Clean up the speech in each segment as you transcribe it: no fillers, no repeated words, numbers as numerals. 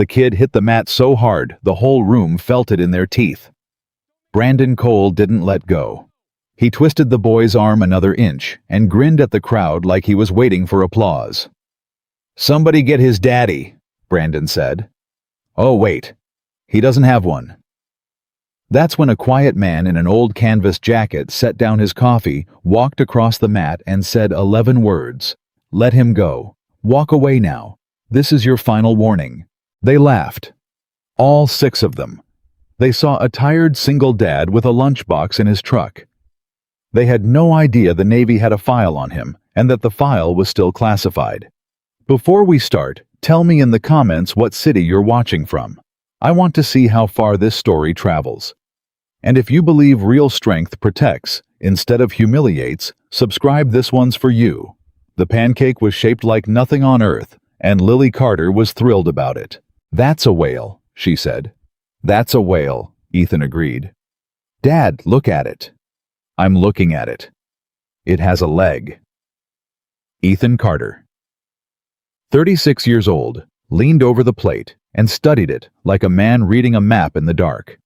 The kid hit the mat so hard, the whole room felt it in their teeth. Brandon Cole didn't let go. He twisted the boy's arm another inch and grinned at the crowd like he was waiting for applause. "Somebody get his daddy," Brandon said. "Oh, wait. He doesn't have one." That's when a quiet man in an old canvas jacket set down his coffee, walked across the mat, and said 11 words. "Let him go. Walk away now. This is your final warning." They laughed. All 6 of them. They saw a tired single dad with a lunchbox in his truck. They had no idea the Navy had a file on him and that the file was still classified. Before we start, tell me in the comments what city you're watching from. I want to see how far this story travels. And if you believe real strength protects instead of humiliates, subscribe. This one's for you. The pancake was shaped like nothing on earth, and Lily Carter was thrilled about it. "That's a whale," she said. "That's a whale," Ethan agreed. "Dad, look at it." "I'm looking at it. It has a leg." Ethan Carter, 36 years old, leaned over the plate and studied it like a man reading a map in the dark.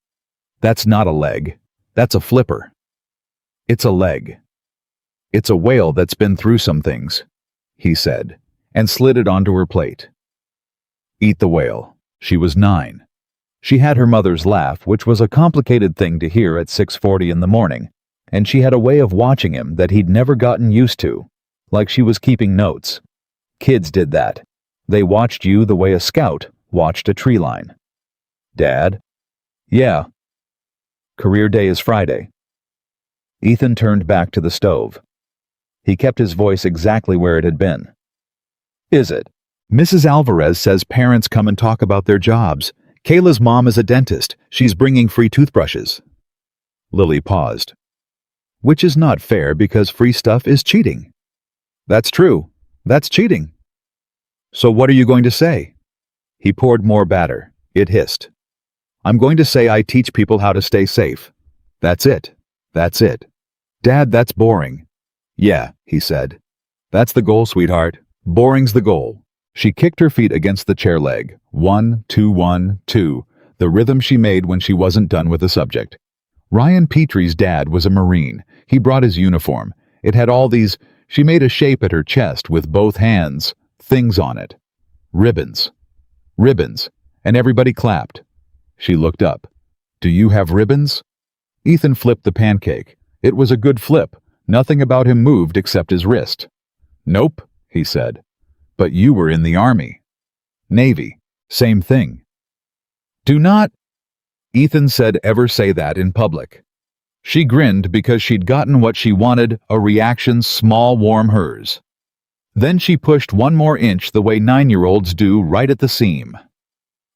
"That's not a leg. That's a flipper." "It's a leg. It's a whale that's been through some things," he said, and slid it onto her plate. Eat the whale. She was 9. She had her mother's laugh, which was a complicated thing to hear at 6:40 in the morning, and she had a way of watching him that he'd never gotten used to, like she was keeping notes. Kids did that. They watched you the way a scout watched a tree line. "Dad?" "Yeah." "Career day is Friday." Ethan turned back to the stove. He kept his voice exactly where it had been. "Is it? Mrs. Alvarez says parents come and talk about their jobs. Kayla's mom is a dentist. She's bringing free toothbrushes." Lily paused. "Which is not fair because free stuff is cheating." "That's true. That's cheating." "So what are you going to say?" He poured more batter. It hissed. "I'm going to say I teach people how to stay safe. That's it. That's it." "Dad, that's boring." "Yeah," he said. "That's the goal, sweetheart. Boring's the goal." She kicked her feet against the chair leg. 1, 2, 1, 2, the rhythm she made when she wasn't done with the subject. Ryan Petrie's dad was a Marine. He brought his uniform. It had all these, she made a shape at her chest with both hands, things on it. Ribbons. Ribbons. And everybody clapped. She looked up. "Do you have ribbons?" Ethan flipped the pancake. It was a good flip. Nothing about him moved except his wrist. "Nope," he said. "But you were in the Army." "Navy. Same thing." "Do not," Ethan said, "ever say that in public." She grinned because she'd gotten what she wanted, a reaction small, warm hers. Then she pushed one more inch the way 9-year-olds do, right at the seam.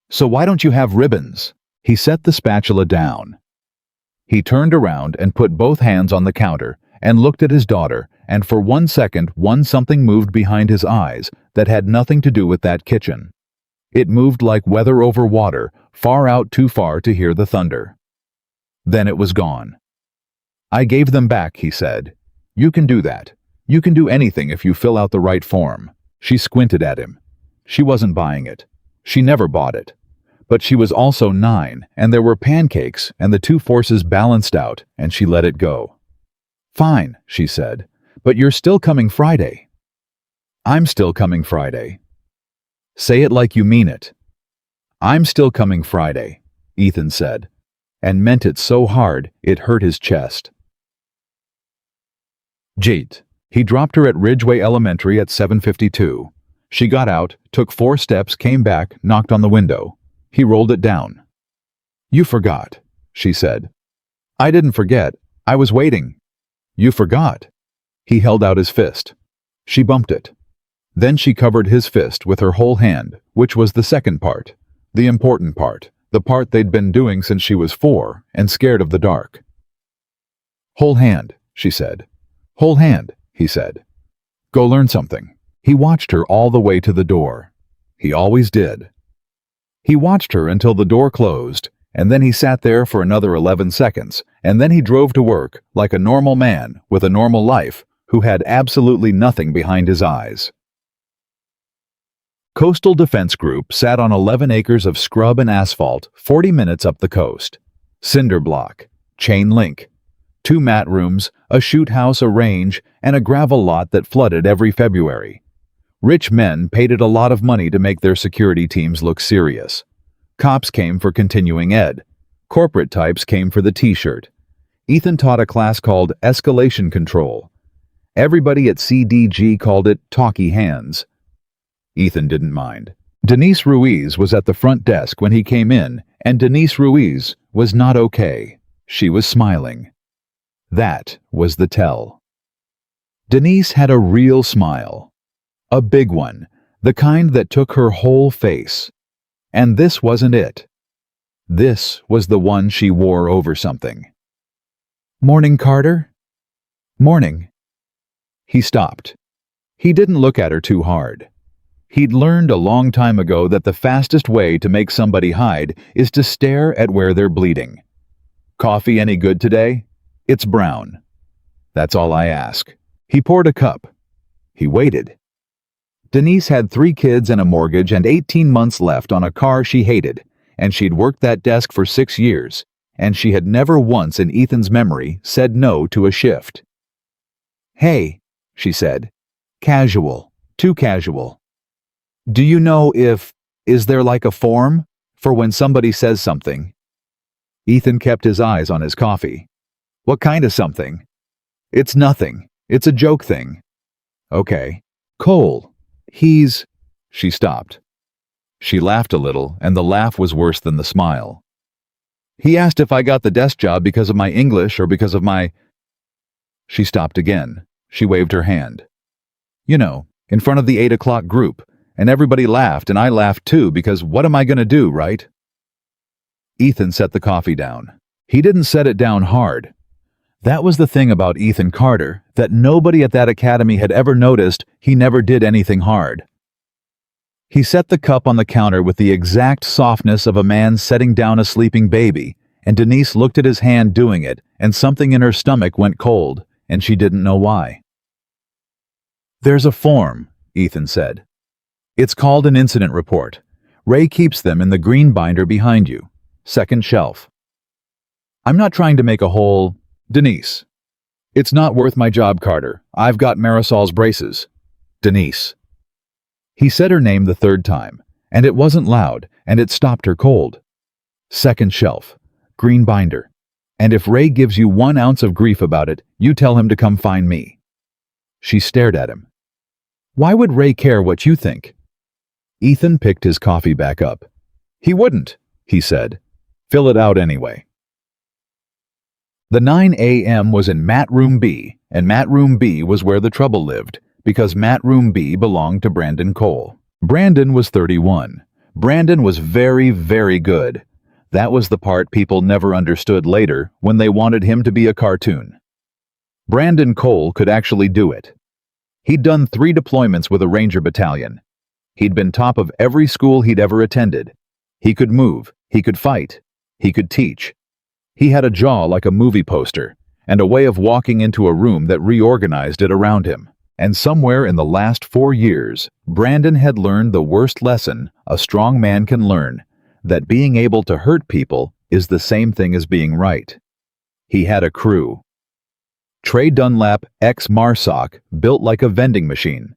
"So why don't you have ribbons?" He set the spatula down. He turned around and put both hands on the counter and looked at his daughter, and for 1 second something moved behind his eyes that had nothing to do with that kitchen. It moved like weather over water, far out, too far to hear the thunder. Then it was gone. "I gave them back," he said. "You can do that. You can do anything if you fill out the right form." She squinted at him. She wasn't buying it. She never bought it. But she was also 9, and there were pancakes, and the two forces balanced out, and she let it go. "Fine," she said, "but you're still coming Friday." "I'm still coming Friday." "Say it like you mean it." "I'm still coming Friday," Ethan said, and meant it so hard it hurt his chest. Jeet. He dropped her at Ridgeway Elementary at 7:52. She got out, took 4 steps, came back, knocked on the window. He rolled it down. "You forgot," she said. "I didn't forget. I was waiting." "You forgot." He held out his fist. She bumped it. Then she covered his fist with her whole hand, which was the second part, the important part, the part they'd been doing since she was 4 and scared of the dark. "Whole hand," she said. "Whole hand," he said. "Go learn something." He watched her all the way to the door. He always did. He watched her until the door closed, and then he sat there for another 11 seconds, and then he drove to work like a normal man with a normal life who had absolutely nothing behind his eyes. Coastal Defense Group sat on 11 acres of scrub and asphalt 40 minutes up the coast. Cinder block, chain link, 2 mat rooms, a shoot house, a range, and a gravel lot that flooded every February. Rich men paid it a lot of money to make their security teams look serious. Cops came for continuing ed. Corporate types came for the t-shirt. Ethan taught a class called Escalation Control. Everybody at CDG called it Talky Hands. Ethan didn't mind. Denise Ruiz was at the front desk when he came in, and Denise Ruiz was not okay. She was smiling. That was the tell. Denise had a real smile. A big one, the kind that took her whole face. And this wasn't it. This was the one she wore over something. "Morning, Carter?" "Morning." He stopped. He didn't look at her too hard. He'd learned a long time ago that the fastest way to make somebody hide is to stare at where they're bleeding. "Coffee any good today?" "It's brown." "That's all I ask." He poured a cup. He waited. Denise had 3 kids and a mortgage and 18 months left on a car she hated, and she'd worked that desk for 6 years, and she had never once in Ethan's memory said no to a shift. "Hey," she said. "Casual. Too casual. Do you know is there like a form for when somebody says something?" Ethan kept his eyes on his coffee. "What kind of something?" "It's nothing. It's a joke thing." "Okay. Cole. He's—" She stopped. She laughed a little, and the laugh was worse than the smile. "He asked if I got the desk job because of my English or because of my—" She stopped again. She waved her hand. "You know, in front of the 8 o'clock group, and everybody laughed, and I laughed too, because what am I going to do, right?" Ethan set the coffee down. He didn't set it down hard. That was the thing about Ethan Carter, that nobody at that academy had ever noticed. He never did anything hard. He set the cup on the counter with the exact softness of a man setting down a sleeping baby, and Denise looked at his hand doing it, and something in her stomach went cold, and she didn't know why. "There's a form," Ethan said. "It's called an incident report. Ray keeps them in the green binder behind you. Second shelf. I'm not trying to make a whole— Denise. It's not worth my job, Carter. I've got Marisol's braces. Denise." He said her name the 3rd time, and it wasn't loud, and it stopped her cold. "Second shelf. Green binder. And if Ray gives you 1 ounce of grief about it, you tell him to come find me." She stared at him. "Why would Ray care what you think?" Ethan picked his coffee back up. "He wouldn't," he said. "Fill it out anyway." The 9 a.m. was in Mat Room B, and Mat Room B was where the trouble lived, because Mat Room B belonged to Brandon Cole. Brandon was 31. Brandon was very, very good. That was the part people never understood later when they wanted him to be a cartoon. Brandon Cole could actually do it. He'd done 3 deployments with a Ranger battalion. He'd been top of every school he'd ever attended. He could move, he could fight, he could teach. He had a jaw like a movie poster, and a way of walking into a room that reorganized it around him. And somewhere in the last 4 years, Brandon had learned the worst lesson a strong man can learn, that being able to hurt people is the same thing as being right. He had a crew. Trey Dunlap ex-Marsoc, built like a vending machine.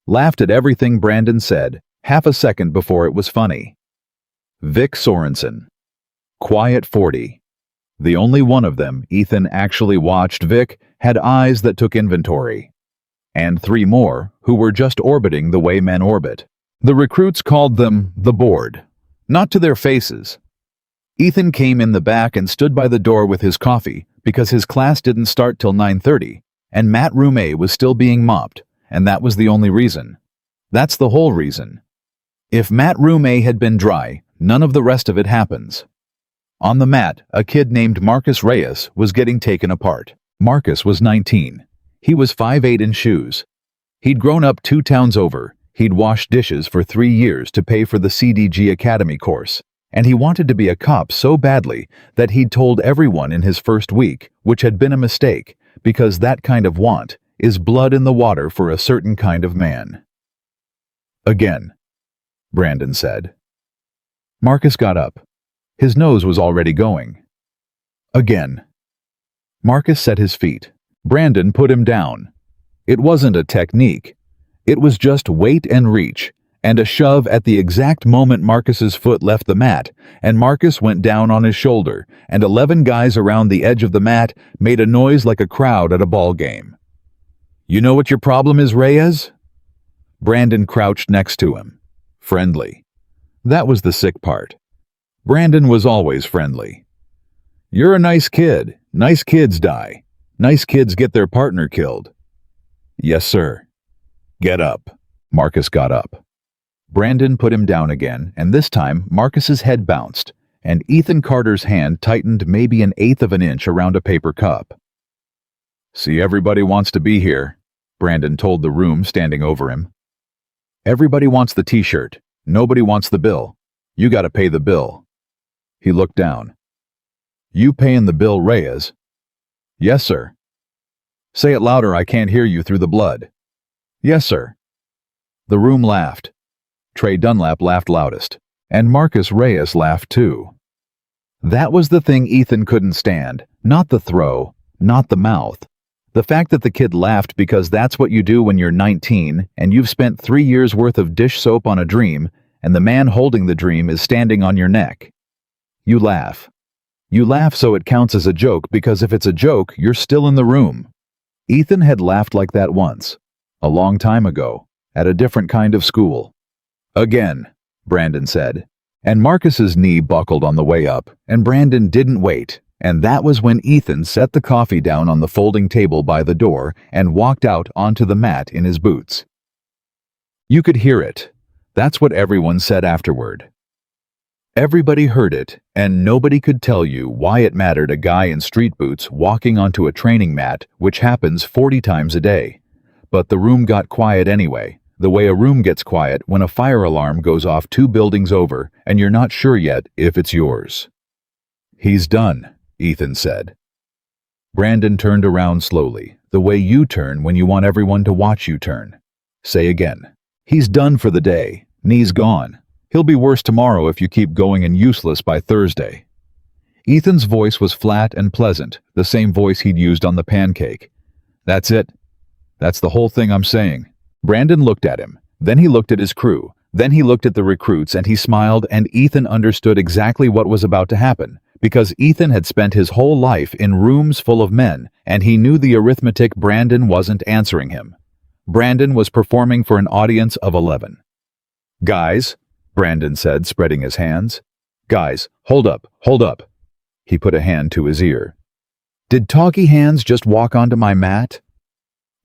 Laughed at everything Brandon said, half a second before it was funny. Vic Sorensen. Quiet 40. The only one of them Ethan actually watched. Vic had eyes that took inventory. And 3 more who were just orbiting the way men orbit. The recruits called them the board. Not to their faces. Ethan came in the back and stood by the door with his coffee because his class didn't start till 9:30, and Mat Room A was still being mopped, and that was the only reason. That's the whole reason. If Mat Room A had been dry, none of the rest of it happens. On the mat, a kid named Marcus Reyes was getting taken apart. Marcus was 19. He was 5'8" in shoes. He'd grown up 2 towns over. He'd washed dishes for 3 years to pay for the CDG Academy course. And he wanted to be a cop so badly that he'd told everyone in his first week, which had been a mistake, because that kind of want is blood in the water for a certain kind of man. Again, Brandon said. Marcus got up. His nose was already going. Again. Marcus set his feet. Brandon put him down. It wasn't a technique. It was just weight and reach, and a shove at the exact moment Marcus's foot left the mat, and Marcus went down on his shoulder, and 11 guys around the edge of the mat made a noise like a crowd at a ball game. You know what your problem is, Reyes? Brandon crouched next to him. Friendly. That was the sick part. Brandon was always friendly. You're a nice kid. Nice kids die. Nice kids get their partner killed. Yes, sir. Get up. Marcus got up. Brandon put him down again, and this time Marcus's head bounced, and Ethan Carter's hand tightened maybe 1/8 of an inch around a paper cup. See, everybody wants to be here, Brandon told the room standing over him. Everybody wants the t-shirt. Nobody wants the bill. You gotta pay the bill. He looked down. You paying the bill, Reyes? Yes, sir. Say it louder, I can't hear you through the blood. Yes, sir. The room laughed. Trey Dunlap laughed loudest, and Marcus Reyes laughed too. That was the thing Ethan couldn't stand, not the throw, not the mouth. The fact that the kid laughed because that's what you do when you're 19 and you've spent 3 years worth of dish soap on a dream and the man holding the dream is standing on your neck. You laugh. You laugh so it counts as a joke because if it's a joke, you're still in the room. Ethan had laughed like that once, a long time ago, at a different kind of school. Again, Brandon said, and Marcus's knee buckled on the way up, and Brandon didn't wait, and that was when Ethan set the coffee down on the folding table by the door and walked out onto the mat in his boots. You could hear it. That's what everyone said afterward. Everybody heard it, and nobody could tell you why it mattered a guy in street boots walking onto a training mat, which happens 40 times a day. But the room got quiet anyway, the way a room gets quiet when a fire alarm goes off 2 buildings over and you're not sure yet if it's yours. He's done, Ethan said. Brandon turned around slowly, the way you turn when you want everyone to watch you turn. Say again. He's done for the day. Knee's gone. He'll be worse tomorrow if you keep going and useless by Thursday. Ethan's voice was flat and pleasant, the same voice he'd used on the pancake. That's it. That's the whole thing I'm saying. Brandon looked at him. Then he looked at his crew. Then he looked at the recruits and he smiled, and Ethan understood exactly what was about to happen, because Ethan had spent his whole life in rooms full of men, and he knew the arithmetic. Brandon wasn't answering him. Brandon was performing for an audience of 11. Guys, Brandon said, spreading his hands. Guys, hold up, hold up. He put a hand to his ear. Did Talky Hands just walk onto my mat?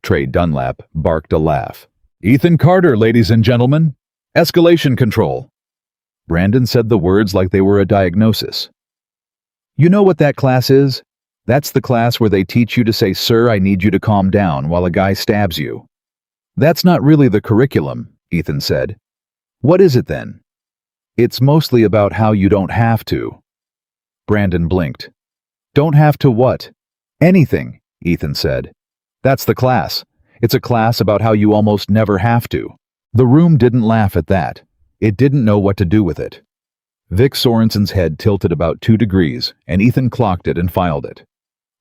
Trey Dunlap barked a laugh. Ethan Carter, ladies and gentlemen. Escalation Control. Brandon said the words like they were a diagnosis. You know what that class is? That's the class where they teach you to say, "Sir, I need you to calm down," while a guy stabs you. That's not really the curriculum, Ethan said. What is it then? It's mostly about how you don't have to. Brandon blinked. Don't have to what? Anything, Ethan said. That's the class. It's a class about how you almost never have to. The room didn't laugh at that. It didn't know what to do with it. Vic Sorensen's head tilted about 2 degrees, and Ethan clocked it and filed it.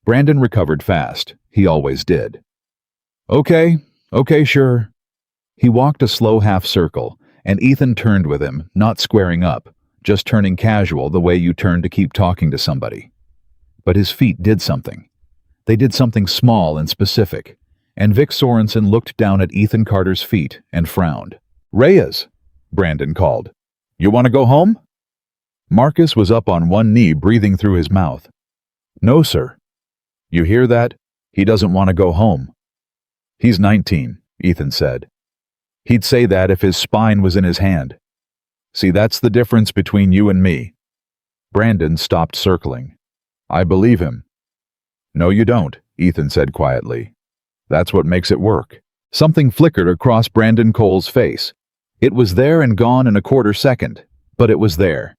Brandon recovered fast. He always did. Okay, sure. He walked a slow half circle, and Ethan turned with him, not squaring up, just turning casual the way you turn to keep talking to somebody. But his feet did something. They did something small and specific, and Vic Sorensen looked down at Ethan Carter's feet and frowned. Reyes, Brandon called. You want to go home? Marcus was up on one knee, breathing through his mouth. No, sir. You hear that? He doesn't want to go home. He's 19, Ethan said. He'd say that if his spine was in his hand. See, that's the difference between you and me. Brandon stopped circling. I believe him. No, you don't, Ethan said quietly. That's what makes it work. Something flickered across Brandon Cole's face. It was there and gone in a quarter second, but it was there.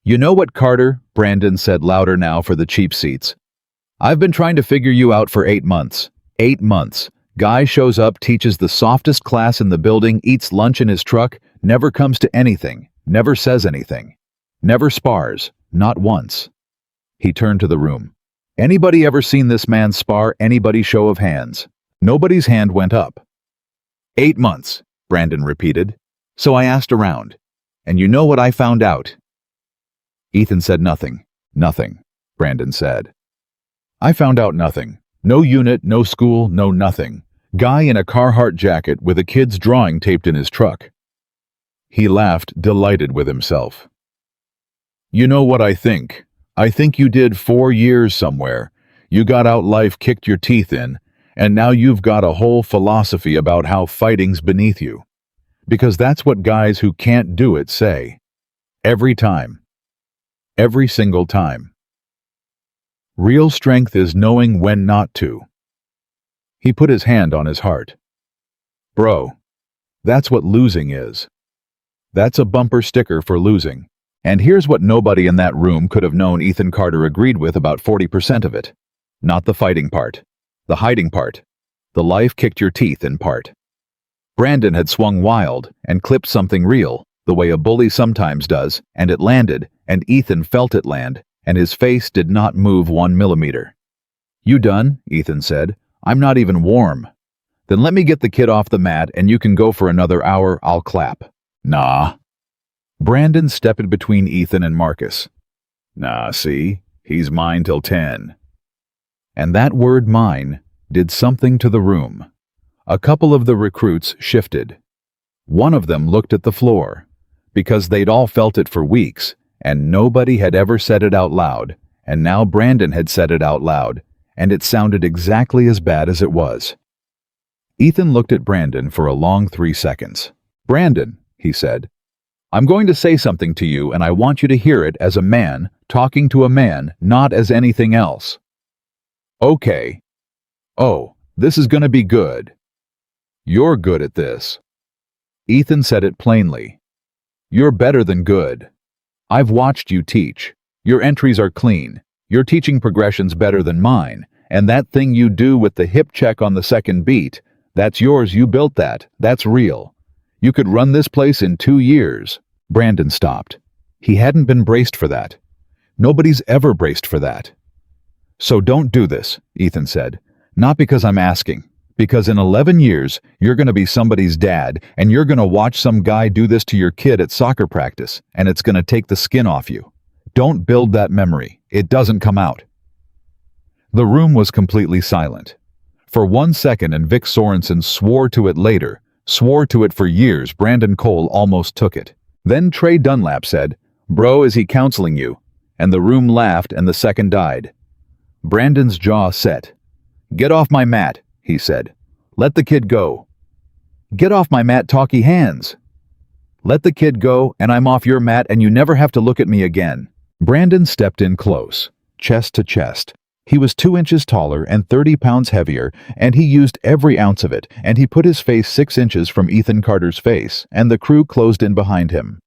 You know what, Carter? Brandon said louder now for the cheap seats. I've been trying to figure you out for 8 months. 8 months. Guy shows up, teaches the softest class in the building, eats lunch in his truck, Never comes to anything, never says anything. Never spars, not once. He turned to the room. Anybody ever seen this man spar? Anybody? Show of hands. Nobody's hand went up. 8 months, Brandon repeated. So I asked around. And you know what I found out? Ethan said nothing. Nothing, Brandon said. I found out nothing. No unit, no school, no nothing. Guy in a Carhartt jacket with a kid's drawing taped in his truck. He laughed, delighted with himself. You know what I think? I think you did 4 years somewhere. You got out, life kicked your teeth in, and now you've got a whole philosophy about how fighting's beneath you. Because that's what guys who can't do it say. Every time. Every single time. Real strength is knowing when not to. He put his hand on his heart. Bro, that's what losing is. That's a bumper sticker for losing. And here's what nobody in that room could have known. Ethan Carter agreed with about 40% of it. Not the fighting part. The hiding part. The life kicked your teeth in part. Brandon had swung wild and clipped something real, the way a bully sometimes does, and it landed, and Ethan felt it land, and his face did not move 1 millimeter. You done? Ethan said. I'm not even warm. Then let me get the kid off the mat and you can go for another hour. I'll clap. Nah. Brandon stepped between Ethan and Marcus. Nah, see? He's mine till 10. And that word mine did something to the room. A couple of the recruits shifted. One of them looked at the floor, because they'd all felt it for weeks, and nobody had ever said it out loud, and now Brandon had said it out loud, and it sounded exactly as bad as it was. Ethan looked at Brandon for a long 3 seconds. Brandon, he said, I'm going to say something to you, and I want you to hear it as a man talking to a man, not as anything else. Okay. Oh, this is gonna be good. You're good at this. Ethan said it plainly. You're better than good. I've watched you teach. Your entries are clean. Your teaching progression's better than mine, and that thing you do with the hip check on the second beat, that's yours. You built that. That's real. You could run this place in 2 years. Brandon stopped. He hadn't been braced for that. Nobody's ever braced for that. So don't do this, Ethan said. Not because I'm asking. Because in 11 years, you're going to be somebody's dad, and you're going to watch some guy do this to your kid at soccer practice, and it's going to take the skin off you. Don't build that memory. It doesn't come out. The room was completely silent. For 1 second, and Vic Sorensen swore to it later, swore to it for years. Brandon Cole almost took it. Then Trey Dunlap said, Bro, is he counseling you? And the room laughed and the second died. Brandon's jaw set. Get off my mat, he said. Let the kid go. Get off my mat, Talky Hands. Let the kid go, and I'm off your mat, and you never have to look at me again. Brandon stepped in close, chest to chest. He was 2 inches taller and 30 pounds heavier, and he used every ounce of it, and he put his face 6 inches from Ethan Carter's face, and the crew closed in behind him.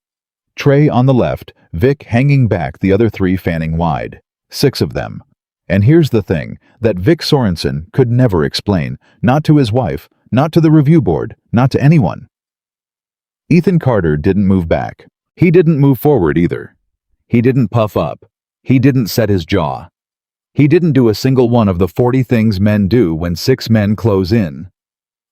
Trey on the left, Vic hanging back, the other 3 fanning wide. 6 of them. And here's the thing that Vic Sorensen could never explain, not to his wife, not to the review board, not to anyone. Ethan Carter didn't move back. He didn't move forward either. He didn't puff up. He didn't set his jaw. He didn't do a single one of the 40 things men do when 6 men close in.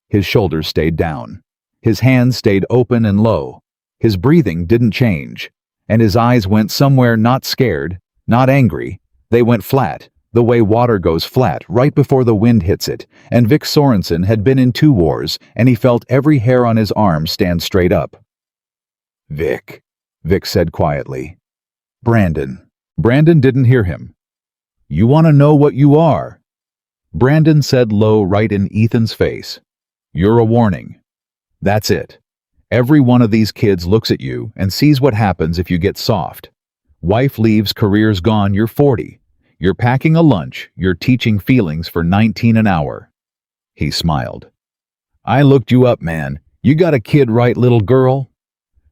His shoulders stayed down. His hands stayed open and low. His breathing didn't change. And his eyes went somewhere, not scared, not angry. They went flat, the way water goes flat right before the wind hits it. And Vic Sorensen had been in 2 wars, and he felt every hair on his arm stand straight up. Vic said quietly. Brandon. Brandon didn't hear him. You want to know what you are? Brandon said low right in Ethan's face. You're a warning. That's it. Every one of these kids looks at you and sees what happens if you get soft. Wife leaves, career's gone, you're 40. You're packing a lunch, you're teaching feelings for 19 an hour. He smiled. I looked you up, man. You got a kid, right, little girl?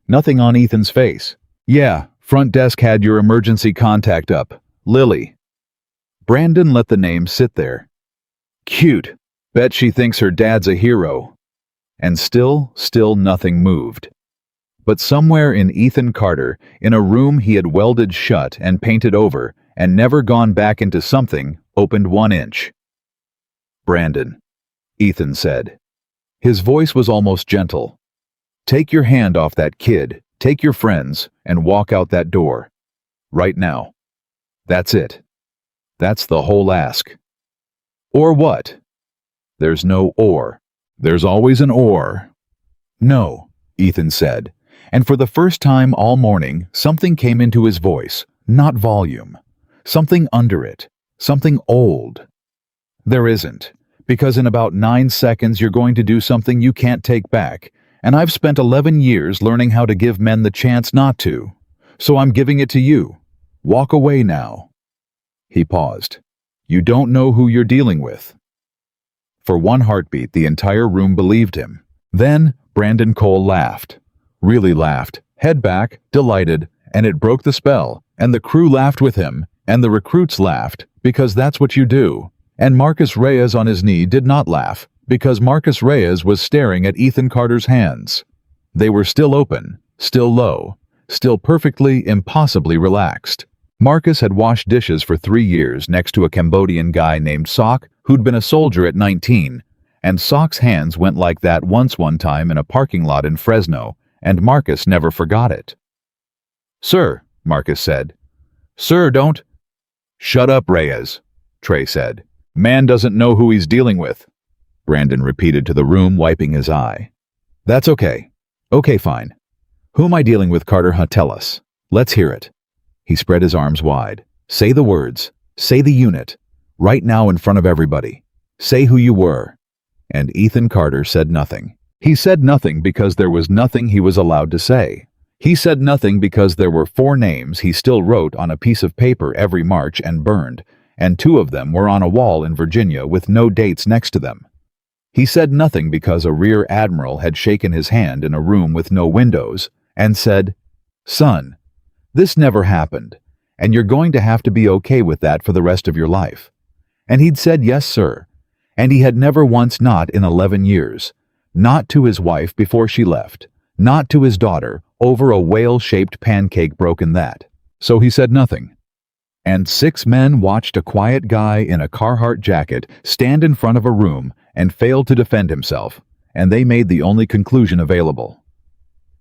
Nothing on Ethan's face. Yeah, front desk had your emergency contact up. Lily. Brandon let the name sit there. Cute. Bet she thinks her dad's a hero. And still nothing moved. But somewhere in Ethan Carter, in a room he had welded shut and painted over, and never gone back into something, opened 1 inch. "Brandon," Ethan said. His voice was almost gentle. "Take your hand off that kid, take your friends, and walk out that door. Right now. That's it. That's the whole ask." "Or what?" "There's no or. There's always an or." "No," Ethan said, and for the first time all morning, something came into his voice, not volume. Something under it. Something old. "There isn't, because in about 9 seconds you're going to do something you can't take back, and I've spent 11 years learning how to give men the chance not to. So I'm giving it to you. Walk away now." He paused. "You don't know who you're dealing with." For one heartbeat, the entire room believed him. Then Brandon Cole laughed. Really laughed, head back, delighted, and it broke the spell, and the crew laughed with him, and the recruits laughed, because that's what you do. And Marcus Reyes on his knee did not laugh, because Marcus Reyes was staring at Ethan Carter's hands. They were still open, still low, still perfectly, impossibly relaxed. Marcus had washed dishes for 3 years next to a Cambodian guy named Sok, who'd been a soldier at 19, and Sok's hands went like that one time in a parking lot in Fresno, and Marcus never forgot it. "Sir," Marcus said. "Sir, don't—" "Shut up, Reyes," Trey said. "Man doesn't know who he's dealing with," Brandon repeated to the room, wiping his eye. "That's okay. Okay, fine. Who am I dealing with, Carter? Tell us. Let's hear it." He spread his arms wide. "Say the words. Say the unit. Right now in front of everybody. Say who you were." And Ethan Carter said nothing. He said nothing because there was nothing he was allowed to say. He said nothing because there were 4 names he still wrote on a piece of paper every March and burned, and 2 of them were on a wall in Virginia with no dates next to them. He said nothing because a rear admiral had shaken his hand in a room with no windows and said, "Son, this never happened, and you're going to have to be okay with that for the rest of your life." And he'd said, "Yes, sir." And he had never once not in 11 years. Not to his wife before she left. Not to his daughter over a whale-shaped pancake broken that. So he said nothing. And 6 men watched a quiet guy in a Carhartt jacket stand in front of a room and fail to defend himself, and they made the only conclusion available.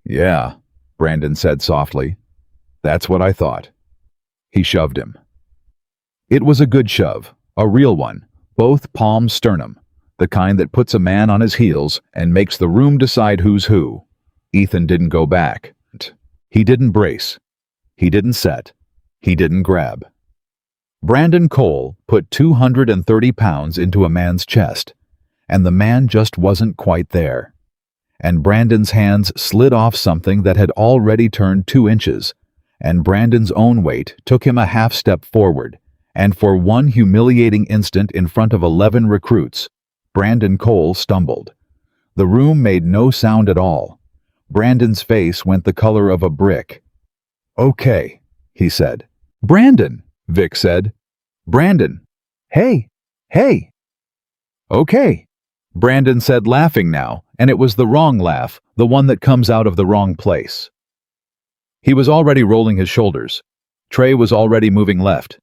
"Yeah," Brandon said softly. "That's what I thought." He shoved him. It was a good shove, a real one, both palms sternum, the kind that puts a man on his heels and makes the room decide who's who. Ethan didn't go back. He didn't brace. He didn't set. He didn't grab. Brandon Cole put 230 pounds into a man's chest, and the man just wasn't quite there. And Brandon's hands slid off something that had already turned 2 inches, and Brandon's own weight took him a half step forward, and for one humiliating instant in front of 11 recruits, Brandon Cole stumbled. The room made no sound at all. Brandon's face went the color of a brick. "Okay," he said. "Brandon," Vic said. "Brandon. Hey, hey." "Okay," Brandon said, laughing now, and it was the wrong laugh, the one that comes out of the wrong place. He was already rolling his shoulders. Trey was already moving left.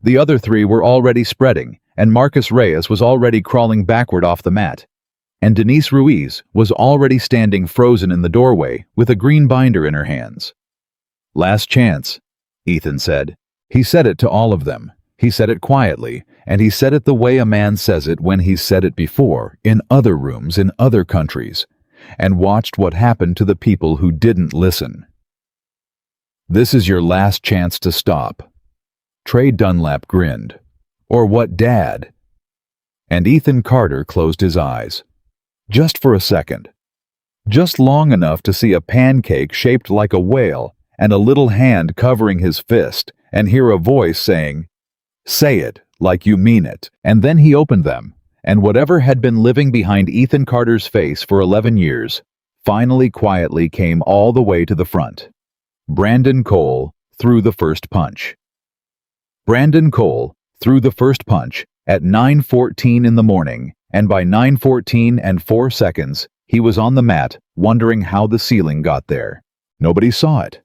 The other 3 were already spreading, and Marcus Reyes was already crawling backward off the mat. And Denise Ruiz was already standing frozen in the doorway with a green binder in her hands. "Last chance," Ethan said. He said it to all of them. He said it quietly, and he said it the way a man says it when he's said it before, in other rooms in other countries, and watched what happened to the people who didn't listen. "This is your last chance to stop." Trey Dunlap grinned. "Or what, Dad?" And Ethan Carter closed his eyes. Just for a second. Just long enough to see a pancake shaped like a whale and a little hand covering his fist, and hear a voice saying, "Say it like you mean it." And then he opened them, and whatever had been living behind Ethan Carter's face for 11 years finally quietly came all the way to the front. Brandon Cole threw the first punch. Brandon Cole threw the first punch at 9:14 in the morning, and by 9:14 and 4 seconds, he was on the mat, wondering how the ceiling got there. Nobody saw it.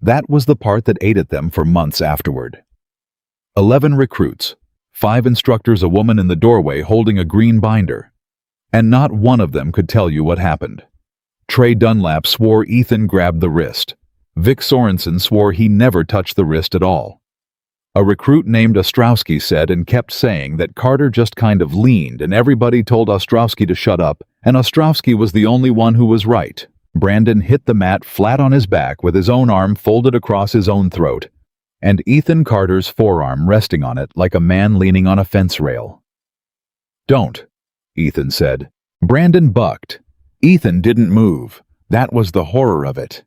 That was the part that ate at them for months afterward. 11 recruits, 5 instructors, a woman in the doorway holding a green binder. And not one of them could tell you what happened. Trey Dunlap swore Ethan grabbed the wrist. Vic Sorensen swore he never touched the wrist at all. A recruit named Ostrowski said and kept saying that Carter just kind of leaned and everybody told Ostrowski to shut up, and Ostrowski was the only one who was right. Brandon hit the mat flat on his back with his own arm folded across his own throat, and Ethan Carter's forearm resting on it like a man leaning on a fence rail. "Don't," Ethan said. Brandon bucked. Ethan didn't move. That was the horror of it.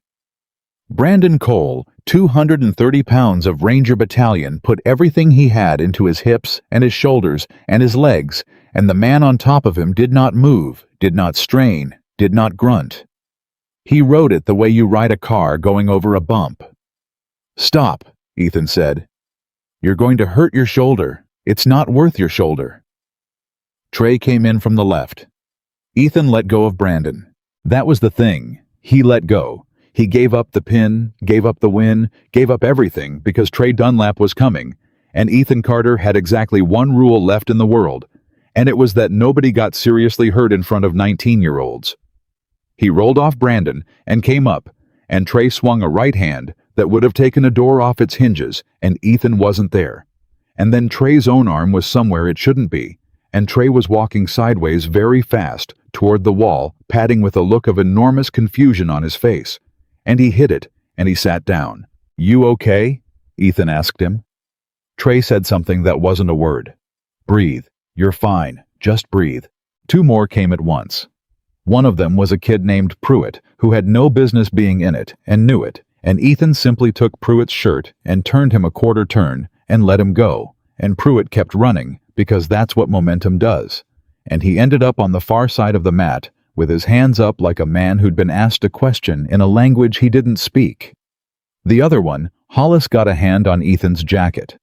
Brandon Cole, 230 pounds of Ranger Battalion, put everything he had into his hips and his shoulders and his legs, and the man on top of him did not move, did not strain, did not grunt. He rode it the way you ride a car going over a bump. "Stop," Ethan said. "You're going to hurt your shoulder. It's not worth your shoulder." Trey came in from the left. Ethan let go of Brandon. That was the thing. He let go. He gave up the pin, gave up the win, gave up everything because Trey Dunlap was coming, and Ethan Carter had exactly one rule left in the world, and it was that nobody got seriously hurt in front of 19-year-olds. He rolled off Brandon and came up, and Trey swung a right hand that would have taken a door off its hinges, and Ethan wasn't there. And then Trey's own arm was somewhere it shouldn't be, and Trey was walking sideways very fast toward the wall, padding with a look of enormous confusion on his face. And he hit it, and he sat down. "You okay?" Ethan asked him. Trey said something that wasn't a word. "Breathe. You're fine. Just breathe." 2 more came at once. One of them was a kid named Pruitt, who had no business being in it, and knew it, and Ethan simply took Pruitt's shirt and turned him a quarter turn and let him go, and Pruitt kept running, because that's what momentum does. And he ended up on the far side of the mat, with his hands up like a man who'd been asked a question in a language he didn't speak. The other one, Hollis, got a hand on Ethan's jacket.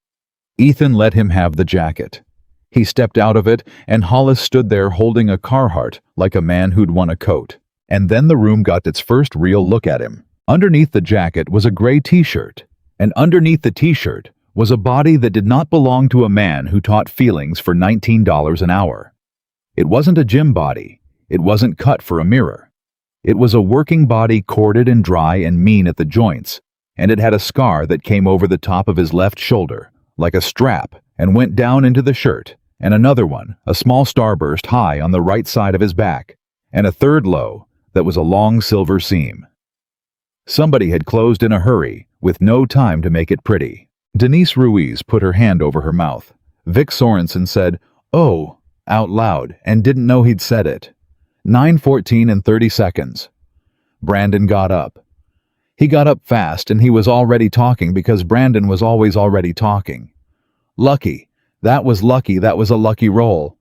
Ethan let him have the jacket. He stepped out of it, and Hollis stood there holding a Carhartt like a man who'd won a coat. And then the room got its first real look at him. Underneath the jacket was a gray t-shirt, and underneath the t-shirt was a body that did not belong to a man who taught feelings for $19 an hour. It wasn't a gym body. It wasn't cut for a mirror. It was a working body, corded and dry and mean at the joints, and it had a scar that came over the top of his left shoulder, like a strap, and went down into the shirt, and another one, a small starburst high on the right side of his back, and a third low that was a long silver seam. Somebody had closed in a hurry, with no time to make it pretty. Denise Ruiz put her hand over her mouth. Vic Sorensen said, "Oh," out loud, and didn't know he'd said it. 9:14 and 30 seconds. Brandon got up. He got up fast, and he was already talking because Brandon was always already talking. "Lucky. That was lucky. That was a lucky roll."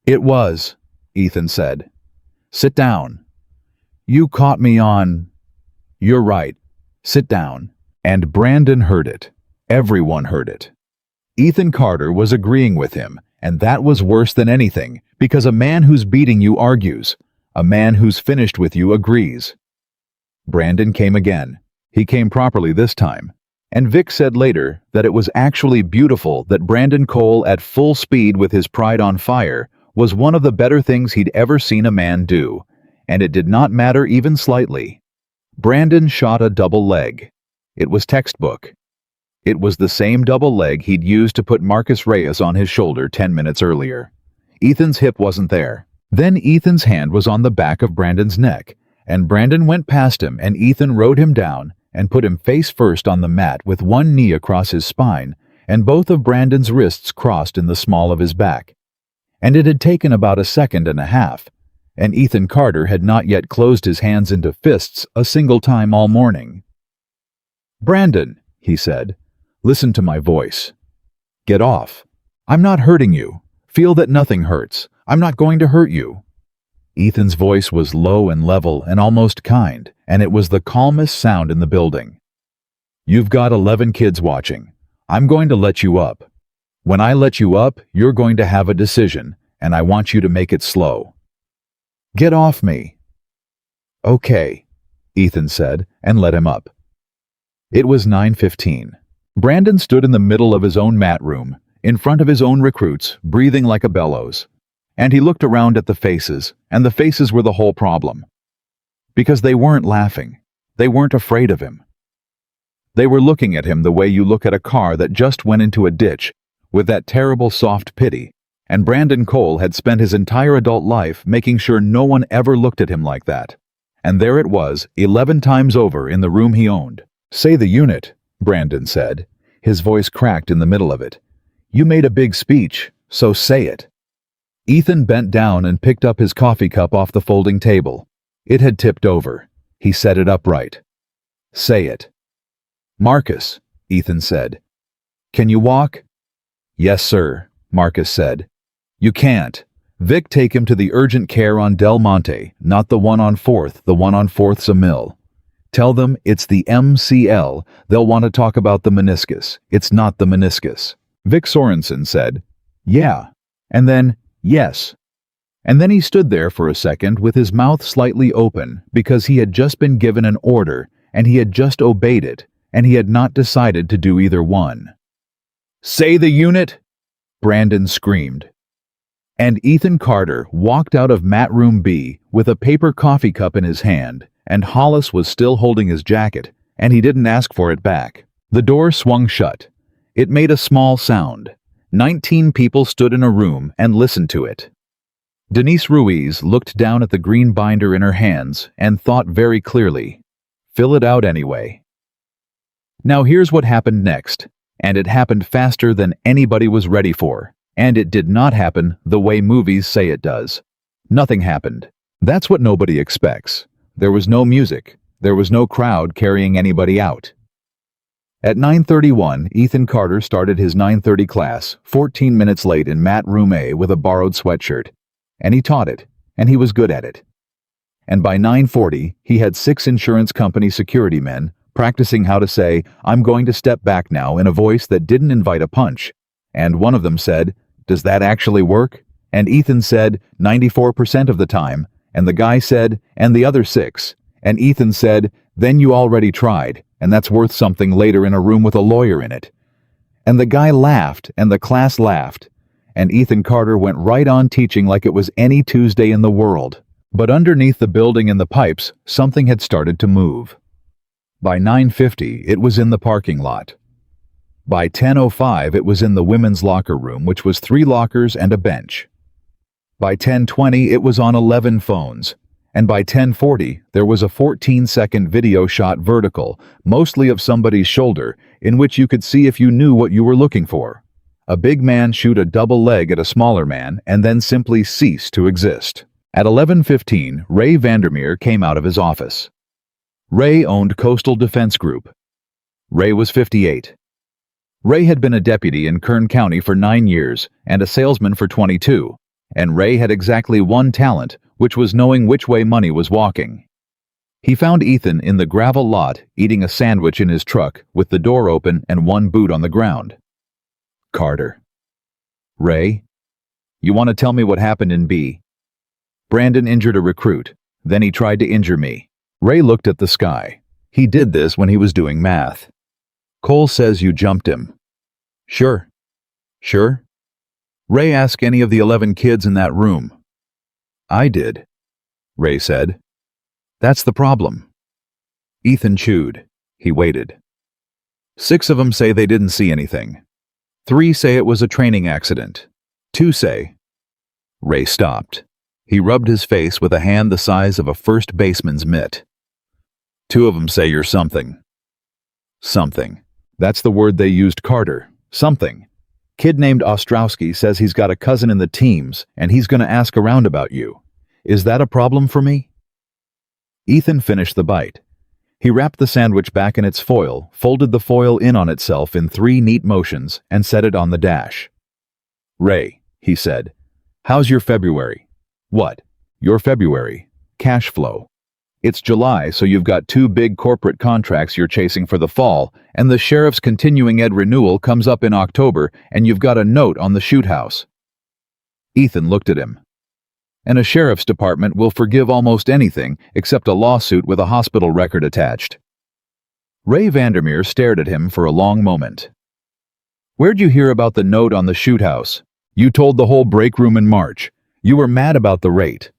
"It was," Ethan said. "Sit down." "You caught me on—" "You're right. Sit down." And Brandon heard it. Everyone heard it. Ethan Carter was agreeing with him, and that was worse than anything, because a man who's beating you argues. A man who's finished with you agrees. Brandon came again. He came properly this time. And Vic said later that it was actually beautiful that Brandon Cole, at full speed with his pride on fire, was one of the better things he'd ever seen a man do, and it did not matter even slightly. Brandon shot a double leg. It was textbook. It was the same double leg he'd used to put Marcus Reyes on his shoulder 10 minutes earlier. Ethan's hip wasn't there. Then Ethan's hand was on the back of Brandon's neck, and Brandon went past him, and Ethan rode him down and put him face first on the mat with one knee across his spine and both of Brandon's wrists crossed in the small of his back. And it had taken about a second and a half, and Ethan Carter had not yet closed his hands into fists a single time all morning. "Brandon," he said, "listen to my voice. Get off. I'm not hurting you. Feel that nothing hurts. I'm not going to hurt you." Ethan's voice was low and level and almost kind, and it was the calmest sound in the building. "You've got 11 kids watching. I'm going to let you up. When I let you up, you're going to have a decision, and I want you to make it slow. Get off me." "Okay." Ethan said, and let him up. It was 9:15. Brandon stood in the middle of his own mat room, in front of his own recruits, breathing like a bellows. And he looked around at the faces, and the faces were the whole problem. Because they weren't laughing. They weren't afraid of him. They were looking at him the way you look at a car that just went into a ditch, with that terrible soft pity, and Brandon Cole had spent his entire adult life making sure no one ever looked at him like that. And there it was, 11 times over in the room he owned. "Say the unit," Brandon said. His voice cracked in the middle of it. "You made a big speech, so say it." Ethan bent down and picked up his coffee cup off the folding table. It had tipped over. He set it upright. "Say it." "Marcus," Ethan said. "Can you walk?" "Yes, sir," Marcus said. "You can't. Vic, take him to the urgent care on Del Monte, not the one on 4th, the one on 4th's a mill. Tell them it's the MCL. They'll want to talk about the meniscus. It's not the meniscus." Vic Sorensen said, "Yeah," and then, "Yes." And then he stood there for a second with his mouth slightly open because he had just been given an order and he had just obeyed it and he had not decided to do either one. "Say the unit!" Brandon screamed. And Ethan Carter walked out of mat room B with a paper coffee cup in his hand, and Hollis was still holding his jacket, and he didn't ask for it back. The door swung shut. It made a small sound. 19 people stood in a room and listened to it. Denise Ruiz looked down at the green binder in her hands and thought very clearly, "Fill it out anyway." Now here's what happened next, and it happened faster than anybody was ready for, and it did not happen the way movies say it does. Nothing happened. That's what nobody expects. There was no music. There was no crowd carrying anybody out. At 9:31, Ethan Carter started his 9:30 class, 14 minutes late in mat room A with a borrowed sweatshirt. And he taught it, and he was good at it. And by 9:40, he had 6 insurance company security men practicing how to say, "I'm going to step back now," in a voice that didn't invite a punch. And one of them said, "Does that actually work?" And Ethan said, 94% of the time. And the guy said, "And the other 6. And Ethan said, "Then you already tried, and that's worth something later in a room with a lawyer in it." And the guy laughed, and the class laughed. And Ethan Carter went right on teaching like it was any Tuesday in the world. But underneath the building and the pipes, something had started to move. By 9:50, it was in the parking lot. By 10:05, it was in the women's locker room, which was 3 lockers and a bench. By 10:20, it was on 11 phones. And by 10:40, there was a 14-second video shot vertical, mostly of somebody's shoulder, in which you could see if you knew what you were looking for. A big man shoot a double leg at a smaller man and then simply cease to exist. At 11:15, Ray Vandermeer came out of his office. Ray owned Coastal Defense Group. Ray was 58. Ray had been a deputy in Kern County for 9 years and a salesman for 22, and Ray had exactly one talent, which was knowing which way money was walking. He found Ethan in the gravel lot eating a sandwich in his truck with the door open and one boot on the ground. "Carter." "Ray? You want to tell me what happened in B?" "Brandon injured a recruit. Then he tried to injure me." Ray looked at the sky. He did this when he was doing math. "Cole says you jumped him." "Sure." "Sure?" "Ray, ask any of the 11 kids in that room." "I did," Ray said. "That's the problem." Ethan chewed. He waited. 6 of them say they didn't see anything. 3 say it was a training accident. 2 say... Ray stopped. He rubbed his face with a hand the size of a first baseman's mitt. 2 of them say you're something. Something. That's the word they used, Carter. Something. Kid named Ostrowski says he's got a cousin in the teams, and he's going to ask around about you. Is that a problem for me? Ethan finished the bite. He wrapped the sandwich back in its foil, folded the foil in on itself in 3 neat motions, and set it on the dash. "Ray," he said, "how's your February?" "What?" "Your February. Cash flow. It's July, so you've got 2 big corporate contracts you're chasing for the fall, and the sheriff's continuing ed renewal comes up in October, and you've got a note on the shoot house." Ethan looked at him. and a sheriff's department will forgive almost anything except a lawsuit with a hospital record attached. Ray Vandermeer stared at him for a long moment. Where'd you hear about the note on the shoot house? You told the whole break room in March. You were mad about the rate.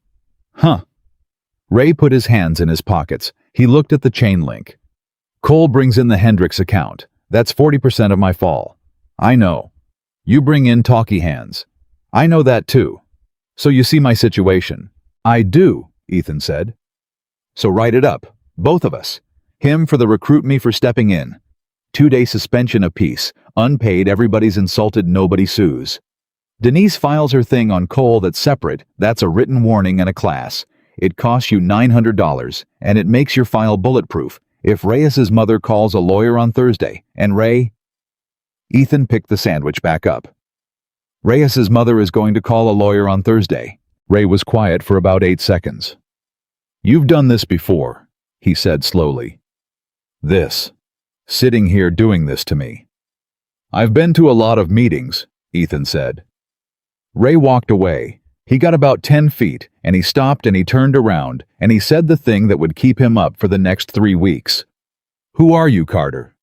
Huh. Ray put his hands in his pockets. He looked at the chain link. Cole brings in the Hendricks account. That's 40% of my fall. I know. You bring in Talky Hands. I know that too. So you see my situation. I do, Ethan said. So write it up. Both of us. Him for the recruit, me for stepping in. 2-day suspension apiece. Unpaid, everybody's insulted, nobody sues. Denise files her thing on Cole that's separate. That's a written warning and a class. It costs you $900, and it makes your file bulletproof. If Reyes's mother calls a lawyer on Thursday, and Ray... Ethan picked the sandwich back up. Reyes's mother is going to call a lawyer on Thursday. Ray was quiet for about 8 seconds. You've done this before, he said slowly. This. Sitting here doing this to me. I've been to a lot of meetings, Ethan said. Ray walked away. He got about 10 feet, and he stopped and he turned around, and he said the thing that would keep him up for the next 3 weeks. Who are you, Carter?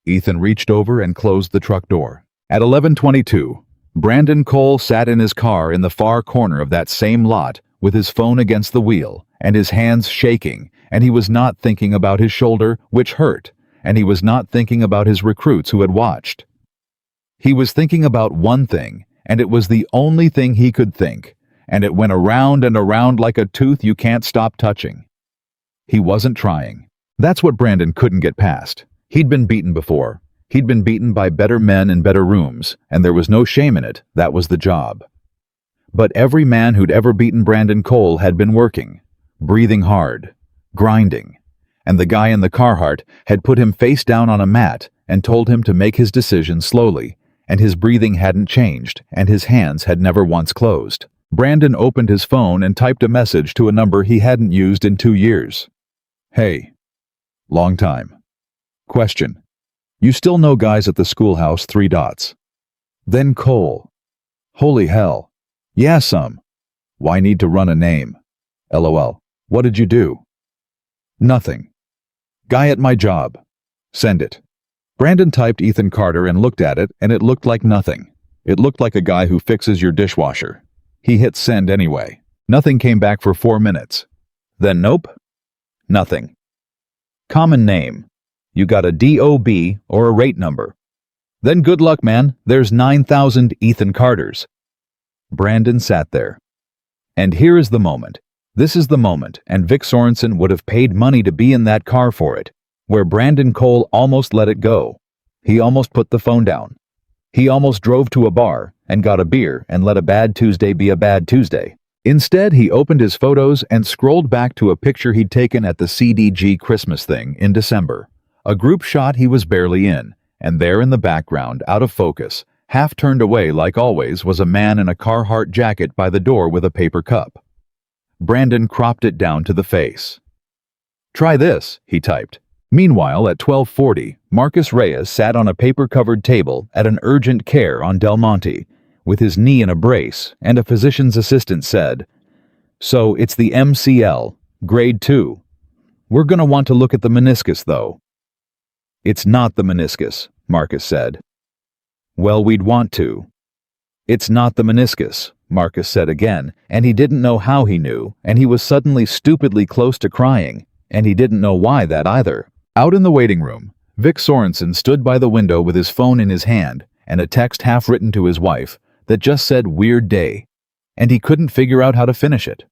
Ethan reached over and closed the truck door. At 11:22, Brandon Cole sat in his car in the far corner of that same lot with his phone against the wheel and his hands shaking, and he was not thinking about his shoulder, which hurt, and he was not thinking about his recruits who had watched. He was thinking about one thing, and it was the only thing he could think, and it went around and around like a tooth you can't stop touching. He wasn't trying. That's what Brandon couldn't get past. He'd been beaten before. He'd been beaten by better men in better rooms, and there was no shame in it. That was the job. But every man who'd ever beaten Brandon Cole had been working, breathing hard, grinding, and the guy in the Carhartt had put him face down on a mat and told him to make his decision slowly, and his breathing hadn't changed, and his hands had never once closed. Brandon opened his phone and typed a message to a number he hadn't used in 2 years. Hey. Long time. Question. You still know guys at the schoolhouse, 3 dots. Then Cole. Holy hell. Yeah, some. Why need to run a name? LOL. What did you do? Nothing. Guy at my job. Send it. Brandon typed Ethan Carter and looked at it, and it looked like nothing. It looked like a guy who fixes your dishwasher. He hit send anyway. Nothing came back for 4 minutes. Then nope. Nothing. Common name. You got a DOB or a rate number. Then good luck, man. There's 9,000 Ethan Carters. Brandon sat there. And here is the moment. This is the moment, and Vic Sorensen would have paid money to be in that car for it, where Brandon Cole almost let it go. He almost put the phone down. He almost drove to a bar and got a beer and let a bad Tuesday be a bad Tuesday. Instead, he opened his photos and scrolled back to a picture he'd taken at the CDG Christmas thing in December. A group shot he was barely in, and there in the background, out of focus, half turned away like always, was a man in a Carhartt jacket by the door with a paper cup. Brandon cropped it down to the face. Try this, he typed. Meanwhile, at 12:40, Marcus Reyes sat on a paper-covered table at an urgent care on Del Monte, with his knee in a brace, and a physician's assistant said, "So it's the MCL, grade 2. We're gonna want to look at the meniscus, though." "It's not the meniscus," Marcus said. "Well, we'd want to." "It's not the meniscus," Marcus said again, and he didn't know how he knew, and he was suddenly stupidly close to crying, and he didn't know why that either. Out in the waiting room, Vic Sorensen stood by the window with his phone in his hand and a text half written to his wife that just said "weird day," and he couldn't figure out how to finish it.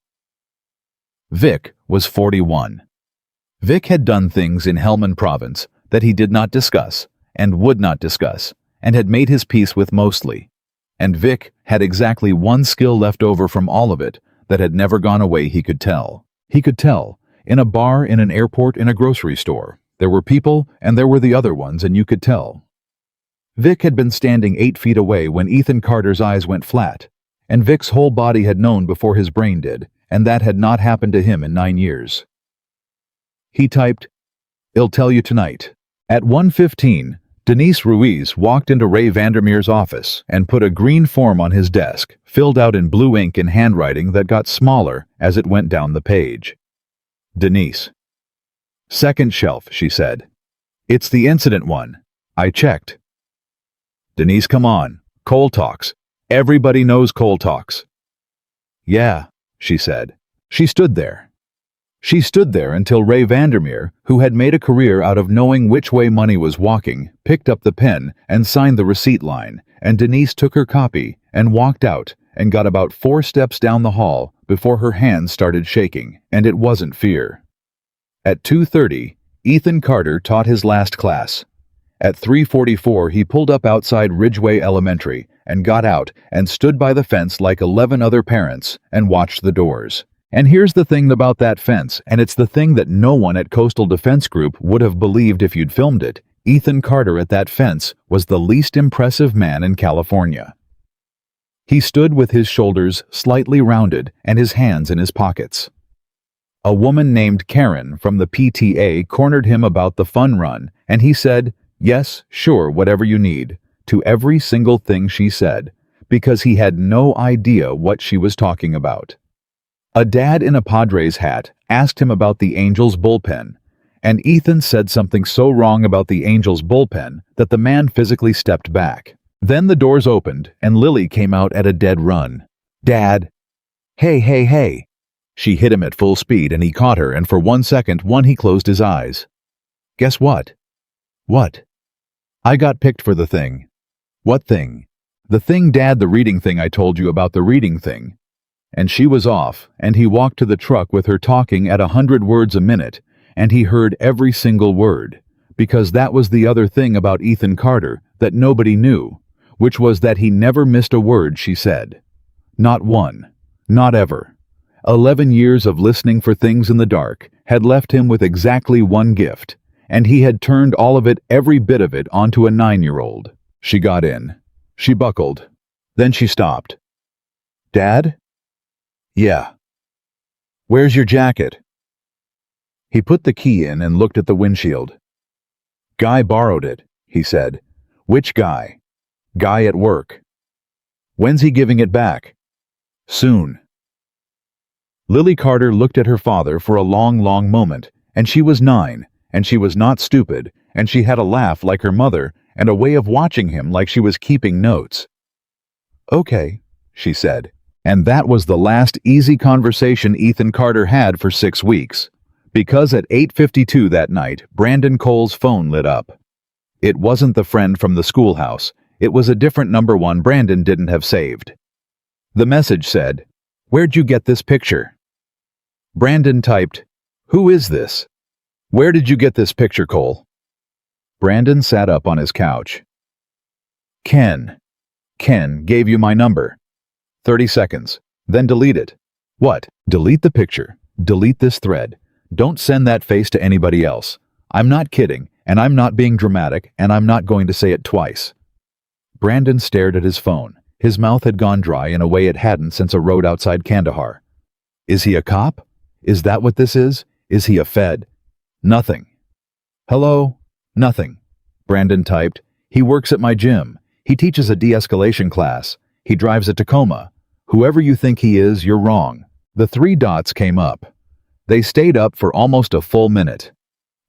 Vic was 41. Vic had done things in Helmand Province that he did not discuss and would not discuss, and had made his peace with mostly. And Vic had exactly one skill left over from all of it that had never gone away. He could tell. He could tell. In a bar, in an airport, in a grocery store. There were people, and there were the other ones, and you could tell. Vic had been standing 8 feet away when Ethan Carter's eyes went flat, and Vic's whole body had known before his brain did, and that had not happened to him in 9 years. He typed, "I'll tell you tonight." At 1:15, Denise Ruiz walked into Ray Vandermeer's office and put a green form on his desk, filled out in blue ink in handwriting that got smaller as it went down the page. Denise. Second shelf, she said. It's the incident one. I checked. Denise, come on. Cole talks. Everybody knows Cole talks. Yeah, she said. She stood there. She stood there until Ray Vandermeer, who had made a career out of knowing which way money was walking, picked up the pen and signed the receipt line, and Denise took her copy and walked out and got about 4 steps down the hall before her hands started shaking, and it wasn't fear. At 2:30, Ethan Carter taught his last class. At 3:44, he pulled up outside Ridgeway Elementary and got out and stood by the fence like 11 other parents and watched the doors. And here's the thing about that fence, and it's the thing that no one at Coastal Defense Group would have believed if you'd filmed it. Ethan Carter at that fence was the least impressive man in California. He stood with his shoulders slightly rounded and his hands in his pockets. A woman named Karen from the PTA cornered him about the fun run, and he said, "Yes, sure, whatever you need," to every single thing she said, because he had no idea what she was talking about. A dad in a Padres hat asked him about the Angels bullpen, and Ethan said something so wrong about the Angels bullpen that the man physically stepped back. Then the doors opened and Lily came out at a dead run. "Dad." "Hey, hey, hey." She hit him at full speed and he caught her, and for 1 second he closed his eyes. "Guess what?" "What?" "I got picked for the thing." "What thing?" "The thing, Dad, the reading thing I told you about, the reading thing." And she was off, and he walked to the truck with her talking at 100 words a minute, and he heard every single word, because that was the other thing about Ethan Carter that nobody knew, which was that he never missed a word she said. Not one. Not ever. 11 years of listening for things in the dark had left him with exactly one gift, and he had turned all of it, every bit of it, onto a 9-year-old. She got in. She buckled. Then she stopped. "Dad?" "Yeah." "Where's your jacket?" He put the key in and looked at the windshield. "Guy borrowed it," he said. "Which guy?" "Guy at work." "When's he giving it back?" "Soon." Lily Carter looked at her father for a long, long moment, and she was 9, and she was not stupid, and she had a laugh like her mother and a way of watching him like she was keeping notes. "Okay," she said. And that was the last easy conversation Ethan Carter had for 6 weeks, because at 8:52 that night, Brandon Cole's phone lit up. It wasn't the friend from the schoolhouse. It was a different number one Brandon didn't have saved. The message said, "Where'd you get this picture?" Brandon typed, "Who is this?" "Where did you get this picture, Cole?" Brandon sat up on his couch. Ken gave you my number." 30 seconds. "Then delete it." "What? Delete the picture. Delete this thread. Don't send that face to anybody else. I'm not kidding, and I'm not being dramatic, and I'm not going to say it twice." Brandon stared at his phone. His mouth had gone dry in a way it hadn't since a road outside Kandahar. Is he a cop? Is that what this is? Is he a Fed? Nothing. "Hello?" "Nothing." Brandon typed, "He works at my gym. He teaches a de-escalation class. He drives a Tacoma. Whoever you think he is, you're wrong." The 3 dots came up. They stayed up for almost a full minute.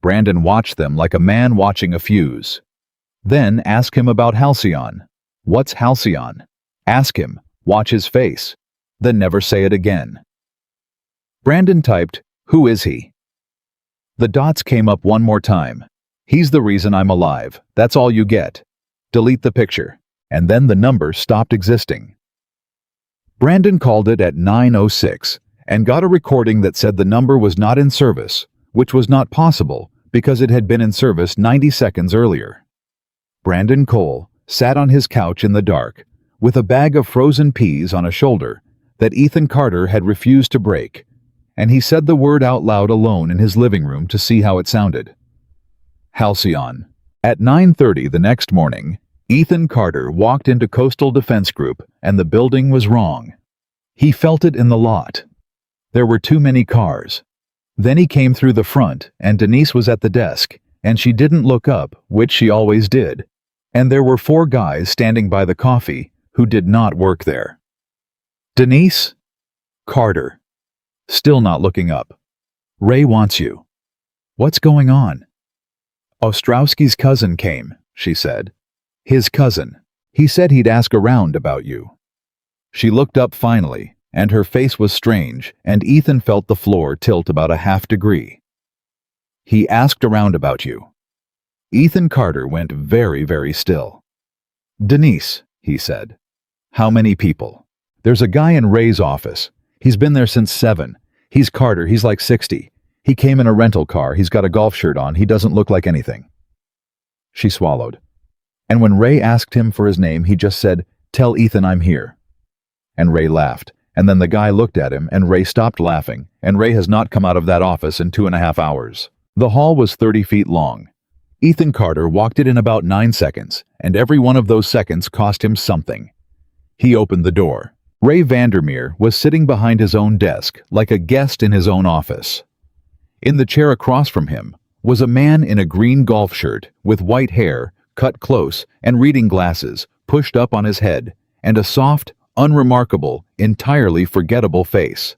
Brandon watched them like a man watching a fuse. Then ask him about Halcyon. What's Halcyon? Ask him. Watch his face. Then never say it again. Brandon typed, "Who is he?" The dots came up one more time. "He's the reason I'm alive. That's all you get. Delete the picture." And then the number stopped existing. Brandon called it at 9:06 and got a recording that said the number was not in service, which was not possible because it had been in service 90 seconds earlier. Brandon Cole sat on his couch in the dark with a bag of frozen peas on a shoulder that Ethan Carter had refused to break, and he said the word out loud alone in his living room to see how it sounded. Halcyon. At 9:30 the next morning, Ethan Carter walked into Coastal Defense Group, and the building was wrong. He felt it in the lot. There were too many cars. Then he came through the front, and Denise was at the desk, and she didn't look up, which she always did. And there were 4 guys standing by the coffee who did not work there. Denise? Carter. Still not looking up. Ray wants you. What's going on? Ostrowski's cousin came, she said. His cousin. He said he'd ask around about you. She looked up finally, and her face was strange, and Ethan felt the floor tilt about a half degree. He asked around about you. Ethan Carter went very, very still. Denise, he said. How many people? There's a guy in Ray's office. He's been there since 7. He's Carter, he's like 60. He came in a rental car, he's got a golf shirt on, he doesn't look like anything. She swallowed. And when Ray asked him for his name, he just said, "Tell Ethan I'm here." And Ray laughed, and then the guy looked at him, and Ray stopped laughing, and Ray has not come out of that office in 2.5 hours. The hall was 30 feet long. Ethan Carter walked it in about 9 seconds, and every one of those seconds cost him something. He opened the door. Ray Vandermeer was sitting behind his own desk, like a guest in his own office. In the chair across from him was a man in a green golf shirt with white hair, cut close, and reading glasses pushed up on his head, and a soft, unremarkable, entirely forgettable face.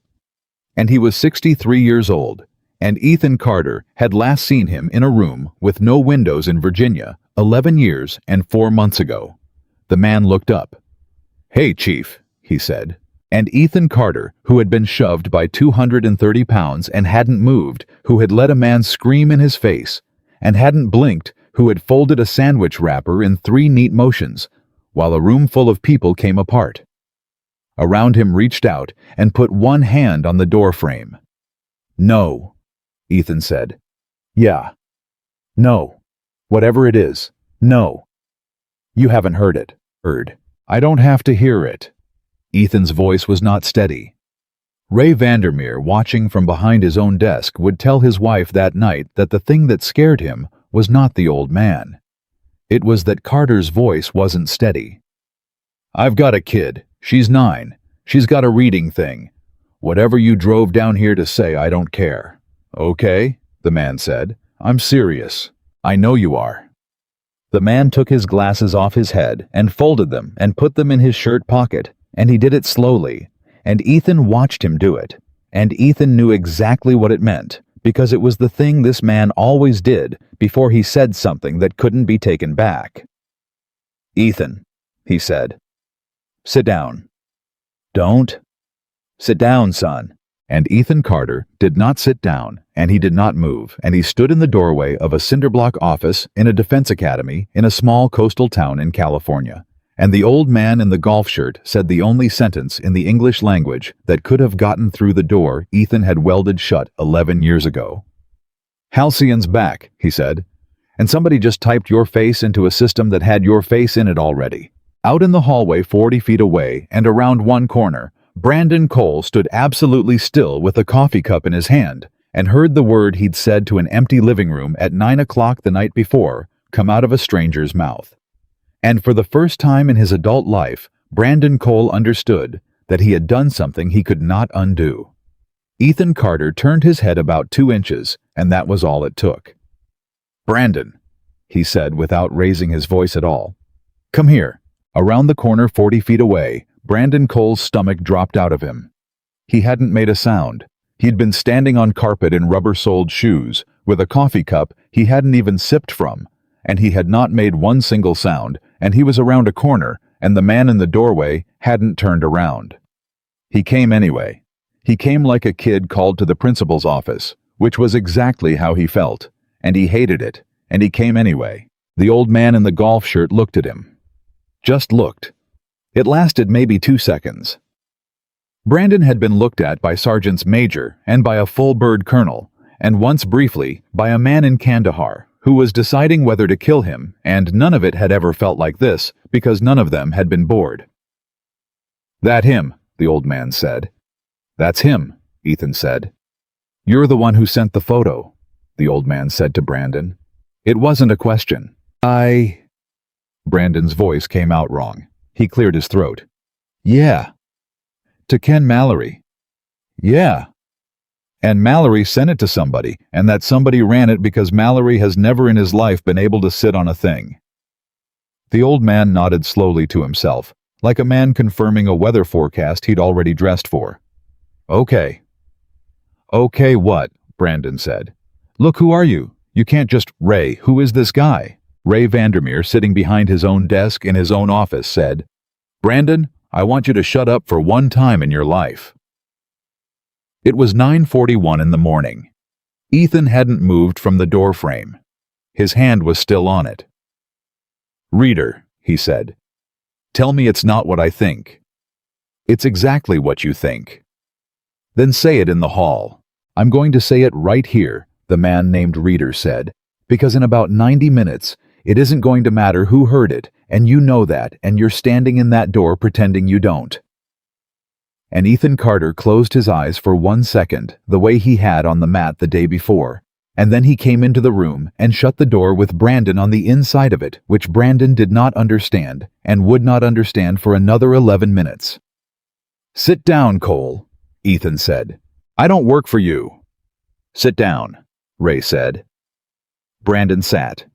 And he was 63 years old, and Ethan Carter had last seen him in a room with no windows in Virginia 11 years and 4 months ago. The man looked up. "Hey, Chief," he said. And Ethan Carter, who had been shoved by 230 pounds and hadn't moved, who had let a man scream in his face, and hadn't blinked, who had folded a sandwich wrapper in 3 neat motions, while a room full of people came apart. Around him reached out and put one hand on the door frame. "No," Ethan said. "Yeah. No. Whatever it is, no. You haven't heard it. Heard. I don't have to hear it." Ethan's voice was not steady. Ray Vandermeer, watching from behind his own desk, would tell his wife that night that the thing that scared him was not the old man. It was that Carter's voice wasn't steady. "I've got a kid. She's 9. She's got a reading thing. Whatever you drove down here to say, I don't care." "Okay," the man said. "I'm serious. I know you are." The man took his glasses off his head and folded them and put them in his shirt pocket, and he did it slowly, and Ethan watched him do it, and Ethan knew exactly what it meant, because it was the thing this man always did before he said something that couldn't be taken back. "Ethan," he said. "Sit down." "Don't." "Sit down, son." And Ethan Carter did not sit down, and he did not move, and he stood in the doorway of a cinderblock office in a defense academy in a small coastal town in California. And the old man in the golf shirt said the only sentence in the English language that could have gotten through the door Ethan had welded shut 11 years ago. "Halcyon's back," he said. "And somebody just typed your face into a system that had your face in it already." Out in the hallway 40 feet away and around one corner, Brandon Cole stood absolutely still with a coffee cup in his hand and heard the word he'd said to an empty living room at 9 o'clock the night before come out of a stranger's mouth. And for the first time in his adult life, Brandon Cole understood that he had done something he could not undo. Ethan Carter turned his head about 2 inches, and that was all it took. "Brandon," he said without raising his voice at all. "Come here." Around the corner 40 feet away, Brandon Cole's stomach dropped out of him. He hadn't made a sound. He'd been standing on carpet in rubber-soled shoes, with a coffee cup he hadn't even sipped from, and he had not made one single sound, and he was around a corner, and the man in the doorway hadn't turned around. He came anyway. He came like a kid called to the principal's office, which was exactly how he felt, and he hated it, and he came anyway. The old man in the golf shirt looked at him. Just looked. It lasted maybe 2 seconds. Brandon had been looked at by sergeants major and by a full-bird colonel, and once briefly by a man in Kandahar who was deciding whether to kill him, and none of it had ever felt like this because none of them had been bored. "That him," the old man said. "That's him," Ethan said. "You're the one who sent the photo," the old man said to Brandon. It wasn't a question. Brandon's voice came out wrong. He cleared his throat. "Yeah." "To Ken Mallory." "Yeah." And Mallory sent it to somebody, and that somebody ran it because Mallory has never in his life been able to sit on a thing. The old man nodded slowly to himself, like a man confirming a weather forecast he'd already dressed for. Okay. Okay, what? Brandon said. Look, who are you? You can't just— Ray, who is this guy? Ray Vandermeer, sitting behind his own desk in his own office, said, Brandon, I want you to shut up for one time in your life. It was 9:41 in the morning. Ethan hadn't moved from the doorframe. His hand was still on it. Reader, he said, tell me it's not what I think. It's exactly what you think. Then say it in the hall. I'm going to say it right here, the man named Reader said, because in about 90 minutes, it isn't going to matter who heard it, and you know that, and you're standing in that door pretending you don't. And Ethan Carter closed his eyes for 1 second, the way he had on the mat the day before, and then he came into the room and shut the door with Brandon on the inside of it, which Brandon did not understand, and would not understand for another 11 minutes. Sit down, Cole, Ethan said. I don't work for you. Sit down, Ray said. Brandon sat.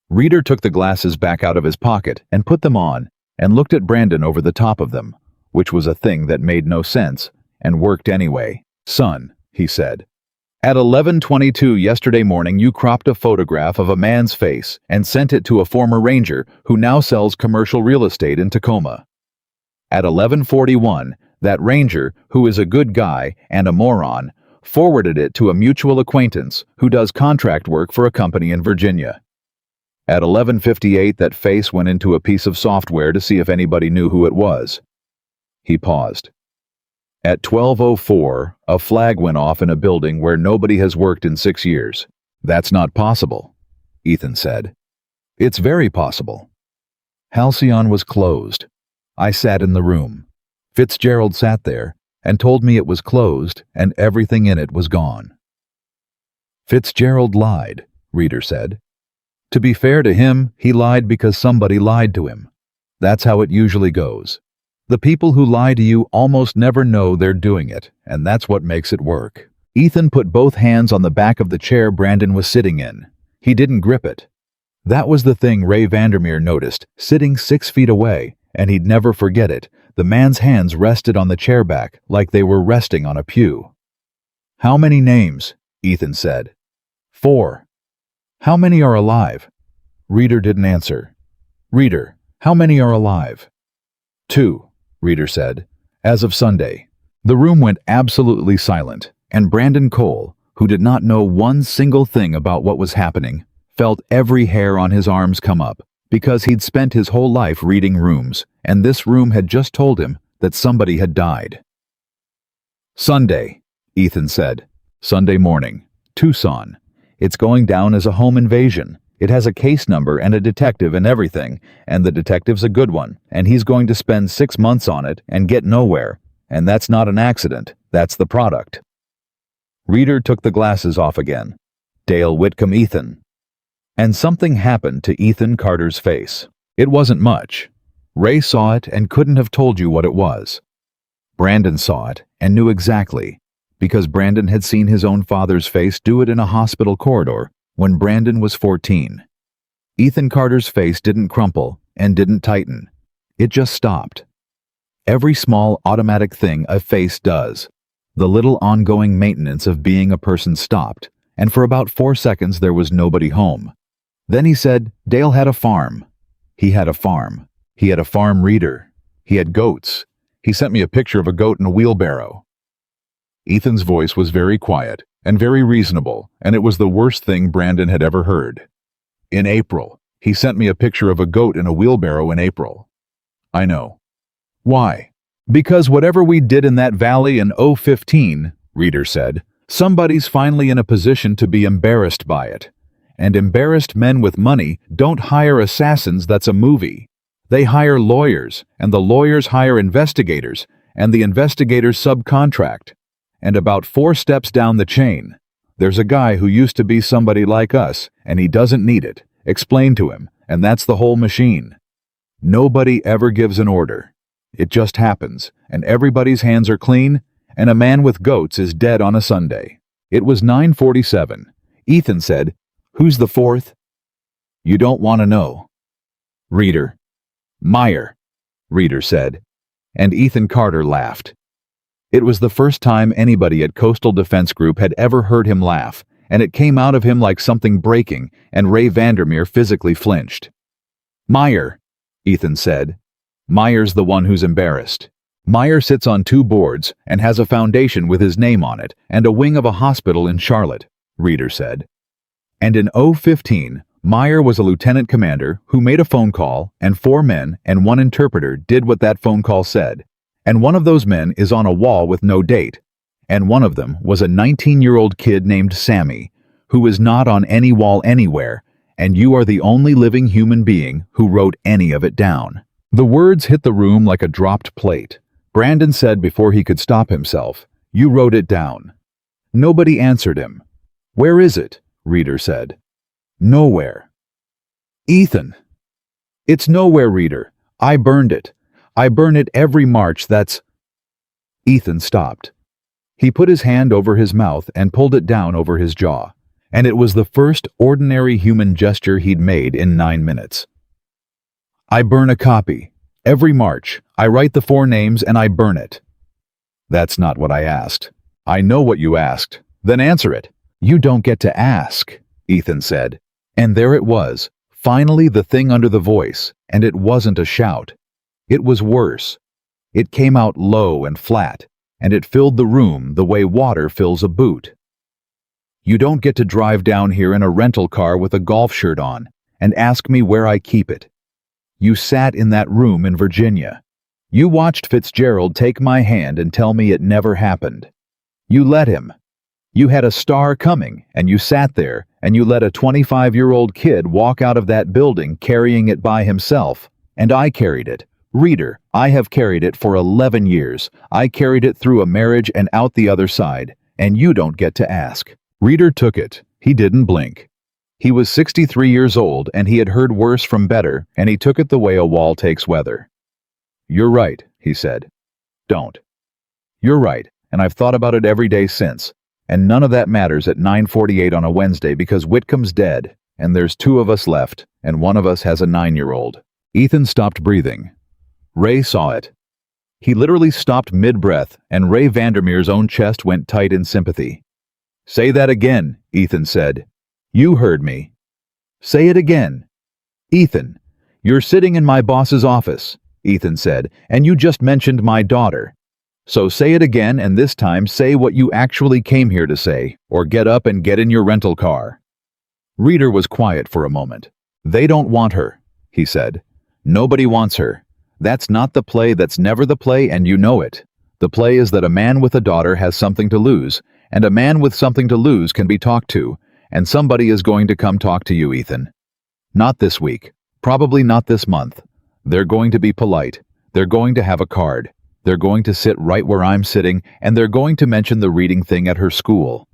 Reader took the glasses back out of his pocket and put them on, and looked at Brandon over the top of them, which was a thing that made no sense, and worked anyway. Son, he said, at 11:22 yesterday morning you cropped a photograph of a man's face and sent it to a former ranger who now sells commercial real estate in Tacoma. At 11:41, that ranger, who is a good guy and a moron, forwarded it to a mutual acquaintance who does contract work for a company in Virginia. At 11:58, that face went into a piece of software to see if anybody knew who it was. He paused. At 12:04, a flag went off in a building where nobody has worked in 6 years. That's not possible, Ethan said. It's very possible. Halcyon was closed. I sat in the room. Fitzgerald sat there and told me it was closed and everything in it was gone. Fitzgerald lied, Reader said. To be fair to him, he lied because somebody lied to him. That's how it usually goes. The people who lie to you almost never know they're doing it, and that's what makes it work. Ethan put both hands on the back of the chair Brandon was sitting in. He didn't grip it. That was the thing Ray Vandermeer noticed, sitting 6 feet away, and he'd never forget it. The man's hands rested on the chair back like they were resting on a pew. How many names? Ethan said. 4. How many are alive? Reader didn't answer. Reader, how many are alive? 2, Reader said, as of Sunday. The room went absolutely silent, and Brandon Cole, who did not know one single thing about what was happening, felt every hair on his arms come up, because he'd spent his whole life reading rooms, and this room had just told him that somebody had died. Sunday, Ethan said. Sunday morning, Tucson. It's going down as a home invasion. It has a case number and a detective and everything, and the detective's a good one, and he's going to spend 6 months on it and get nowhere, and that's not an accident, that's the product. Reader took the glasses off again. Dale Whitcomb Ethan. And something happened to Ethan Carter's face. It wasn't much. Ray saw it and couldn't have told you what it was. Brandon saw it and knew exactly, because Brandon had seen his own father's face do it in a hospital corridor when Brandon was 14. Ethan Carter's face didn't crumple and didn't tighten. It just stopped. Every small automatic thing a face does. The little ongoing maintenance of being a person stopped, and for about 4 seconds there was nobody home. Then he said Dale had a farm. He had a farm. He had a farm reader. He had goats. He sent me a picture of a goat in a wheelbarrow. Ethan's voice was very quiet and very reasonable, and it was the worst thing Brandon had ever heard. In April, he sent me a picture of a goat in a wheelbarrow in April. I know. Why? Because whatever we did in that valley in 2015, Reader said, somebody's finally in a position to be embarrassed by it. And embarrassed men with money don't hire assassins. That's a movie. They hire lawyers, and the lawyers hire investigators, and the investigators subcontract. And about 4 steps down the chain, there's a guy who used to be somebody like us, and he doesn't need it. Explain to him, and that's the whole machine. Nobody ever gives an order. It just happens, and everybody's hands are clean, and a man with goats is dead on a Sunday. It was 9:47. Ethan said, "Who's the fourth?" "You don't want to know." "Reader." "Meyer," Reader said, and Ethan Carter laughed. It was the first time anybody at Coastal Defense Group had ever heard him laugh, and it came out of him like something breaking, and Ray Vandermeer physically flinched. "Meyer," Ethan said. "Meyer's the one who's embarrassed. Meyer sits on 2 boards and has a foundation with his name on it and a wing of a hospital in Charlotte," Reader said. And in 015, Meyer was a lieutenant commander who made a phone call, and 4 men and 1 interpreter did what that phone call said. And one of those men is on a wall with no date. And one of them was a 19-year-old kid named Sammy, who is not on any wall anywhere, and you are the only living human being who wrote any of it down. The words hit the room like a dropped plate. Brandon said before he could stop himself, "You wrote it down." Nobody answered him. "Where is it?" Reader said. "Nowhere." "Ethan." "It's nowhere, Reader. I burned it. I burn it every March, that's—" Ethan stopped. He put his hand over his mouth and pulled it down over his jaw, and it was the first ordinary human gesture he'd made in 9 minutes. "I burn a copy. Every March, I write the 4 names and I burn it." "That's not what I asked." "I know what you asked. Then answer it." "You don't get to ask," Ethan said. And there it was, finally the thing under the voice, and it wasn't a shout. It was worse. It came out low and flat, and it filled the room the way water fills a boot. "You don't get to drive down here in a rental car with a golf shirt on and ask me where I keep it. You sat in that room in Virginia. You watched Fitzgerald take my hand and tell me it never happened. You let him. You had a star coming, and you sat there, and you let a 25-year-old kid walk out of that building carrying it by himself, and I carried it. Reader, I have carried it for 11 years. I carried it through a marriage and out the other side, and you don't get to ask." Reader took it. He didn't blink. He was 63 years old, and he had heard worse from better, and he took it the way a wall takes weather. "You're right," he said. "Don't. You're right, and I've thought about it every day since, and none of that matters at 9:48 on a Wednesday because Whitcomb's dead, and there's 2 of us left, and one of us has a 9-year-old. Ethan stopped breathing. Ray saw it. He literally stopped mid-breath, and Ray Vandermeer's own chest went tight in sympathy. "Say that again," Ethan said. "You heard me. Say it again." "Ethan, you're sitting in my boss's office," Ethan said, "and you just mentioned my daughter. So say it again, and this time say what you actually came here to say, or get up and get in your rental car." Reader was quiet for a moment. "They don't want her," he said. "Nobody wants her. That's not the play, that's never the play, and you know it. The play is that a man with a daughter has something to lose, and a man with something to lose can be talked to, and somebody is going to come talk to you, Ethan. Not this week. Probably not this month. They're going to be polite. They're going to have a card. They're going to sit right where I'm sitting, and they're going to mention the reading thing at her school.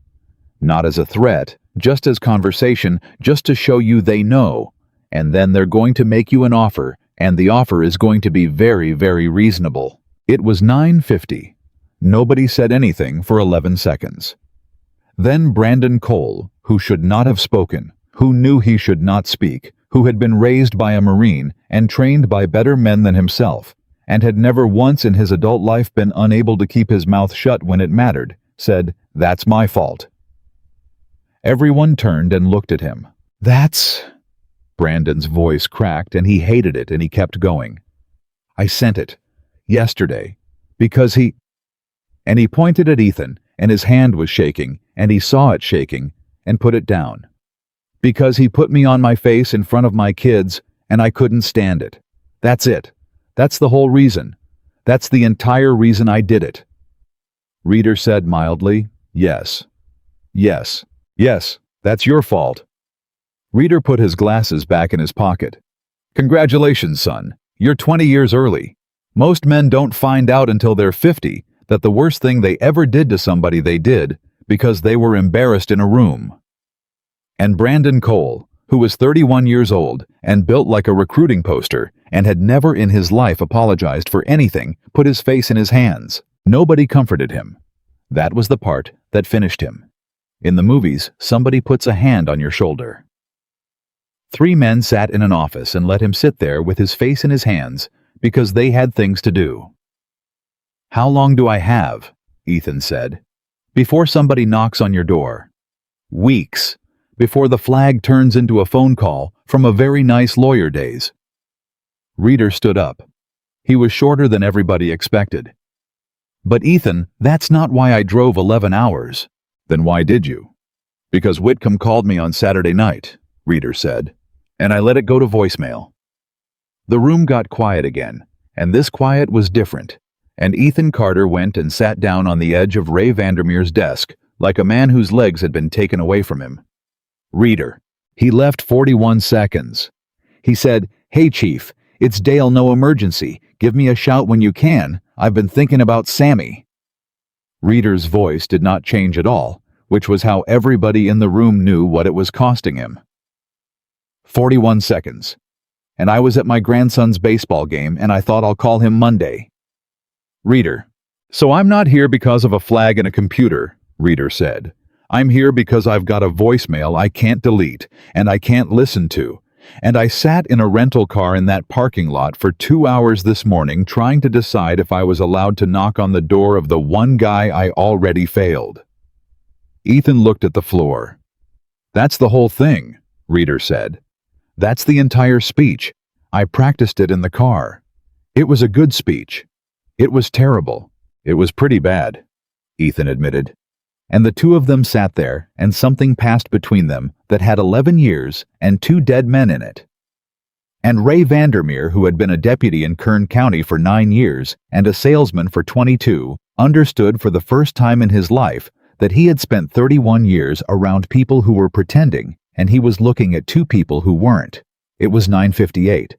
Not as a threat, just as conversation, just to show you they know. And then they're going to make you an offer, and the offer is going to be very, very reasonable." It was 9:50. Nobody said anything for 11 seconds. Then Brandon Cole, who should not have spoken, who knew he should not speak, who had been raised by a Marine and trained by better men than himself, and had never once in his adult life been unable to keep his mouth shut when it mattered, said, "That's my fault." Everyone turned and looked at him. "That's—" Brandon's voice cracked, and he hated it, and he kept going. "I sent it. Yesterday. Because he—" And he pointed at Ethan, and his hand was shaking, and he saw it shaking, and put it down. "Because he put me on my face in front of my kids, and I couldn't stand it. That's it. That's the whole reason. That's the entire reason I did it." Reader said mildly, "Yes. Yes. Yes, that's your fault." Reader put his glasses back in his pocket. "Congratulations, son. You're 20 years early. Most men don't find out until they're 50 that the worst thing they ever did to somebody they did because they were embarrassed in a room." And Brandon Cole, who was 31 years old and built like a recruiting poster and had never in his life apologized for anything, put his face in his hands. Nobody comforted him. That was the part that finished him. In the movies, somebody puts a hand on your shoulder. 3 men sat in an office and let him sit there with his face in his hands because they had things to do. "How long do I have?" Ethan said. "Before somebody knocks on your door." "Weeks, before the flag turns into a phone call from a very nice lawyer days." Reader stood up. He was shorter than everybody expected. "But Ethan, that's not why I drove 11 hours. "Then why did you?" "Because Whitcomb called me on Saturday night," Reader said, "and I let it go to voicemail." The room got quiet again, and this quiet was different, and Ethan Carter went and sat down on the edge of Ray Vandermeer's desk like a man whose legs had been taken away from him. "Reader." He left 41 seconds. He said, "Hey Chief, it's Dale, no emergency. Give me a shout when you can. I've been thinking about Sammy." Reader's voice did not change at all, which was how everybody in the room knew what it was costing him. 41 seconds. "And I was at my grandson's baseball game and I thought I'll call him Monday." Reader. "So I'm not here because of a flag and a computer," Reader said. "I'm here because I've got a voicemail I can't delete and I can't listen to. And I sat in a rental car in that parking lot for 2 hours this morning trying to decide if I was allowed to knock on the door of the one guy I already failed." Ethan looked at the floor. "That's the whole thing," Reader said. "That's the entire speech. I practiced it in the car. It was a good speech." "It was terrible. It was pretty bad," Ethan admitted. And the two of them sat there, and something passed between them that had 11 years and 2 dead men in it. And Ray Vandermeer, who had been a deputy in Kern County for 9 years and a salesman for 22, understood for the first time in his life that he had spent 31 years around people who were pretending, and he was looking at 2 people who weren't. It was 9:58.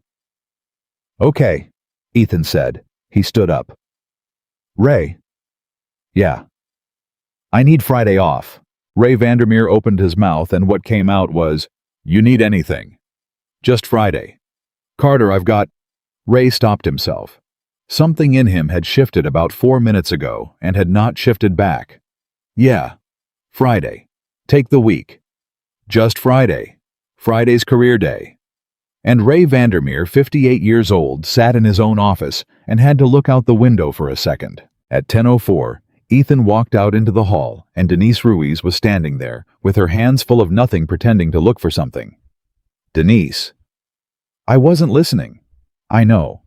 "Okay," Ethan said. He stood up. "Ray." "Yeah." "I need Friday off." Ray Vandermeer opened his mouth and what came out was, "You need anything." "Just Friday." "Carter, I've got—" Ray stopped himself. Something in him had shifted about 4 minutes ago and had not shifted back. "Yeah. Friday. Take the week." "Just Friday. Friday's career day." And Ray Vandermeer, 58 years old, sat in his own office and had to look out the window for a second. At 10:04, Ethan walked out into the hall, and Denise Ruiz was standing there, with her hands full of nothing, pretending to look for something. "Denise." "I wasn't listening." "I know."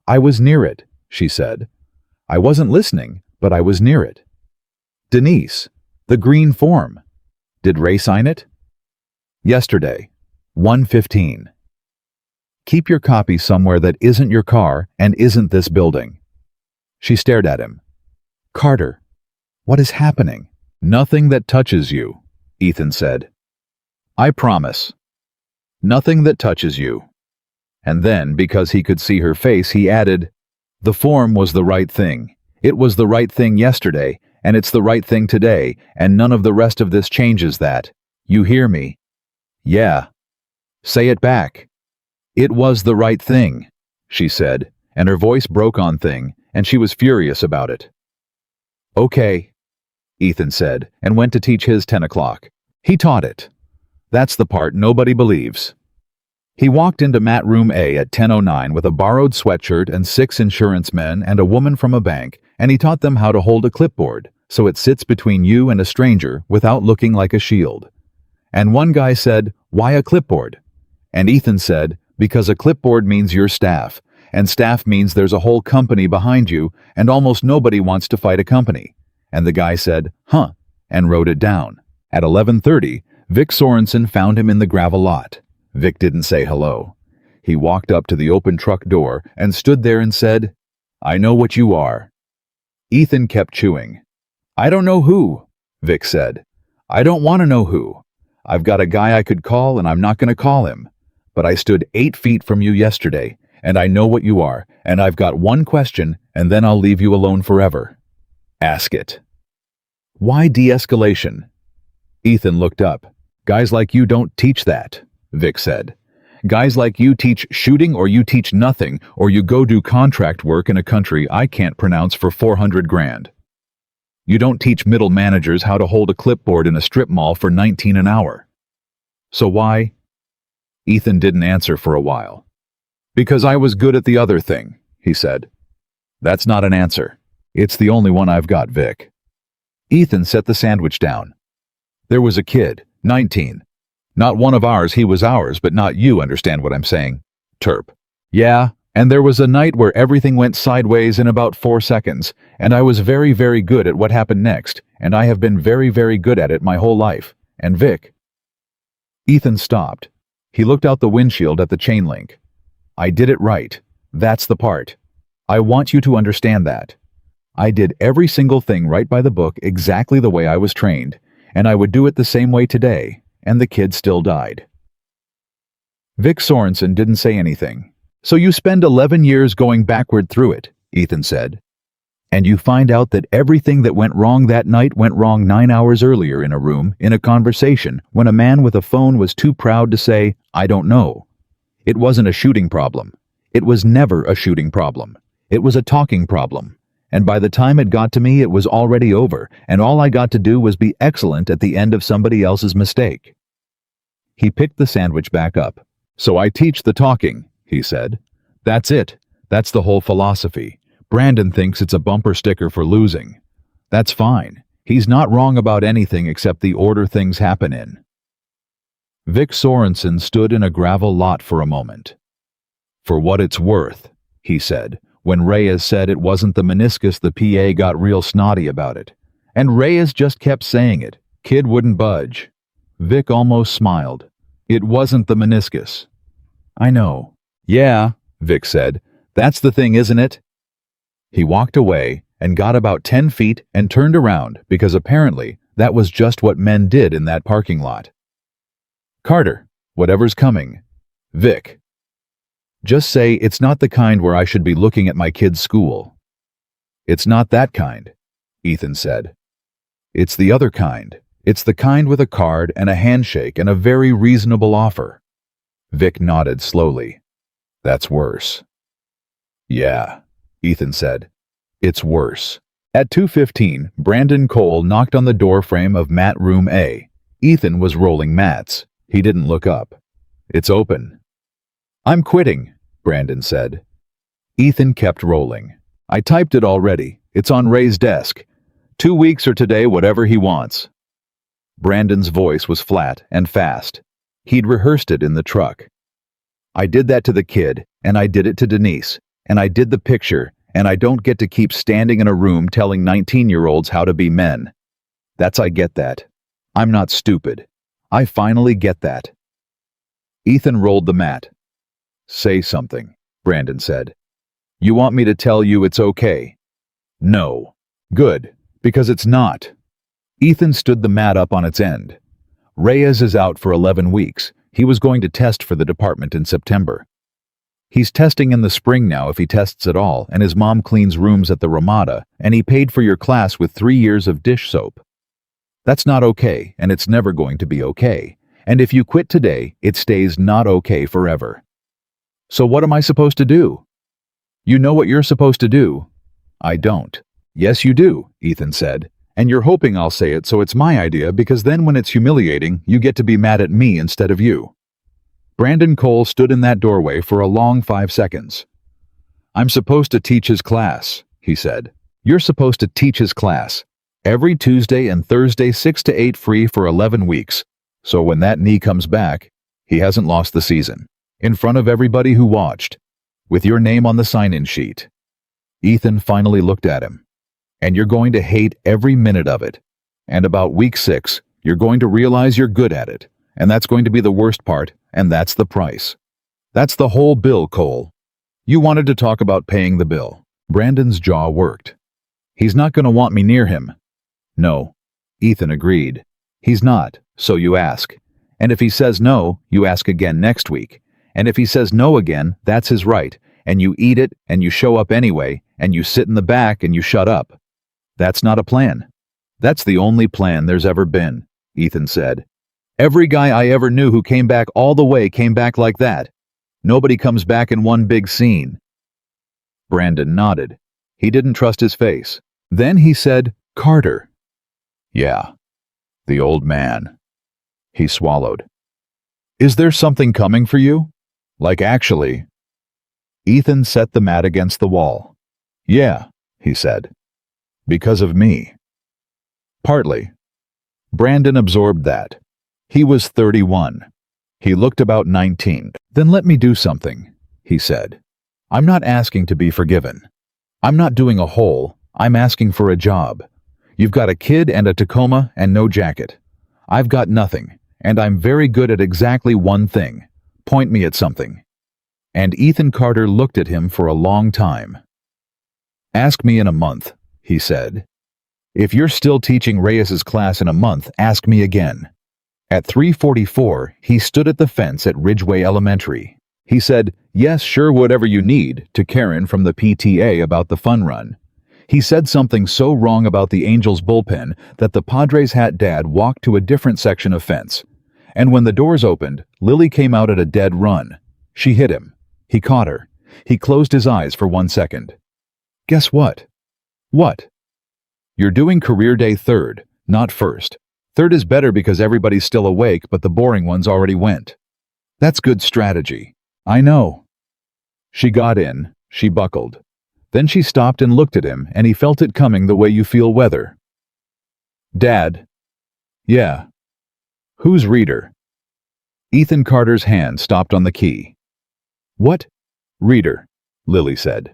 "I was near it," she said. "I wasn't listening, but I was near it." "Denise, the green form. Did Ray sign it?" "Yesterday, 1:15. Keep your copy somewhere that isn't your car and isn't this building." She stared at him. "Carter, what is happening?" "Nothing that touches you," Ethan said. "I promise. Nothing that touches you." And then, because he could see her face, he added, "The form was the right thing. It was the right thing yesterday, and it's the right thing today, and none of the rest of this changes that. You hear me?" "Yeah." "Say it back." "It was the right thing," she said, and her voice broke on thing, and she was furious about it. "Okay," Ethan said, and went to teach his 10 o'clock. He taught it. That's the part nobody believes. He walked into mat room A at 10:09 with a borrowed sweatshirt and 6 insurance men and a woman from a bank, and he taught them how to hold a clipboard so it sits between you and a stranger without looking like a shield. And one guy said, "Why a clipboard?" And Ethan said, "Because a clipboard means your staff, and staff means there's a whole company behind you, and almost nobody wants to fight a company." And the guy said, "Huh," and wrote it down. At 11:30, Vic Sorensen found him in the gravel lot. Vic didn't say hello. He walked up to the open truck door and stood there and said, "I know what you are." Ethan kept chewing. "I don't know who," Vic said. "I don't want to know who. I've got a guy I could call and I'm not going to call him. But I stood 8 feet from you yesterday, and I know what you are, and I've got one question, and then I'll leave you alone forever." "Ask it." "Why de-escalation?" Ethan looked up. "Guys like you don't teach that," Vic said. "Guys like you teach shooting, or you teach nothing, or you go do contract work in a country I can't pronounce for 400 grand. You don't teach middle managers how to hold a clipboard in a strip mall for 19 an hour. So why? Ethan didn't answer for a while. Because I was good at the other thing, he said. That's not an answer. It's the only one I've got, Vic. Ethan set the sandwich down. There was a kid, 19. Not one of ours, he was ours, but not you, understand what I'm saying? Terp. Yeah, and there was a night where everything went sideways in about 4 seconds, and I was very, very good at what happened next, and I have been very, very good at it my whole life. And Vic. Ethan stopped. He looked out the windshield at the chain link. I did it right. That's the part. I want you to understand that. I did every single thing right by the book exactly the way I was trained, and I would do it the same way today, and the kid still died. Vic Sorensen didn't say anything. So you spend 11 years going backward through it, Ethan said. And you find out that everything that went wrong that night went wrong 9 hours earlier in a room, in a conversation, when a man with a phone was too proud to say, I don't know. It wasn't a shooting problem. It was never a shooting problem. It was a talking problem. And by the time it got to me, it was already over, and all I got to do was be excellent at the end of somebody else's mistake. He picked the sandwich back up. So I teach the talking, he said. That's it. That's the whole philosophy. Brandon thinks it's a bumper sticker for losing. That's fine. He's not wrong about anything except the order things happen in. Vic Sorensen stood in a gravel lot for a moment. For what it's worth, he said. When Reyes said it wasn't the meniscus, the PA got real snotty about it. And Reyes just kept saying it. Kid wouldn't budge. Vic almost smiled. It wasn't the meniscus. I know. Yeah, Vic said. That's the thing, isn't it? He walked away and got about 10 feet and turned around because apparently that was just what men did in that parking lot. Carter, whatever's coming. Vic. Just say it's not the kind where I should be looking at my kid's school. It's not that kind, Ethan said. It's the other kind. It's the kind with a card and a handshake and a very reasonable offer. Vic nodded slowly. That's worse. Yeah, Ethan said. It's worse. At 2:15, Brandon Cole knocked on the doorframe of mat room A. Ethan was rolling mats. He didn't look up. It's open. I'm quitting, Brandon said. Ethan kept rolling. I typed it already. It's on Ray's desk. 2 weeks or today, whatever he wants. Brandon's voice was flat and fast. He'd rehearsed it in the truck. I did that to the kid, and I did it to Denise, and I did the picture, and I don't get to keep standing in a room telling 19-year-olds how to be men. I get that. I'm not stupid. I finally get that. Ethan rolled the mat. Say something, Brandon said. You want me to tell you it's okay? No. Good, because it's not. Ethan stood the mat up on its end. Reyes is out for 11 weeks. He was going to test for the department in September. He's testing in the spring now if he tests at all, and his mom cleans rooms at the Ramada, and he paid for your class with 3 years of dish soap. That's not okay, and it's never going to be okay. And if you quit today, it stays not okay forever. So what am I supposed to do? You know what you're supposed to do. I don't. Yes, you do, Ethan said. And you're hoping I'll say it so it's my idea because then when it's humiliating, you get to be mad at me instead of you. Brandon Cole stood in that doorway for a long 5 seconds. I'm supposed to teach his class, he said. You're supposed to teach his class. Every Tuesday and Thursday 6 to 8 free for 11 weeks. So when that knee comes back, he hasn't lost the season. In front of everybody who watched. With your name on the sign-in sheet. Ethan finally looked at him. And you're going to hate every minute of it. And about week 6, you're going to realize you're good at it. And that's going to be the worst part, and that's the price. That's the whole bill, Cole. You wanted to talk about paying the bill. Brandon's jaw worked. He's not going to want me near him. No. Ethan agreed. He's not, so you ask. And if he says no, you ask again next week. And if he says no again, that's his right. And you eat it, and you show up anyway, and you sit in the back and you shut up. That's not a plan. That's the only plan there's ever been, Ethan said. Every guy I ever knew who came back all the way came back like that. Nobody comes back in one big scene. Brandon nodded. He didn't trust his face. Then he said, Carter. Yeah, the old man. He swallowed. Is there something coming for you? Like actually? Ethan set the mat against the wall. Yeah, he said. Because of me. Partly. Brandon absorbed that. He was 31. He looked about 19. Then let me do something, he said. I'm not asking to be forgiven. I'm not doing a hole, I'm asking for a job. You've got a kid and a Tacoma and no jacket. I've got nothing, and I'm very good at exactly one thing. Point me at something. And Ethan Carter looked at him for a long time. Ask me in a month, he said. If you're still teaching Reyes's class in a month, ask me again. At 3:44, he stood at the fence at Ridgeway Elementary. He said, yes, sure, whatever you need, to Karen from the PTA about the fun run. He said something so wrong about the Angels bullpen that the Padres hat dad walked to a different section of fence. And when the doors opened, Lily came out at a dead run. She hit him. He caught her. He closed his eyes for 1 second. Guess what? What? You're doing career day third, not first. Third is better because everybody's still awake, but the boring ones already went. That's good strategy. I know. She got in. She buckled. Then she stopped and looked at him, and he felt it coming the way you feel weather. Dad. Yeah. Who's Reader? Ethan Carter's hand stopped on the key. What? Reader, Lily said.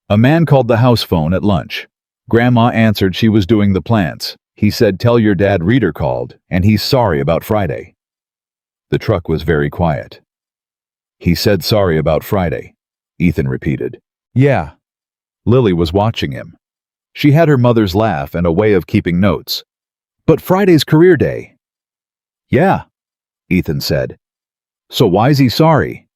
A man called the house phone at lunch. Grandma answered she was doing the plants. He said, tell your dad Reader called, and he's sorry about Friday. The truck was very quiet. He said sorry about Friday, Ethan repeated. Yeah. Lily was watching him. She had her mother's laugh and a way of keeping notes. But Friday's career day. Yeah, Ethan said. So why's he sorry?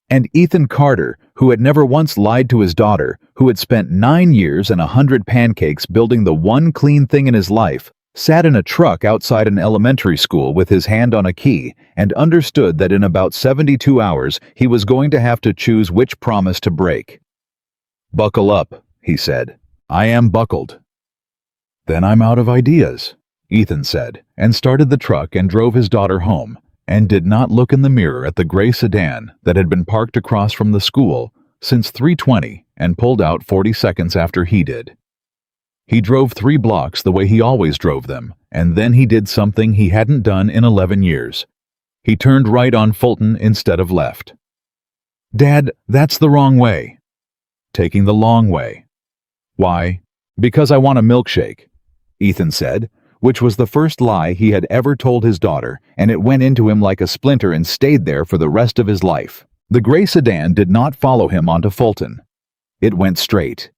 And Ethan Carter, who had never once lied to his daughter, who had spent 9 years and 100 pancakes building the one clean thing in his life, sat in a truck outside an elementary school with his hand on a key and understood that in about 72 hours he was going to have to choose which promise to break. Buckle up, he said. I am buckled. Then I'm out of ideas, Ethan said, and started the truck and drove his daughter home, and did not look in the mirror at the gray sedan that had been parked across from the school since 3:20 and pulled out 40 seconds after he did. He drove 3 blocks the way he always drove them, and then he did something he hadn't done in 11 years. He turned right on Fulton instead of left. Dad, that's the wrong way. Taking the long way. Why? Because I want a milkshake, Ethan said, which was the first lie he had ever told his daughter, and it went into him like a splinter and stayed there for the rest of his life. The gray sedan did not follow him onto Fulton. It went straight.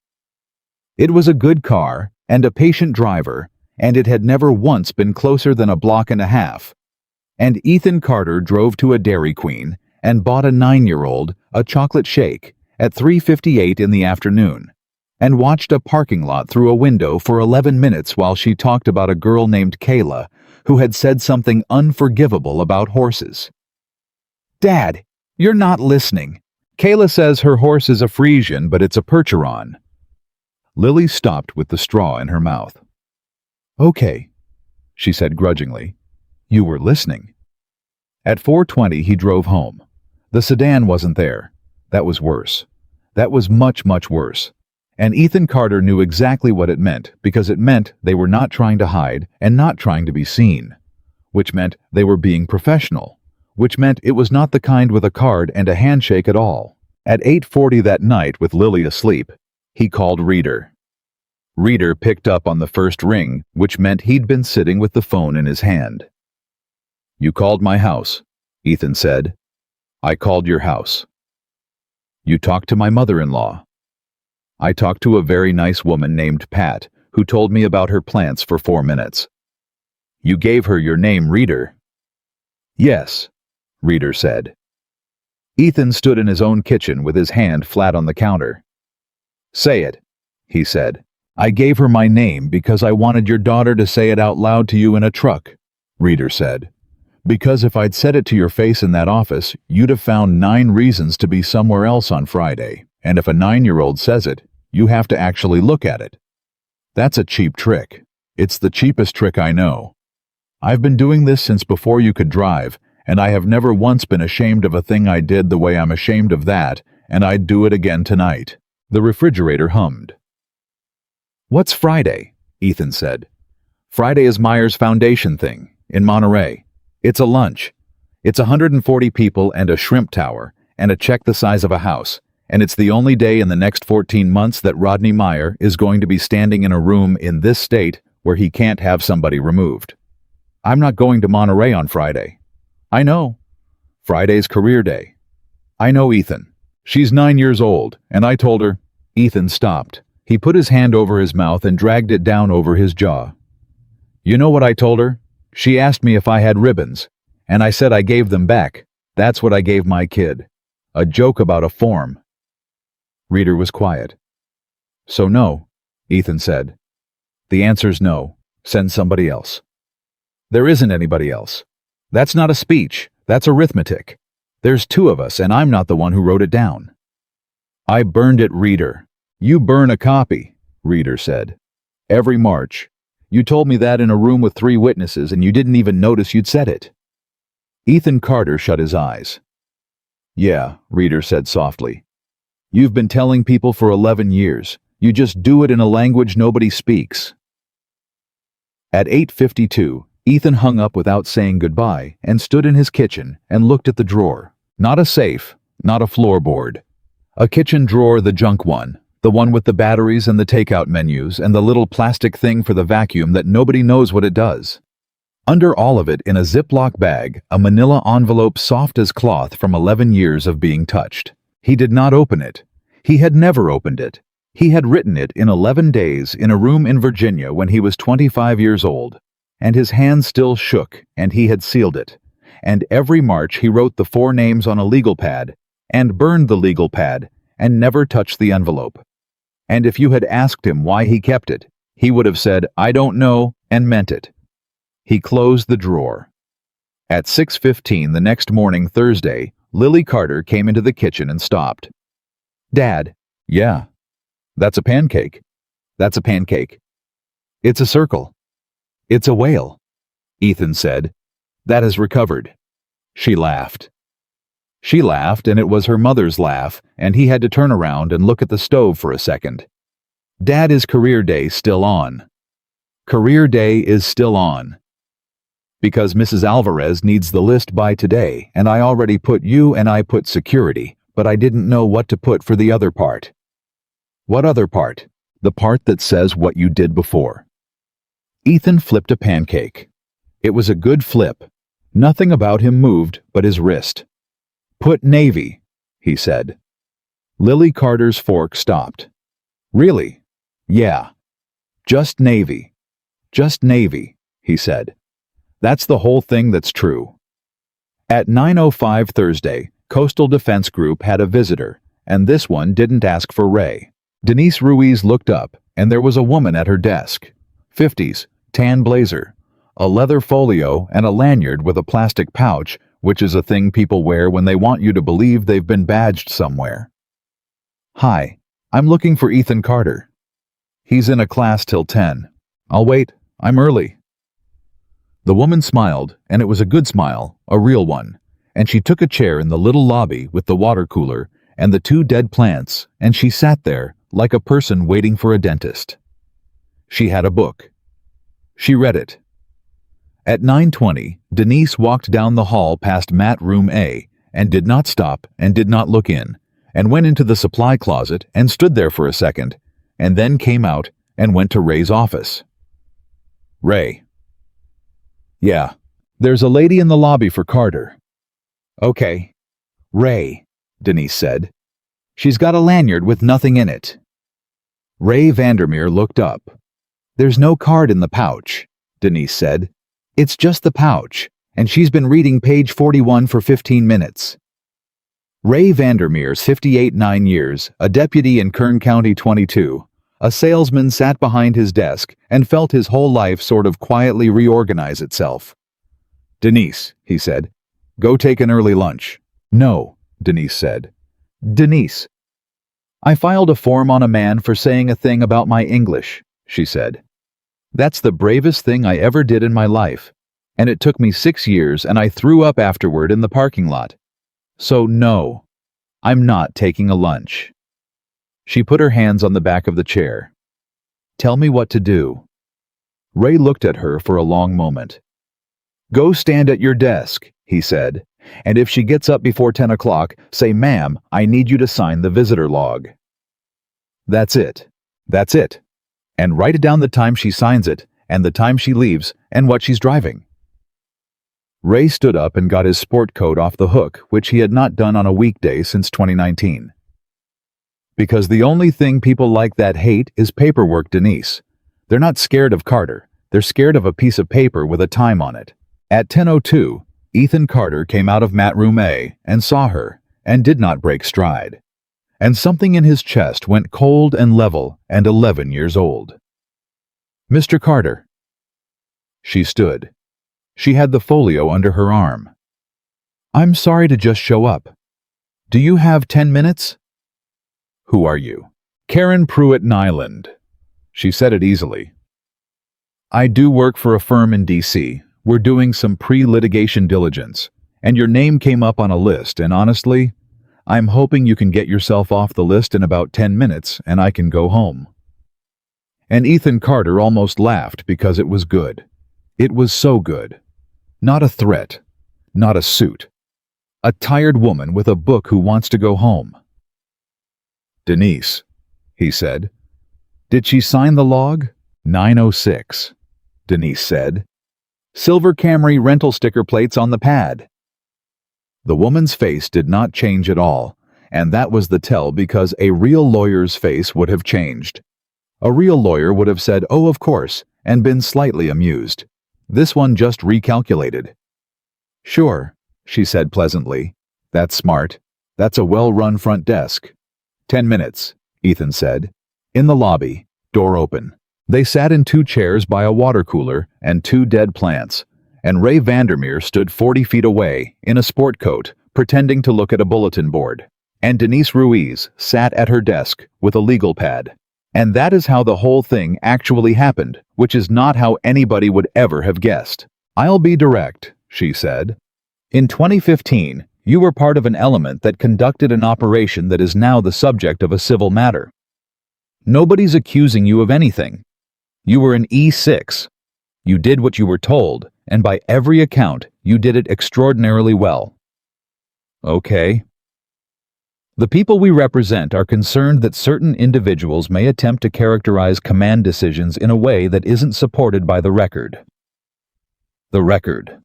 It was a good car and a patient driver, and it had never once been closer than a block and a half. And Ethan Carter drove to a Dairy Queen and bought a 9-year-old a chocolate shake at 3:58 in the afternoon, and watched a parking lot through a window for 11 minutes while she talked about a girl named Kayla who had said something unforgivable about horses. Dad, you're not listening. Kayla says her horse is a Friesian, but it's a Percheron. Lily stopped with the straw in her mouth. Okay, she said grudgingly. You were listening. At 4:20 he drove home. The sedan wasn't there. That was worse. That was much, much worse. And Ethan Carter knew exactly what it meant, because it meant they were not trying to hide and not trying to be seen, which meant they were being professional, which meant it was not the kind with a card and a handshake at all. At 8:40 that night, with Lily asleep, he called Reader. Reader picked up on the first ring, which meant he'd been sitting with the phone in his hand. You called my house, Ethan said. I called your house. You talked to my mother-in-law. I talked to a very nice woman named Pat, who told me about her plants for 4 minutes. You gave her your name, Reader. Yes, Reader said. Ethan stood in his own kitchen with his hand flat on the counter. Say it, he said. I gave her my name because I wanted your daughter to say it out loud to you in a truck, Reader said. Because if I'd said it to your face in that office, you'd have found 9 reasons to be somewhere else on Friday, and if a 9-year-old says it, you have to actually look at it. That's a cheap trick. It's the cheapest trick I know. I've been doing this since before you could drive, and I have never once been ashamed of a thing I did the way I'm ashamed of that, and I'd do it again tonight." The refrigerator hummed. "What's Friday?" Ethan said. "Friday is Myers Foundation thing, in Monterey. It's a lunch. It's 140 people and a shrimp tower, and a check the size of a house, and it's the only day in the next 14 months that Rodney Meyer is going to be standing in a room in this state where he can't have somebody removed. I'm not going to Monterey on Friday." "I know. Friday's career day." "I know, Ethan. She's 9 years old, and I told her—" Ethan stopped. He put his hand over his mouth and dragged it down over his jaw. "You know what I told her? She asked me if I had ribbons, and I said I gave them back. That's what I gave my kid. A joke about a form." Reader was quiet. "So no," Ethan said. "The answer's no. Send somebody else." "There isn't anybody else. That's not a speech. That's arithmetic. There's 2 of us, and I'm not the one who wrote it down." "I burned it, Reader." "You burn a copy," Reader said. "Every March. You told me that in a room with 3 witnesses, and you didn't even notice you'd said it." Ethan Carter shut his eyes. "Yeah," Reader said softly. "You've been telling people for 11 years. You just do it in a language nobody speaks." At 8:52, Ethan hung up without saying goodbye and stood in his kitchen and looked at the drawer. Not a safe, not a floorboard. A kitchen drawer, the junk one, the one with the batteries and the takeout menus and the little plastic thing for the vacuum that nobody knows what it does. Under all of it, in a Ziploc bag, a manila envelope soft as cloth from 11 years of being touched. He did not open it. He had never opened it. He had written it in 11 days in a room in Virginia when he was 25 years old, and his hand still shook, and he had sealed it. And every March he wrote the 4 names on a legal pad, and burned the legal pad, and never touched the envelope. And if you had asked him why he kept it, he would have said, "I don't know," and meant it. He closed the drawer. At 6:15 the next morning, Thursday, Lily Carter came into the kitchen and stopped. "Dad." "Yeah." "That's a pancake." "That's a pancake." "It's a circle." "It's a whale," Ethan said. "That has recovered." She laughed. She laughed, and it was her mother's laugh, and he had to turn around and look at the stove for a second. "Dad, is career day still on?" "Career day is still on. Because Mrs. Alvarez needs the list by today, and I already put you and I put security, but I didn't know what to put for the other part." "What other part?" "The part that says what you did before." Ethan flipped a pancake. It was a good flip. Nothing about him moved but his wrist. "Put Navy," he said. Lily Carter's fork stopped. "Really?" "Yeah. Just Navy. Just Navy," he said. "That's the whole thing that's true." At 9:05 Thursday, Coastal Defense Group had a visitor, and this one didn't ask for Ray. Denise Ruiz looked up, and there was a woman at her desk. 50s, tan blazer, a leather folio, and a lanyard with a plastic pouch, which is a thing people wear when they want you to believe they've been badged somewhere. "Hi, I'm looking for Ethan Carter." "He's in a class till 10. I'll wait. I'm early." The woman smiled, and it was a good smile, a real one, and she took a chair in the little lobby with the water cooler and the 2 dead plants, and she sat there like a person waiting for a dentist. She had a book. She read it. At 9:20, Denise walked down the hall past Mat Room A and did not stop and did not look in, and went into the supply closet and stood there for a second, and then came out and went to Ray's office. "Ray." "Yeah. There's a lady in the lobby for Carter." "Okay." "Ray," Denise said. "She's got a lanyard with nothing in it." Ray Vandermeer looked up. "There's no card in the pouch," Denise said. "It's just the pouch, and she's been reading page 41 for 15 minutes. Ray Vandermeer's 58 9 years, a deputy in Kern County 22. A salesman sat behind his desk and felt his whole life sort of quietly reorganize itself. "Denise," he said, "go take an early lunch." "No," Denise said. "Denise." "I filed a form on a man for saying a thing about my English," she said. "That's the bravest thing I ever did in my life. And it took me 6 years and I threw up afterward in the parking lot. So no, I'm not taking a lunch." She put her hands on the back of the chair. "Tell me what to do." Ray looked at her for a long moment. "Go stand at your desk," he said, "and if she gets up before 10 o'clock, say, 'Ma'am, I need you to sign the visitor log.' That's it. That's it. And write down the time she signs it, and the time she leaves, and what she's driving." Ray stood up and got his sport coat off the hook, which he had not done on a weekday since 2019. "Because the only thing people like that hate is paperwork, Denise. They're not scared of Carter. They're scared of a piece of paper with a time on it." At 10:02, Ethan Carter came out of mat room A and saw her, and did not break stride. And something in his chest went cold and level and 11 years old. "Mr. Carter." She stood. She had the folio under her arm. "I'm sorry to just show up. Do you have 10 minutes? "Who are you?" "Karen Pruitt Nyland." She said it easily. "I do work for a firm in D.C. We're doing some pre-litigation diligence, and your name came up on a list, and honestly, I'm hoping you can get yourself off the list in about 10 minutes and I can go home." And Ethan Carter almost laughed because it was good. It was so good. Not a threat. Not a suit. A tired woman with a book who wants to go home. "Denise," he said. "Did she sign the log?" 9:06, Denise said. "Silver Camry rental sticker plates on the pad." The woman's face did not change at all, and that was the tell because a real lawyer's face would have changed. A real lawyer would have said, "Oh, of course," and been slightly amused. This one just recalculated. "Sure," she said pleasantly. "That's smart. That's a well-run front desk." 10 minutes, Ethan said. In the lobby, door open. They sat in 2 chairs by a water cooler and 2 dead plants, and Ray Vandermeer stood 40 feet away, in a sport coat, pretending to look at a bulletin board. And Denise Ruiz sat at her desk with a legal pad. And that is how the whole thing actually happened, which is not how anybody would ever have guessed. "I'll be direct," she said. "In 2015, you were part of an element that conducted an operation that is now the subject of a civil matter. Nobody's accusing you of anything. You were an E6. You did what you were told, and by every account, you did it extraordinarily well." Okay. "The people we represent are concerned that certain individuals may attempt to characterize command decisions in a way that isn't supported by the record." "The record.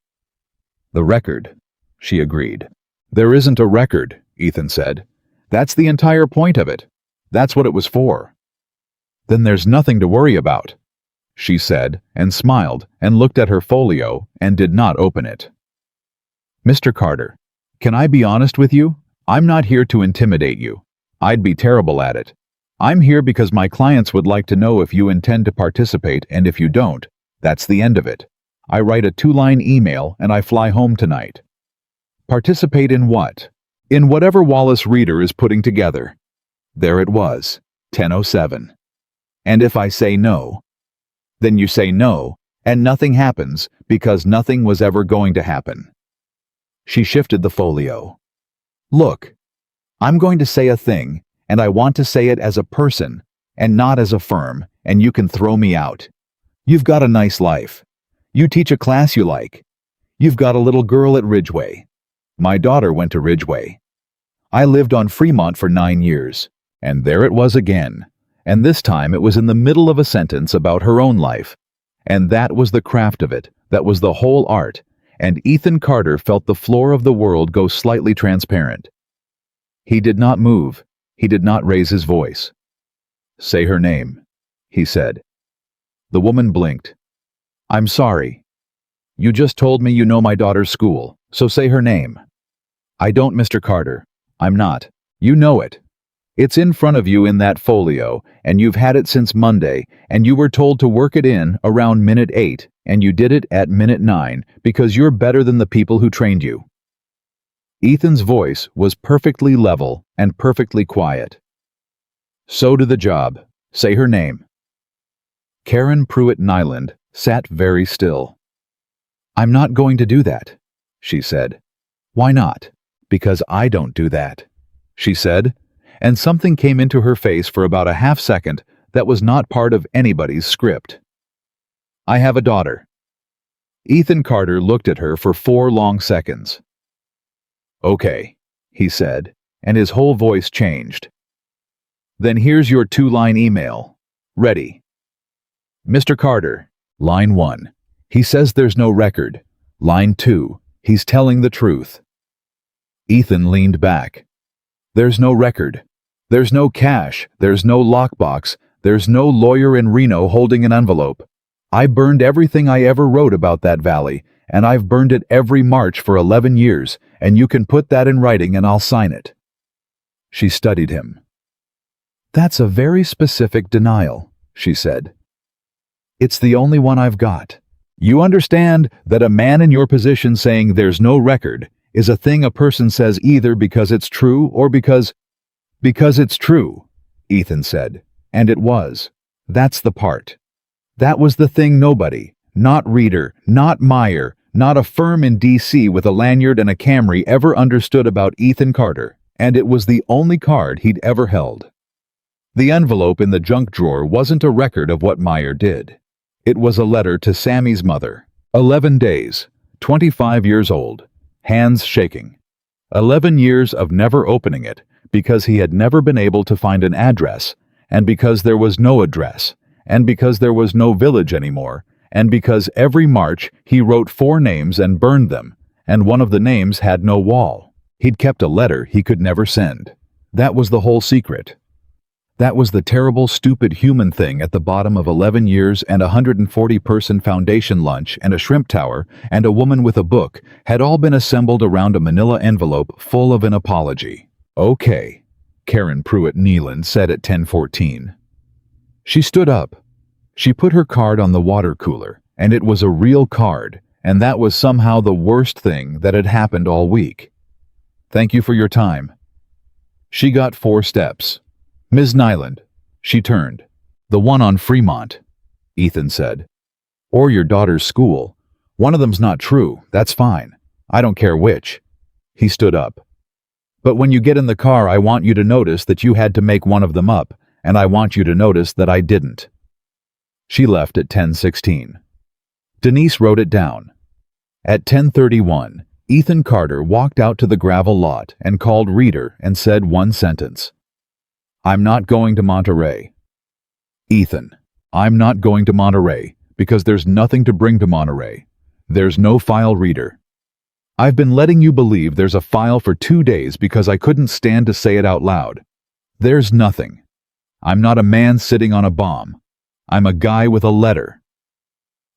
The record," she agreed. "There isn't a record," Ethan said. "That's the entire point of it. That's what it was for." "Then there's nothing to worry about," she said, and smiled, and looked at her folio, and did not open it. "Mr. Carter, can I be honest with you? I'm not here to intimidate you. I'd be terrible at it. I'm here because my clients would like to know if you intend to participate, and if you don't, that's the end of it. I write a 2-line email and I fly home tonight." "Participate in what?" "In whatever Wallace Reader is putting together." There it was, 10:07. "And if I say no?" "Then you say no, and nothing happens because nothing was ever going to happen." She shifted the folio. "Look, I'm going to say a thing, and I want to say it as a person, and not as a firm, and you can throw me out. You've got a nice life. You teach a class you like. You've got a little girl at Ridgeway. My daughter went to Ridgeway. I lived on Fremont for 9 years, and there it was again. And this time it was in the middle of a sentence about her own life. And that was the craft of it, that was the whole art, and Ethan Carter felt the floor of the world go slightly transparent. He did not move. He did not raise his voice. "Say her name," he said. The woman blinked. "I'm sorry. You just told me you know my daughter's school, so say her name." "I don't, Mr. Carter. I'm not. You know it. It's in front of you in that folio, and you've had it since Monday, and you were told to work it in around minute 8, and you did it at minute 9, because you're better than the people who trained you." Ethan's voice was perfectly level and perfectly quiet. "So to the job. Say her name." Karen Pruitt Nyland sat very still. "I'm not going to do that," she said. "Why not?" "Because I don't do that," she said, and something came into her face for about a half second that was not part of anybody's script. "I have a daughter." Ethan Carter looked at her for 4 long seconds. "Okay," he said, and his whole voice changed. "Then here's your 2-line email. Ready? Mr. Carter, line 1. He says there's no record. Line 2. He's telling the truth." Ethan leaned back. "There's no record. There's no cash. There's no lockbox. There's no lawyer in Reno holding an envelope. I burned everything I ever wrote about that valley, and I've burned it every March for 11 years, and you can put that in writing and I'll sign it." She studied him. "That's a very specific denial," she said. "It's the only one I've got. You understand that a man in your position saying there's no record is a thing a person says either because it's true or because it's true," Ethan said. "And it was. That's the part. That was the thing nobody, not Reader, not Meyer, not a firm in D.C. with a lanyard and a Camry ever understood about Ethan Carter, and it was the only card he'd ever held. The envelope in the junk drawer wasn't a record of what Meyer did. It was a letter to Sammy's mother. 11 days, 25 years old, hands shaking. 11 years of never opening it because he had never been able to find an address, and because there was no address, and because there was no village anymore, and because every March he wrote 4 names and burned them, and one of the names had no wall. He'd kept a letter he could never send. That was the whole secret. That was the terrible, stupid human thing at the bottom of 11 years and a 140-person foundation lunch and a shrimp tower and a woman with a book had all been assembled around a manila envelope full of an apology. "Okay," Karen Pruitt Nyland said at 10:14. She stood up. She put her card on the water cooler, and it was a real card, and that was somehow the worst thing that had happened all week. "Thank you for your time." She got 4 steps. "Ms. Nyland." She turned. "The one on Fremont," Ethan said. "Or your daughter's school. One of them's not true. That's fine. I don't care which." He stood up. "But when you get in the car, I want you to notice that you had to make one of them up, and I want you to notice that I didn't." She left at 10:16. Denise wrote it down. At 10:31, Ethan Carter walked out to the gravel lot and called Reader and said one sentence. "I'm not going to Monterey." "Ethan, I'm not going to Monterey because there's nothing to bring to Monterey. There's no file, Reader. I've been letting you believe there's a file for 2 days because I couldn't stand to say it out loud. There's nothing. I'm not a man sitting on a bomb. I'm a guy with a letter."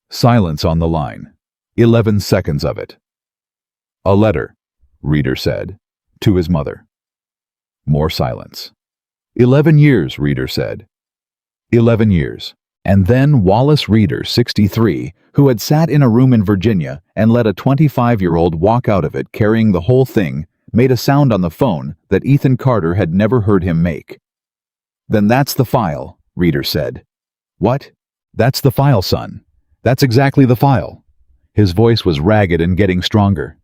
Silence on the line. 11 seconds of it. "A letter," Reader said, to his mother. More silence. 11 years, Reader said. 11 years. And then Wallace Reader, 63, who had sat in a room in Virginia and let a 25-year-old walk out of it carrying the whole thing, made a sound on the phone that Ethan Carter had never heard him make. "Then that's the file," Reader said. "What? That's the file, son. That's exactly the file." His voice was ragged and getting stronger.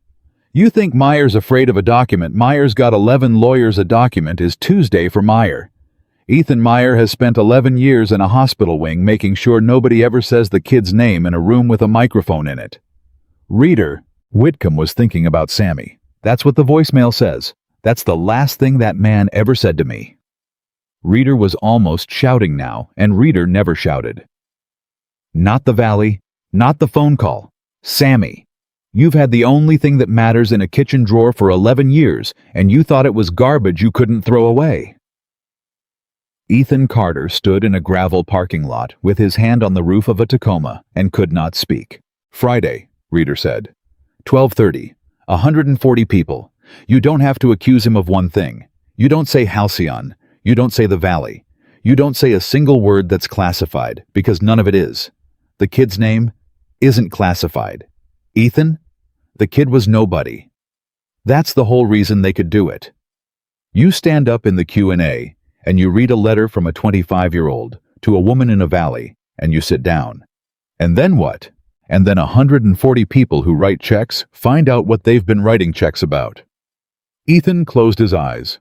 "You think Meyer's afraid of a document. Meyer's got 11 lawyers. A document is Tuesday for Meyer. Ethan Meyer has spent 11 years in a hospital wing making sure nobody ever says the kid's name in a room with a microphone in it." Reader, Whitcomb was thinking about Sammy. "That's what the voicemail says. That's the last thing that man ever said to me." Reader was almost shouting now, and Reader never shouted. "Not the valley, not the phone call. Sammy. You've had the only thing that matters in a kitchen drawer for 11 years, and you thought it was garbage you couldn't throw away." Ethan Carter stood in a gravel parking lot with his hand on the roof of a Tacoma and could not speak. "Friday," Reader said. 12:30. 140 people. You don't have to accuse him of one thing. You don't say Halcyon. You don't say the Valley. You don't say a single word that's classified, because none of it is. The kid's name isn't classified. Ethan? The kid was nobody. That's the whole reason they could do it. You stand up in the Q&A, and you read a letter from a 25-year-old to a woman in a valley, and you sit down. And then what? And then 140 people who write checks find out what they've been writing checks about. Ethan closed his eyes.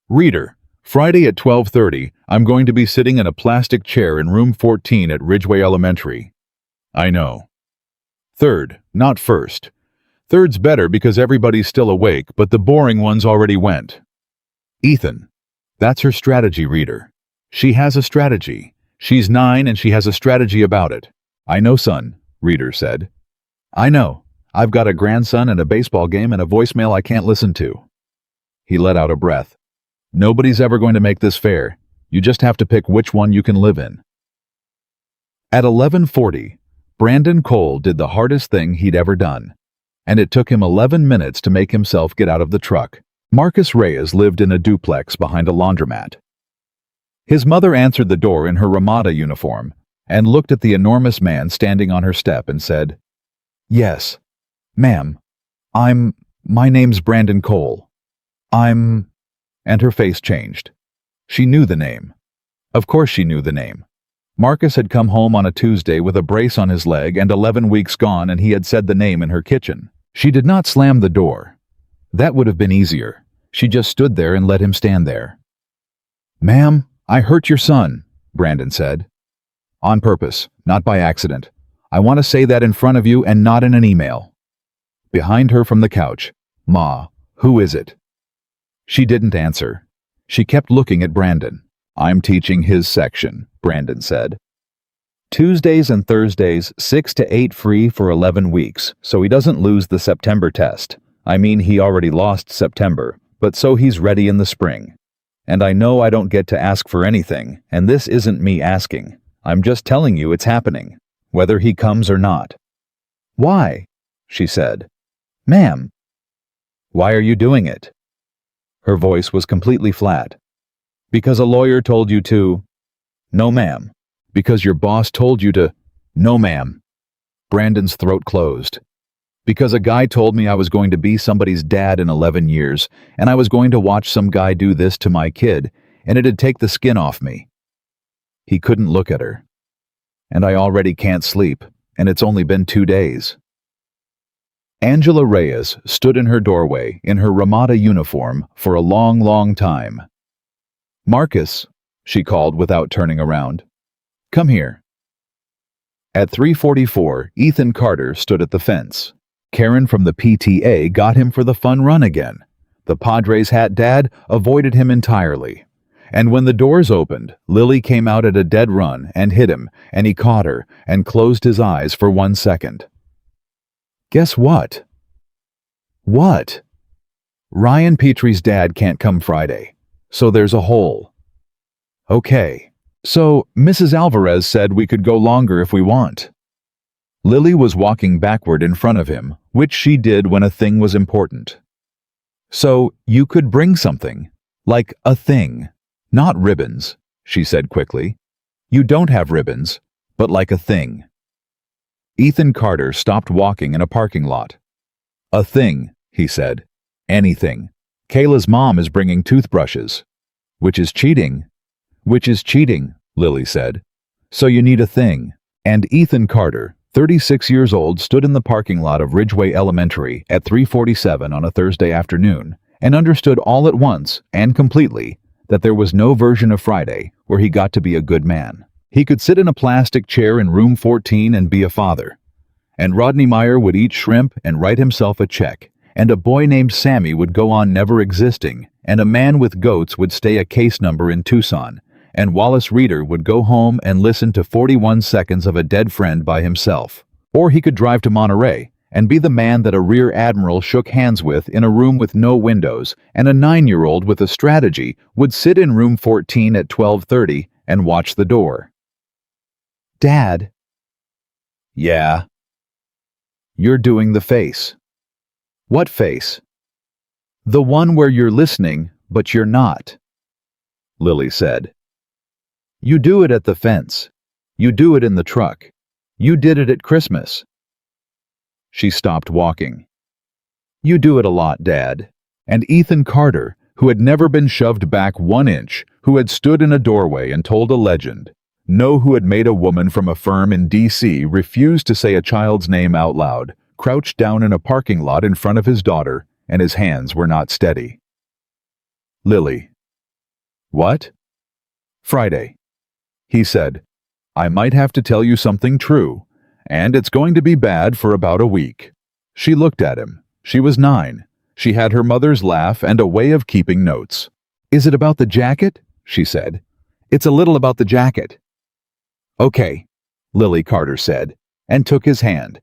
Reader, Friday at 12:30, I'm going to be sitting in a plastic chair in room 14 at Ridgeway Elementary. I know. Third, not first. Third's better because everybody's still awake, but the boring ones already went. Ethan, that's her strategy, reader. She has a strategy. She's 9 and she has a strategy about it. I know, son, reader said. I know. I've got a grandson and a baseball game and a voicemail I can't listen to. He let out a breath. Nobody's ever going to make this fair. You just have to pick which one you can live in. At 11:40, Brandon Cole did the hardest thing he'd ever done, and it took him 11 minutes to make himself get out of the truck. Marcus Reyes lived in a duplex behind a laundromat. His mother answered the door in her Ramada uniform and looked at the enormous man standing on her step and said, Yes, ma'am, my name's Brandon Cole. And her face changed. She knew the name. Of course she knew the name. Marcus had come home on a Tuesday with a brace on his leg and 11 weeks gone, and he had said the name in her kitchen. She did not slam the door. That would have been easier. She just stood there and let him stand there. Ma'am, I hurt your son, Brandon said. On purpose, not by accident. I want to say that in front of you and not in an email. Behind her from the couch, Ma, who is it? She didn't answer. She kept looking at Brandon. I'm teaching his section, Brandon said. Tuesdays and Thursdays, 6 to 8 free for 11 weeks, so he doesn't lose the September test. I mean, he already lost September, but so he's ready in the spring. And I know I don't get to ask for anything, and this isn't me asking. I'm just telling you it's happening, whether he comes or not. Why? She said. Ma'am. Why are you doing it? Her voice was completely flat. Because a lawyer told you to. No, ma'am. Because your boss told you to. No, ma'am. Brandon's throat closed. Because a guy told me I was going to be somebody's dad in 11 years, and I was going to watch some guy do this to my kid, and it'd take the skin off me. He couldn't look at her. And I already can't sleep, and it's only been 2 days. Angela Reyes stood in her doorway in her Ramada uniform for a long, long time. Marcus, she called without turning around. Come here. At 3:44, Ethan Carter stood at the fence. Karen from the PTA got him for the fun run again. The Padres hat dad avoided him entirely. And when the doors opened, Lily came out at a dead run and hit him, and he caught her and closed his eyes for 1 second. Guess what? What? Ryan Petrie's dad can't come Friday, so there's a hole. Okay, so Mrs. Alvarez said we could go longer if we want. Lily was walking backward in front of him, which she did when a thing was important. So you could bring something, like a thing, not ribbons, she said quickly. You don't have ribbons, but like a thing. Ethan Carter stopped walking in a parking lot. A thing, he said. Anything. Kayla's mom is bringing toothbrushes. Which is cheating. Which is cheating, Lily said. So you need a thing. And Ethan Carter, 36 years old, stood in the parking lot of Ridgeway Elementary at 3:47 on a Thursday afternoon and understood all at once and completely that there was no version of Friday where he got to be a good man. He could sit in a plastic chair in room 14 and be a father. And Rodney Meyer would eat shrimp and write himself a check. And a boy named Sammy would go on never existing. And a man with goats would stay a case number in Tucson. And Wallace Reeder would go home and listen to 41 seconds of a dead friend by himself. Or he could drive to Monterey and be the man that a rear admiral shook hands with in a room with no windows, and a 9-year-old with a strategy would sit in room 14 at 12:30 and watch the door. Dad. Yeah. You're doing the face. What face? The one where you're listening, but you're not, Lily said. You do it at the fence. You do it in the truck. You did it at Christmas. She stopped walking. You do it a lot, Dad. And Ethan Carter, who had never been shoved back 1 inch, who had stood in a doorway and told a legend, Know who had made a woman from a firm in D.C. refuse to say a child's name out loud, crouched down in a parking lot in front of his daughter, and his hands were not steady. Lily. What? Friday. He said, I might have to tell you something true, and it's going to be bad for about a week. She looked at him. She was 9. She had her mother's laugh and a way of keeping notes. Is it about the jacket? She said. It's a little about the jacket. Okay, Lily Carter said, and took his hand.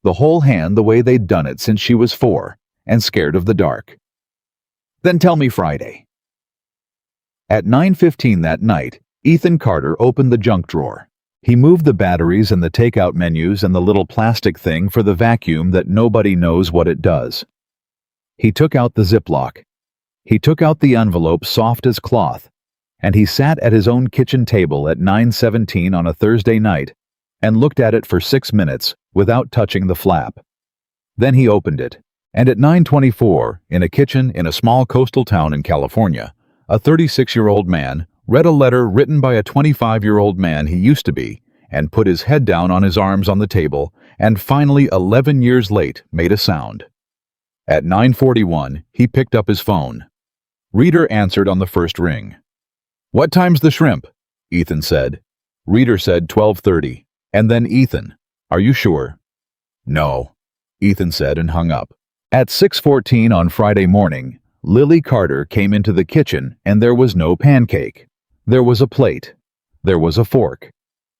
The whole hand the way they'd done it since she was 4, and scared of the dark. Then tell me Friday. At 9:15 that night, Ethan Carter opened the junk drawer. He moved the batteries and the takeout menus and the little plastic thing for the vacuum that nobody knows what it does. He took out the Ziploc. He took out the envelope soft as cloth, and he sat at his own kitchen table at 9:17 on a Thursday night and looked at it for 6 minutes without touching the flap. Then he opened it, and at 9:24, in a kitchen in a small coastal town in California, a 36-year-old man read a letter written by a 25-year-old man he used to be, and put his head down on his arms on the table, and finally 11 years late made a sound. At 9:41, he picked up his phone. Reader answered on the first ring. What time's the shrimp? Ethan said. Reader said 12:30, and then Ethan, are you sure? No, Ethan said and hung up. At 6:14 on Friday morning, Lily Carter came into the kitchen and there was no pancake. There was a plate. There was a fork.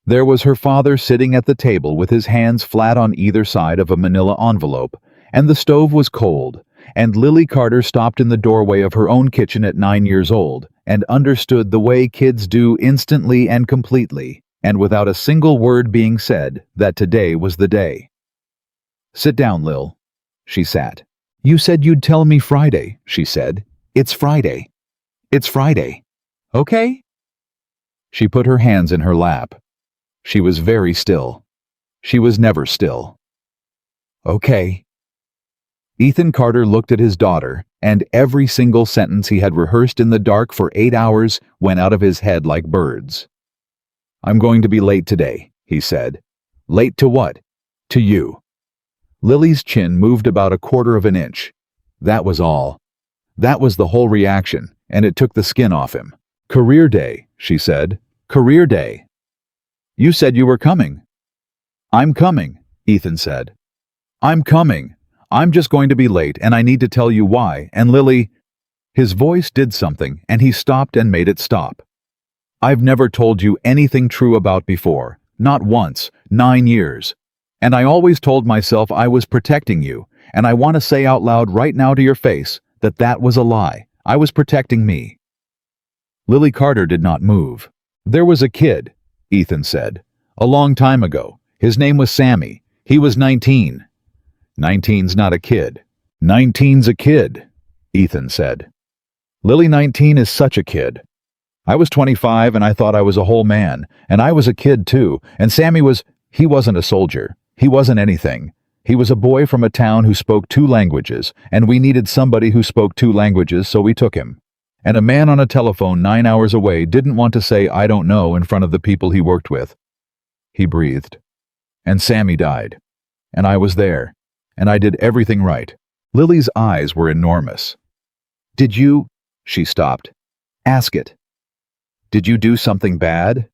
There was her father sitting at the table with his hands flat on either side of a manila envelope, and the stove was cold, and Lily Carter stopped in the doorway of her own kitchen at 9 years old and understood the way kids do instantly and completely, and without a single word being said, that today was the day. Sit down, Lil. She sat. You said you'd tell me Friday, she said. It's Friday. It's Friday. Okay? She put her hands in her lap. She was very still. She was never still. Okay. Ethan Carter looked at his daughter, and every single sentence he had rehearsed in the dark for 8 hours went out of his head like birds. I'm going to be late today, he said. Late to what? To you. Lily's chin moved about 1/4 of an inch. That was all. That was the whole reaction, and it took the skin off him. Career day, she said. Career day. You said you were coming. I'm coming, Ethan said. I'm coming. I'm just going to be late, and I need to tell you why, and Lily... His voice did something, and he stopped and made it stop. I've never told you anything true about before, not once, 9 years. And I always told myself I was protecting you, and I want to say out loud right now to your face that that was a lie. I was protecting me. Lily Carter did not move. There was a kid, Ethan said, a long time ago. His name was Sammy. He was 19. 19's not a kid. 19's a kid, Ethan said. Lily, 19 is such a kid. I was 25 and I thought I was a whole man, and I was a kid too, and Sammy he wasn't a soldier. He wasn't anything. He was a boy from a town who spoke 2 languages, and we needed somebody who spoke 2 languages, so we took him. And a man on a telephone 9 hours away didn't want to say I don't know in front of the people he worked with. He breathed. And Sammy died. And I was there. And I did everything right. Lily's eyes were enormous. Did you... She stopped. Ask it. Did you do something bad?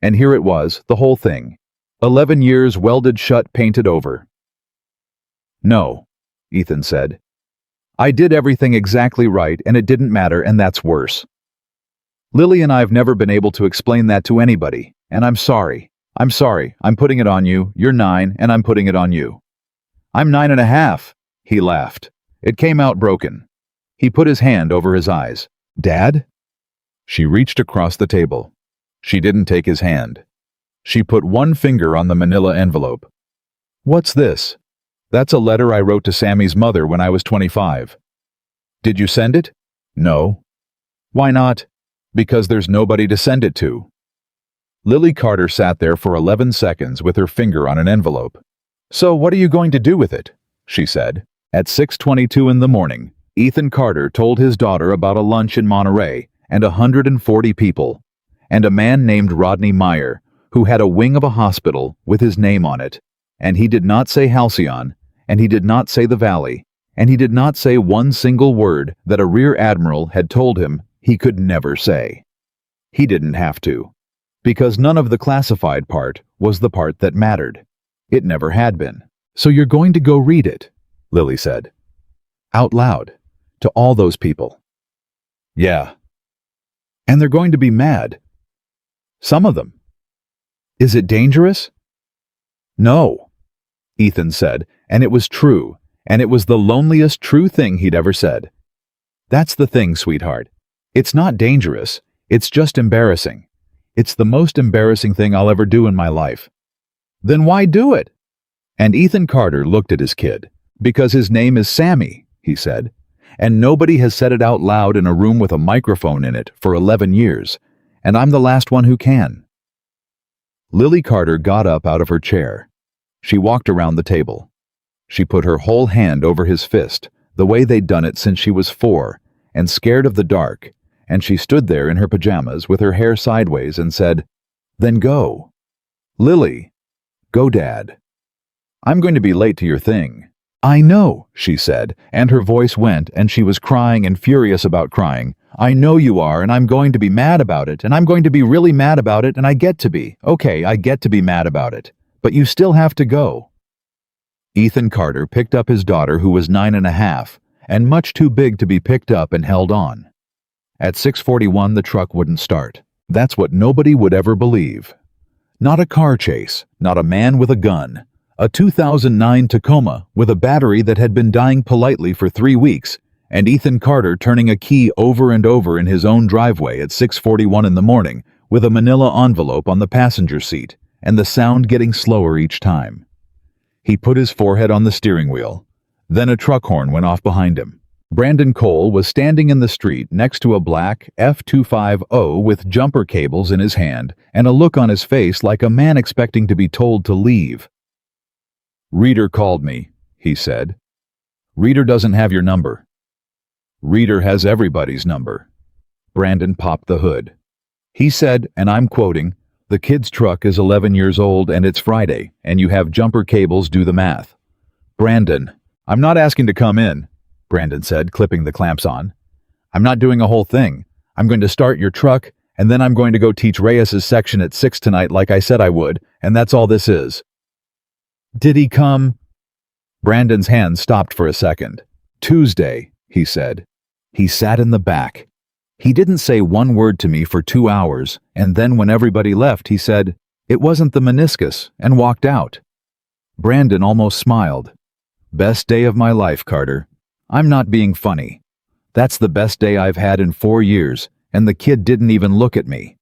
And here it was, the whole thing. 11 years welded shut, painted over. No, Ethan said. I did everything exactly right, and it didn't matter, and that's worse. Lily and I've never been able to explain that to anybody, and I'm sorry. I'm sorry. I'm putting it on you. You're 9, and I'm putting it on you. I'm 9.5, he laughed. It came out broken. He put his hand over his eyes. Dad? She reached across the table. She didn't take his hand. She put one finger on the manila envelope. What's this? That's a letter I wrote to Sammy's mother when I was 25. Did you send it? No. Why not? Because there's nobody to send it to. Lily Carter sat there for 11 seconds with her finger on an envelope. So what are you going to do with it? She said. At 6:22 in the morning, Ethan Carter told his daughter about a lunch in Monterey and 140 people. and a man named Rodney Meyer, who had a wing of a hospital with his name on it. And he did not say Halcyon, and he did not say the Valley, and he did not say one single word that a rear admiral had told him he could never say. He didn't have to, because none of the classified part was the part that mattered. It never had been. "So you're going to go read it," Lily said. Out loud, to all those people. "Yeah. And they're going to be mad. Some of them." "Is it dangerous?" "No," Ethan said, and it was true, and it was the loneliest true thing he'd ever said. "That's the thing, sweetheart. It's not dangerous. It's just embarrassing. It's the most embarrassing thing I'll ever do in my life." "Then why do it?" And Ethan Carter looked at his kid. "Because his name is Sammy," he said, "and nobody has said it out loud in a room with a microphone in it for 11 years, and I'm the last one who can." Lily Carter got up out of her chair. She walked around the table. She put her whole hand over his fist, the way they'd done it since she was 4, and scared of the dark, and she stood there in her pajamas with her hair sideways and said, "Then go. Lily, go, Dad. I'm going to be late to your thing." "I know," she said, and her voice went, and she was crying and furious about crying. "I know you are, and I'm going to be mad about it, and I'm going to be really mad about it, and I get to be. Okay, I get to be mad about it. But you still have to go." Ethan Carter picked up his daughter, who was 9.5, and much too big to be picked up, and held on. At 6:41, the truck wouldn't start. That's what nobody would ever believe. Not a car chase, not a man with a gun. A 2009 Tacoma with a battery that had been dying politely for 3 weeks, and Ethan Carter turning a key over and over in his own driveway at 6:41 in the morning with a manila envelope on the passenger seat, and the sound getting slower each time. He put his forehead on the steering wheel. Then a truck horn went off behind him. Brandon Cole was standing in the street next to a black F250 with jumper cables in his hand and a look on his face like a man expecting to be told to leave. "Reader called me," he said. "Reader doesn't have your number." "Reader has everybody's number." Brandon popped the hood. He said, and I'm quoting, "The kid's truck is 11 years old and it's Friday, and you have jumper cables, do the math." "Brandon, I'm not asking to come in," Brandon said, clipping the clamps on. "I'm not doing a whole thing. I'm going to start your truck, and then I'm going to go teach Reyes's section at 6 tonight like I said I would, and that's all this is." "Did he come?" Brandon's hand stopped for a second. "Tuesday," he said. "He sat in the back. He didn't say one word to me for 2 hours, and then when everybody left, he said, 'It wasn't the meniscus,' and walked out." Brandon almost smiled. "Best day of my life, Carter. I'm not being funny. That's the best day I've had in 4 years, and the kid didn't even look at me."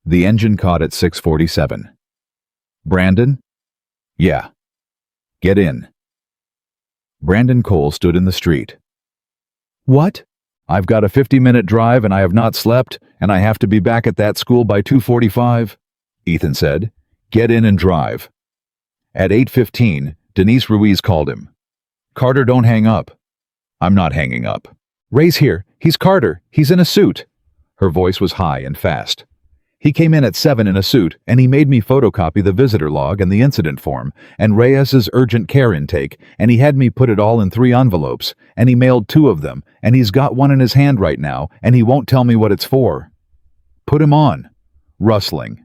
The engine caught at 6:47. "Brandon?" "Yeah." "Get in." Brandon Cole stood in the street. "What?" "I've got a 50-minute drive and I have not slept, and I have to be back at that school by 2:45, Ethan said. "Get in and drive." At 8:15, Denise Ruiz called him. "Carter, don't hang up." "I'm not hanging up." "Ray's here. He's Carter. He's in a suit." Her voice was high and fast. "He came in at 7 in a suit, and he made me photocopy the visitor log and the incident form, and Reyes's urgent care intake, and he had me put it all in 3 envelopes, and he mailed 2 of them, and he's got one in his hand right now, and he won't tell me what it's for." "Put him on." Rustling.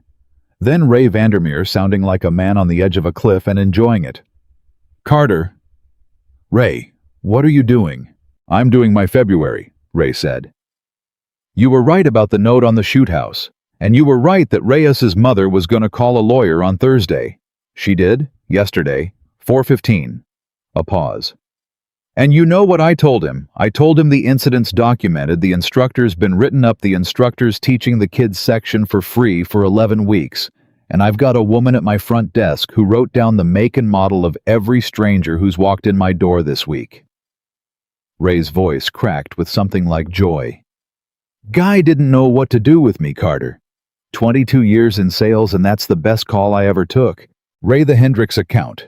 Then Ray Vandermeer sounding like a man on the edge of a cliff and enjoying it. "Carter." "Ray, what are you doing?" "I'm doing my February," Ray said. "You were right about the note on the shoot house. And you were right that Reyes's mother was going to call a lawyer on Thursday. She did, yesterday, 4:15. A pause. "And you know what I told him? I told him the incident's documented, the instructor's been written up, the instructor's teaching the kids section for free for 11 weeks. And I've got a woman at my front desk who wrote down the make and model of every stranger who's walked in my door this week." Ray's voice cracked with something like joy. "Guy didn't know what to do with me, Carter. 22 years in sales, and that's the best call I ever took. Ray the Hendricks account."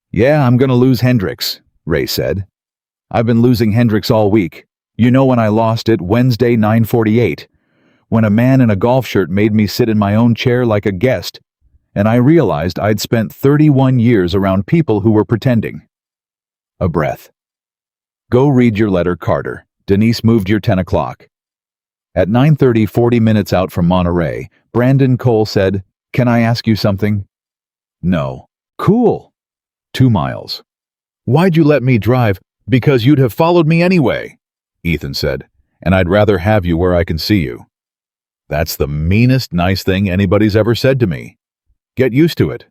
"Yeah, I'm gonna lose Hendricks," Ray said. "I've been losing Hendricks all week. You know when I lost it, Wednesday, 9:48. when a man in a golf shirt made me sit in my own chair like a guest, and I realized I'd spent 31 years around people who were pretending. A breath. Go read your letter, Carter. Denise moved your 10 o'clock. At 9:30, 40 minutes out from Monterey, Brandon Cole said, "Can I ask you something?" "No." "Cool." 2 miles. "Why'd you let me drive?" "Because you'd have followed me anyway," Ethan said, "and I'd rather have you where I can see you." That's the meanest nice thing anybody's ever said to me. Get used to it.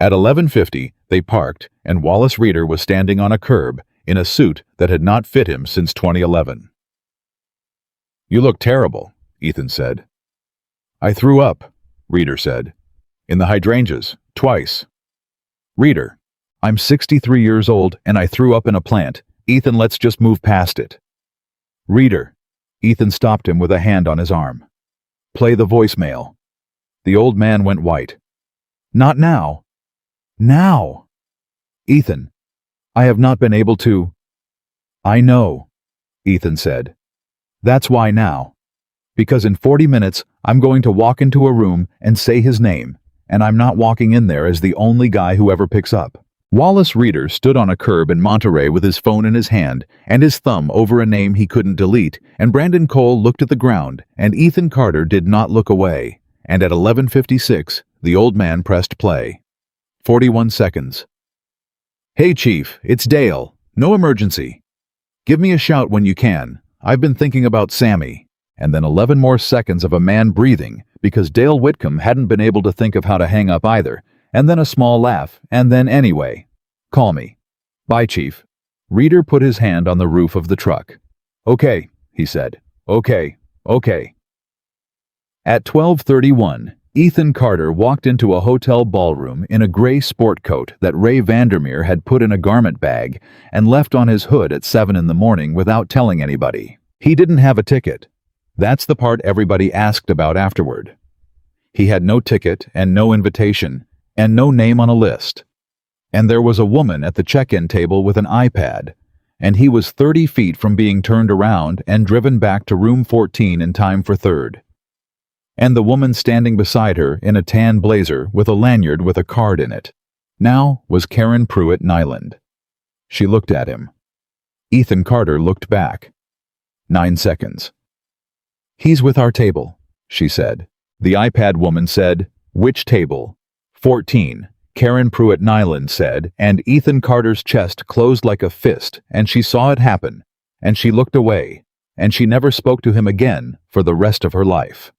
At 11:50, they parked, and Wallace Reeder was standing on a curb in a suit that had not fit him since 2011. "You look terrible," Ethan said. "I threw up," Reeder said. "In the hydrangeas, twice." Reeder: "I'm 63 years old and I threw up in a plant. Ethan, let's just move past it." Reeder. Ethan stopped him with a hand on his arm. "Play the voicemail." The old man went white. "Not now." "Now." "Ethan, I have not been able to." "I know," Ethan said. "That's why now. Because in 40 minutes, I'm going to walk into a room and say his name, and I'm not walking in there as the only guy who ever picks up." Wallace Reeder stood on a curb in Monterey with his phone in his hand and his thumb over a name he couldn't delete, and Brandon Cole looked at the ground, and Ethan Carter did not look away, and at 11:56, the old man pressed play. 41 seconds. "Hey, Chief, it's Dale. No emergency. Give me a shout when you can. I've been thinking about Sammy." And then 11 more seconds of a man breathing, because Dale Whitcomb hadn't been able to think of how to hang up either, and then a small laugh, and then anyway. "Call me." "Bye, Chief." Reeder put his hand on the roof of the truck. "Okay," he said. "Okay. At 12:31, Ethan Carter walked into a hotel ballroom in a gray sport coat that Ray Vandermeer had put in a garment bag and left on his hood at 7 in the morning without telling anybody. He didn't have a ticket. That's the part everybody asked about afterward. He had no ticket and no invitation and no name on a list. And there was a woman at the check-in table with an iPad, and he was 30 feet from being turned around and driven back to room 14 in time for third. And the woman standing beside her in a tan blazer with a lanyard with a card in it now was Karen Pruitt Nyland. She looked at him. Ethan Carter looked back. 9 seconds. "He's with our table," she said. The iPad woman said, "Which table?" 14, Karen Pruitt Nyland said, and Ethan Carter's chest closed like a fist, and she saw it happen, and she looked away, and she never spoke to him again for the rest of her life.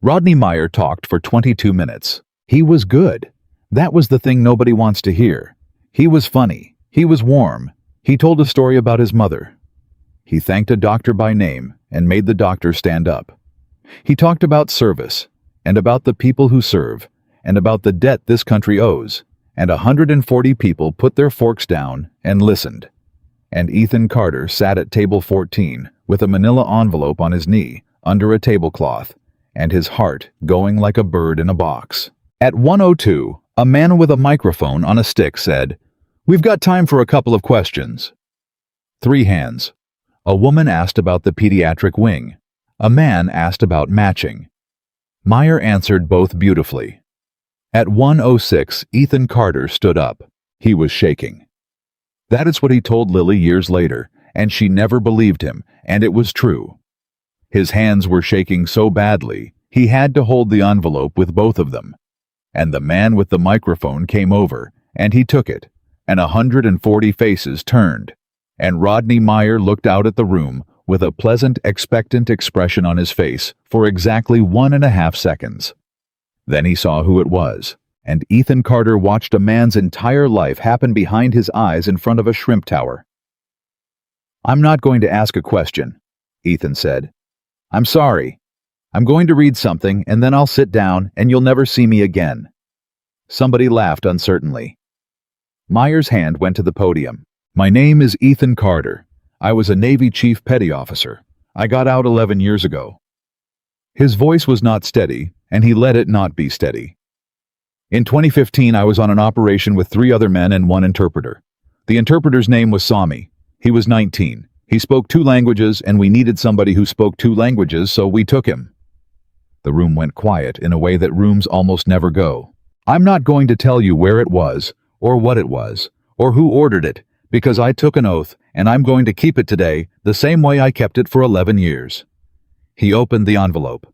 Rodney Meyer talked for 22 minutes. He was good. That was the thing nobody wants to hear. He was funny. He was warm. He told a story about his mother. He thanked a doctor by name and made the doctor stand up. He talked about service, and about the people who serve, and about the debt this country owes, and 140 people put their forks down and listened. And Ethan Carter sat at table 14 with a manila envelope on his knee under a tablecloth, and his heart going like a bird in a box. At 1:02, a man with a microphone on a stick said, "We've got time for a couple of questions." 3 hands. A woman asked about the pediatric wing. A man asked about matching. Meyer answered both beautifully. At 1:06, Ethan Carter stood up. He was shaking. That is what he told Lily years later, and she never believed him, and it was true. His hands were shaking so badly, he had to hold the envelope with both of them. And the man with the microphone came over, and he took it, and 140 faces turned, and Rodney Meyer looked out at the room with a pleasant, expectant expression on his face for exactly 1.5 seconds. Then he saw who it was, and Ethan Carter watched a man's entire life happen behind his eyes in front of a shrimp tower. "I'm not going to ask a question," Ethan said. "I'm sorry. I'm going to read something, and then I'll sit down, and you'll never see me again." Somebody laughed uncertainly. Meyer's hand went to the podium. "My name is Ethan Carter. I was a Navy Chief Petty Officer. I got out 11 years ago." His voice was not steady, and he let it not be steady. "In 2015, I was on an operation with 3 other men and 1 interpreter. The interpreter's name was Sami. He was 19. He spoke 2 languages, and we needed somebody who spoke 2 languages, so we took him." The room went quiet in a way that rooms almost never go. "I'm not going to tell you where it was, or what it was, or who ordered it, because I took an oath, and I'm going to keep it today the same way I kept it for 11 years. He opened the envelope.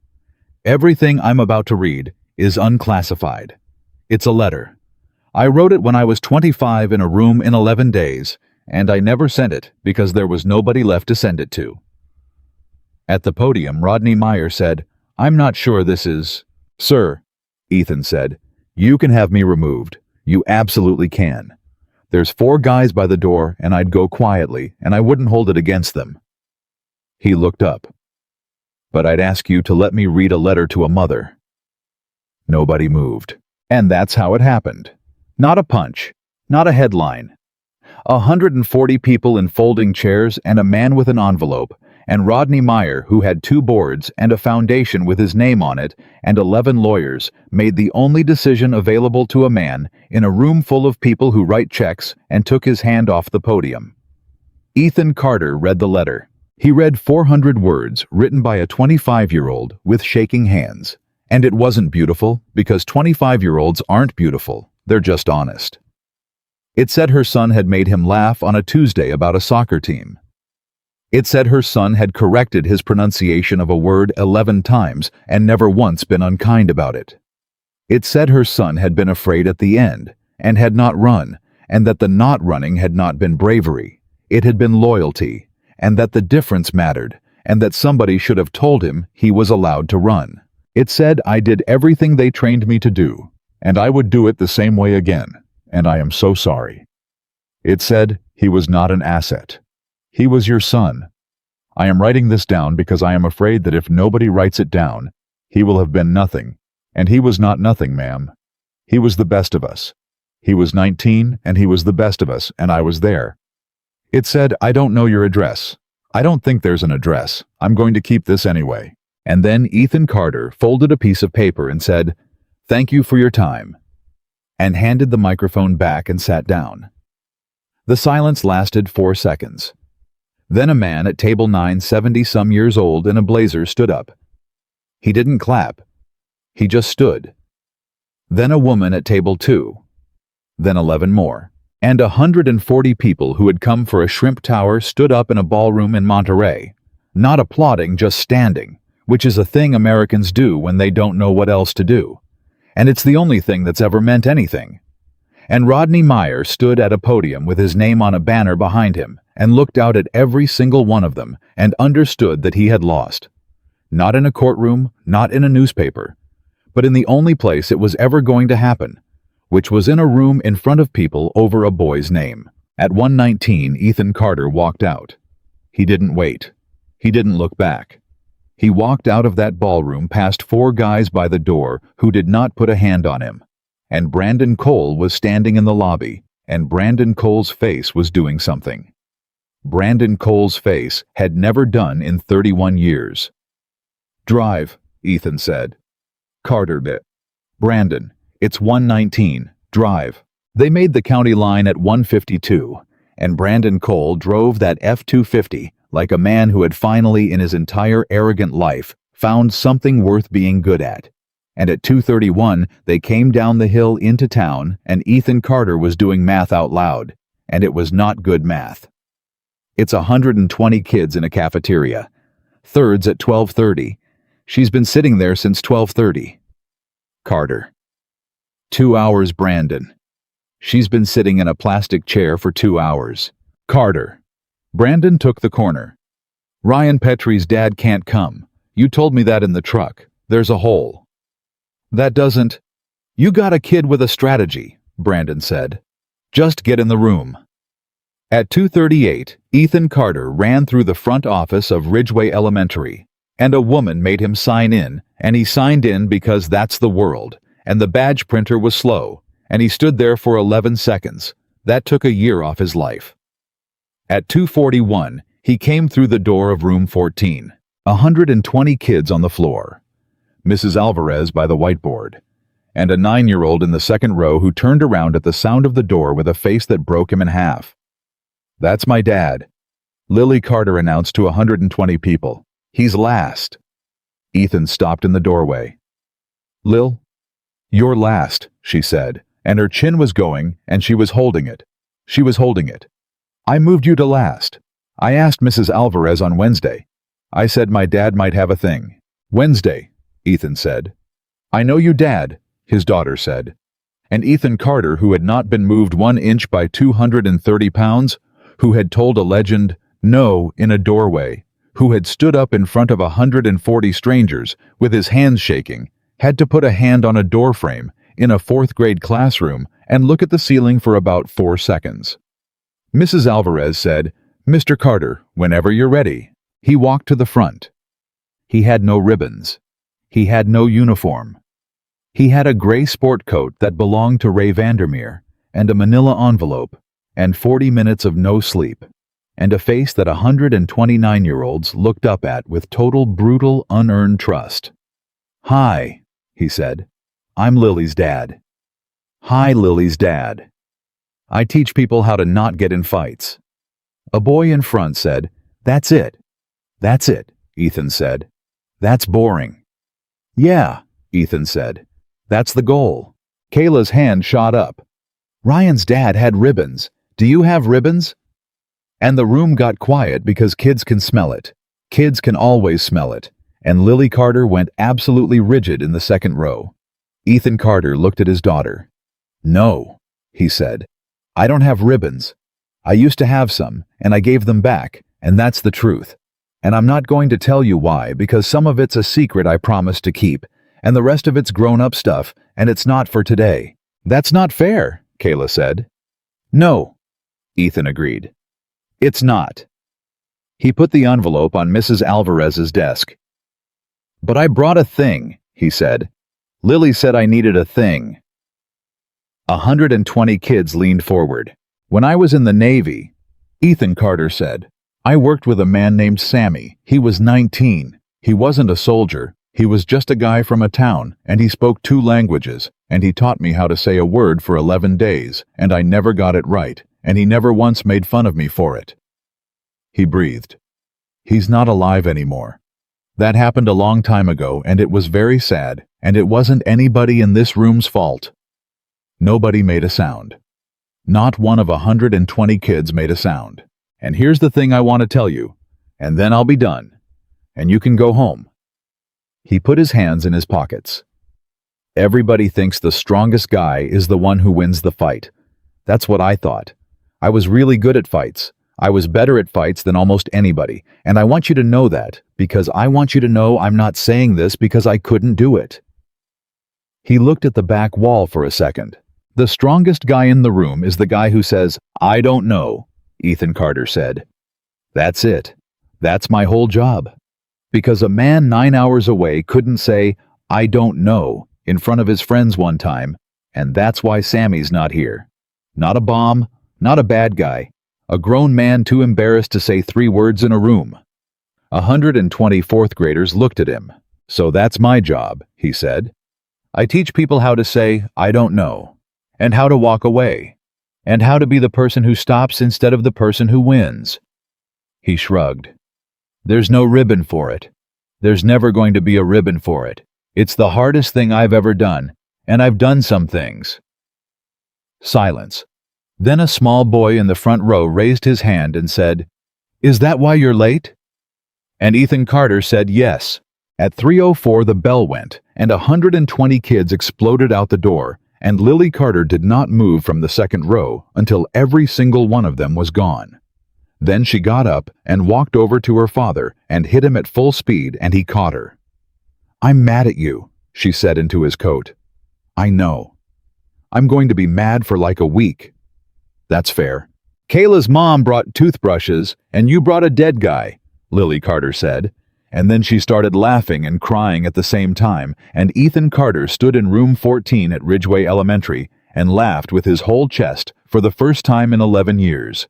"Everything I'm about to read is unclassified. It's a letter. I wrote it when I was 25 in a room in 11 days, and I never sent it because there was nobody left to send it to." At the podium, Rodney Meyer said, "I'm not sure this is—" "Sir," Ethan said, "you can have me removed. You absolutely can. There's 4 guys by the door, and I'd go quietly, and I wouldn't hold it against them." He looked up. "But I'd ask you to let me read a letter to a mother." Nobody moved. And that's how it happened. Not a punch, not a headline. 140 people in folding chairs and a man with an envelope, and Rodney Meyer, who had 2 boards and a foundation with his name on it, and 11 lawyers, made the only decision available to a man in a room full of people who write checks, and took his hand off the podium. Ethan Carter read the letter. He read 400 words written by a 25-year-old with shaking hands. And it wasn't beautiful, because 25-year-olds aren't beautiful, they're just honest. It said her son had made him laugh on a Tuesday about a soccer team. It said her son had corrected his pronunciation of a word 11 times and never once been unkind about it. It said her son had been afraid at the end and had not run, and that the not running had not been bravery, it had been loyalty, and that the difference mattered, and that somebody should have told him he was allowed to run. It said I did everything they trained me to do, and I would do it the same way again, and I am so sorry. It said he was not an asset. He was your son. I am writing this down because I am afraid that if nobody writes it down, he will have been nothing, and he was not nothing, ma'am. He was the best of us. He was 19, and he was the best of us, and I was there. It said, I don't know your address. I don't think there's an address. I'm going to keep this anyway. And then Ethan Carter folded a piece of paper and said, "Thank you for your time," and handed the microphone back and sat down. The silence lasted 4 seconds. Then a man at table 9, 70-some years old in a blazer stood up. He didn't clap. He just stood. Then a woman at table 2. Then 11 more. And 140 people who had come for a shrimp tower stood up in a ballroom in Monterey, not applauding, just standing, which is a thing Americans do when they don't know what else to do. And it's the only thing that's ever meant anything. And Rodney Meyer stood at a podium with his name on a banner behind him and looked out at every single one of them and understood that he had lost. Not in a courtroom, not in a newspaper, but in the only place it was ever going to happen, which was in a room in front of people over a boy's name. At 1:19, Ethan Carter walked out. He didn't wait. He didn't look back. He walked out of that ballroom past 4 guys by the door who did not put a hand on him. And Brandon Cole was standing in the lobby, and Brandon Cole's face was doing something. Brandon Cole's face had never done in 31 years. "Drive," Ethan said. Carter bit. "Brandon, it's 1:19. Drive." They made the county line at 1:52, and Brandon Cole drove that F-250 like a man who had finally in his entire arrogant life found something worth being good at. And at 2:31, they came down the hill into town, and Ethan Carter was doing math out loud, and it was not good math. It's 120 kids in a cafeteria. Thirds at 12:30. She's been sitting there since 12:30. Carter. 2 hours, Brandon. She's been sitting in a plastic chair for 2 hours. Carter. Brandon took the corner. "Ryan Petrie's dad can't come. You told me that in the truck. There's a hole." "That doesn't—" "You got a kid with a strategy," Brandon said. "Just get in the room." At 2:38, Ethan Carter ran through the front office of Ridgeway Elementary, and a woman made him sign in, and he signed in because that's the world, and the badge printer was slow, and he stood there for 11 seconds. That took a year off his life. At 2:41, he came through the door of room 14. 120 kids on the floor. Mrs. Alvarez by the whiteboard, and a 9-year-old in the second row who turned around at the sound of the door with a face that broke him in half. "That's my dad." Lily Carter announced to 120 people. "He's last." Ethan stopped in the doorway. "Lil, you're last," she said, and her chin was going, and she was holding it. She was holding it. "I moved you to last. I asked Mrs. Alvarez on Wednesday. I said my dad might have a thing." "Wednesday," Ethan said. "I know you, Dad," his daughter said. And Ethan Carter, who had not been moved 1 inch by 230 pounds, who had told a legend no in a doorway, who had stood up in front of 140 strangers with his hands shaking, had to put a hand on a doorframe in a 4th-grade classroom and look at the ceiling for about 4 seconds. Mrs. Alvarez said, "Mr. Carter, whenever you're ready." He walked to the front. He had no ribbons. He had no uniform. He had a gray sport coat that belonged to Ray Vandermeer, and a manila envelope, and 40 minutes of no sleep, and a face that 129-year-olds looked up at with total brutal, unearned trust. "Hi," he said. "I'm Lily's dad." "Hi, Lily's dad. I teach people how to not get in fights." A boy in front said, "That's it." "That's it," Ethan said. "That's boring." "Yeah," Ethan said. "That's the goal." Kayla's hand shot up. "Ryan's dad had ribbons. Do you have ribbons?" And the room got quiet because kids can smell it. Kids can always smell it. And Lily Carter went absolutely rigid in the second row. Ethan Carter looked at his daughter. "No," he said. "I don't have ribbons. I used to have some, and I gave them back, and that's the truth. And I'm not going to tell you why, because some of it's a secret I promised to keep, and the rest of it's grown-up stuff, and it's not for today." "That's not fair," Kayla said. "No," Ethan agreed. "It's not." He put the envelope on Mrs. Alvarez's desk. "But I brought a thing," he said. "Lily said I needed a thing." 120 kids leaned forward. "When I was in the Navy," Ethan Carter said, "I worked with a man named Sammy. He was 19. He wasn't a soldier. He was just a guy from a town, and he spoke 2 languages, and he taught me how to say a word for 11 days, and I never got it right, and he never once made fun of me for it." He breathed. "He's not alive anymore. That happened a long time ago, and it was very sad, and it wasn't anybody in this room's fault." Nobody made a sound. Not one of 120 kids made a sound. "And here's the thing I want to tell you, and then I'll be done, and you can go home." He put his hands in his pockets. "Everybody thinks the strongest guy is the one who wins the fight. That's what I thought. I was really good at fights. I was better at fights than almost anybody, and I want you to know that, because I want you to know I'm not saying this because I couldn't do it." He looked at the back wall for a second. "The strongest guy in the room is the guy who says, 'I don't know,'" Ethan Carter said. "That's it. That's my whole job. Because a man 9 hours away couldn't say, 'I don't know,' in front of his friends one time, and that's why Sammy's not here. Not a bomb, not a bad guy. A grown man too embarrassed to say 3 words in a room." 120 4th graders looked at him. "So that's my job," he said. "I teach people how to say, 'I don't know,' and how to walk away, and how to be the person who stops instead of the person who wins." He shrugged. "There's no ribbon for it. There's never going to be a ribbon for it. It's the hardest thing I've ever done, and I've done some things." Silence. Then a small boy in the front row raised his hand and said, "Is that why you're late?" And Ethan Carter said yes. At 3:04 the bell went, and 120 kids exploded out the door, and Lily Carter did not move from the second row until every single one of them was gone. Then she got up and walked over to her father and hit him at full speed, and he caught her. "I'm mad at you," she said into his coat. "I know. I'm going to be mad for like a week." "That's fair." "Kayla's mom brought toothbrushes, and you brought a dead guy," Lily Carter said. And then she started laughing and crying at the same time, and Ethan Carter stood in room 14 at Ridgeway Elementary and laughed with his whole chest for the first time in 11 years.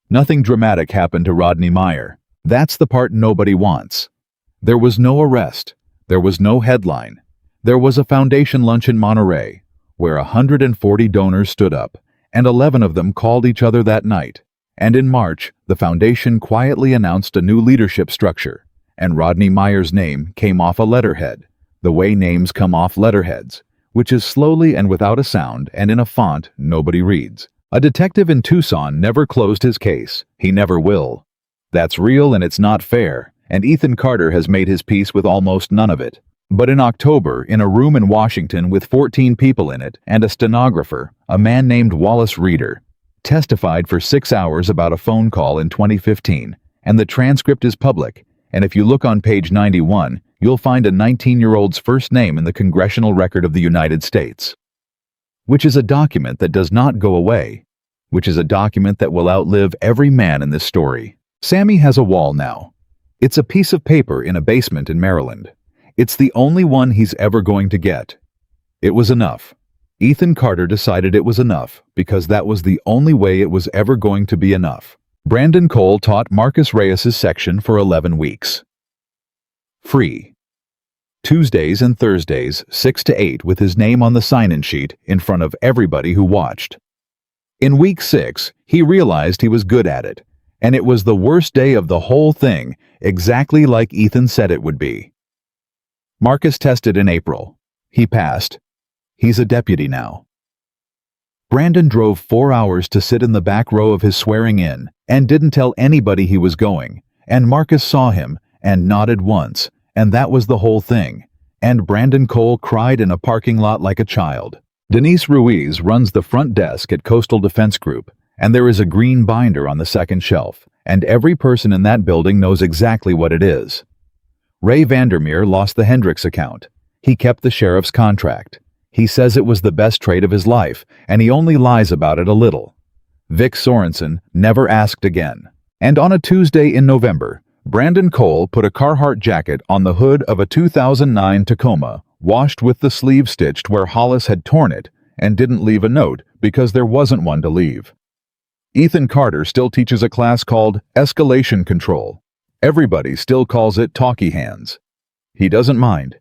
Nothing dramatic happened to Rodney Meyer. That's the part nobody wants. There was no arrest. There was no headline. There was a foundation lunch in Monterey, where 140 donors stood up, and 11 of them called each other that night, And in March, the foundation quietly announced a new leadership structure, and Rodney Meyer's name came off a letterhead, the way names come off letterheads, which is slowly and without a sound and in a font nobody reads. A detective in Tucson never closed his case. He never will. That's real and it's not fair, and Ethan Carter has made his peace with almost none of it. But in October, in a room in Washington with 14 people in it and a stenographer, a man named Wallace Reeder testified for 6 hours about a phone call in 2015, and the transcript is public, and if you look on page 91, you'll find a 19-year-old's first name in the Congressional Record of the United States, which is a document that does not go away, which is a document that will outlive every man in this story. Sammy has a wall now. It's a piece of paper in a basement in Maryland. It's the only one he's ever going to get. It was enough. Ethan Carter decided it was enough because that was the only way it was ever going to be enough. Brandon Cole taught Marcus Reyes's section for 11 weeks. Free. Tuesdays and Thursdays, 6 to 8, with his name on the sign-in sheet in front of everybody who watched. In week 6, he realized he was good at it, and it was the worst day of the whole thing, exactly like Ethan said it would be. Marcus tested in April. He passed. He's a deputy now. Brandon drove 4 hours to sit in the back row of his swearing-in and didn't tell anybody he was going, and Marcus saw him and nodded once, and that was the whole thing, and Brandon Cole cried in a parking lot like a child. Denise Ruiz runs the front desk at Coastal Defense Group, and there is a green binder on the second shelf, and every person in that building knows exactly what it is. Ray Vandermeer lost the Hendricks account. He kept the sheriff's contract. He says it was the best trade of his life, and he only lies about it a little. Vic Sorensen never asked again. And on a Tuesday in November, Brandon Cole put a Carhartt jacket on the hood of a 2009 Tacoma, washed with the sleeve stitched where Hollis had torn it, and didn't leave a note because there wasn't one to leave. Ethan Carter still teaches a class called Escalation Control. Everybody still calls it Talky Hands. He doesn't mind.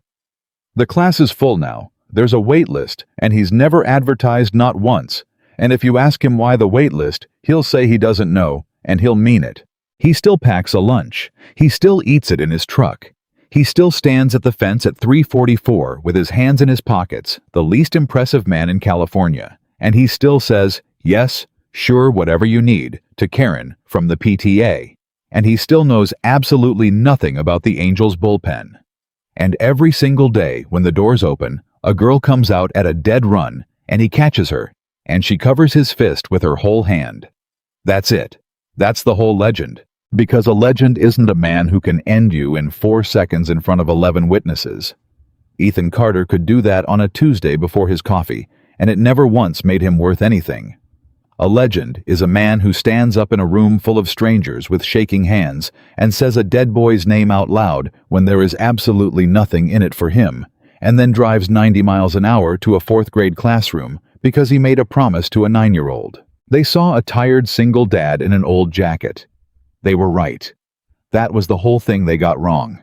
The class is full now. There's a wait list, and he's never advertised not once. And if you ask him why the wait list, he'll say he doesn't know, and he'll mean it. He still packs a lunch. He still eats it in his truck. He still stands at the fence at 344 with his hands in his pockets, the least impressive man in California. And he still says, yes, sure, whatever you need, to Karen from the PTA. And he still knows absolutely nothing about the Angels bullpen. And every single day when the doors open, a girl comes out at a dead run, and he catches her, and she covers his fist with her whole hand. That's it. That's the whole legend. Because a legend isn't a man who can end you in 4 seconds in front of 11 witnesses. Ethan Carter could do that on a Tuesday before his coffee, and it never once made him worth anything. A legend is a man who stands up in a room full of strangers with shaking hands and says a dead boy's name out loud when there is absolutely nothing in it for him, and then drives 90 miles an hour to a 4th-grade classroom because he made a promise to a 9-year-old. They saw a tired single dad in an old jacket. They were right. That was the whole thing they got wrong.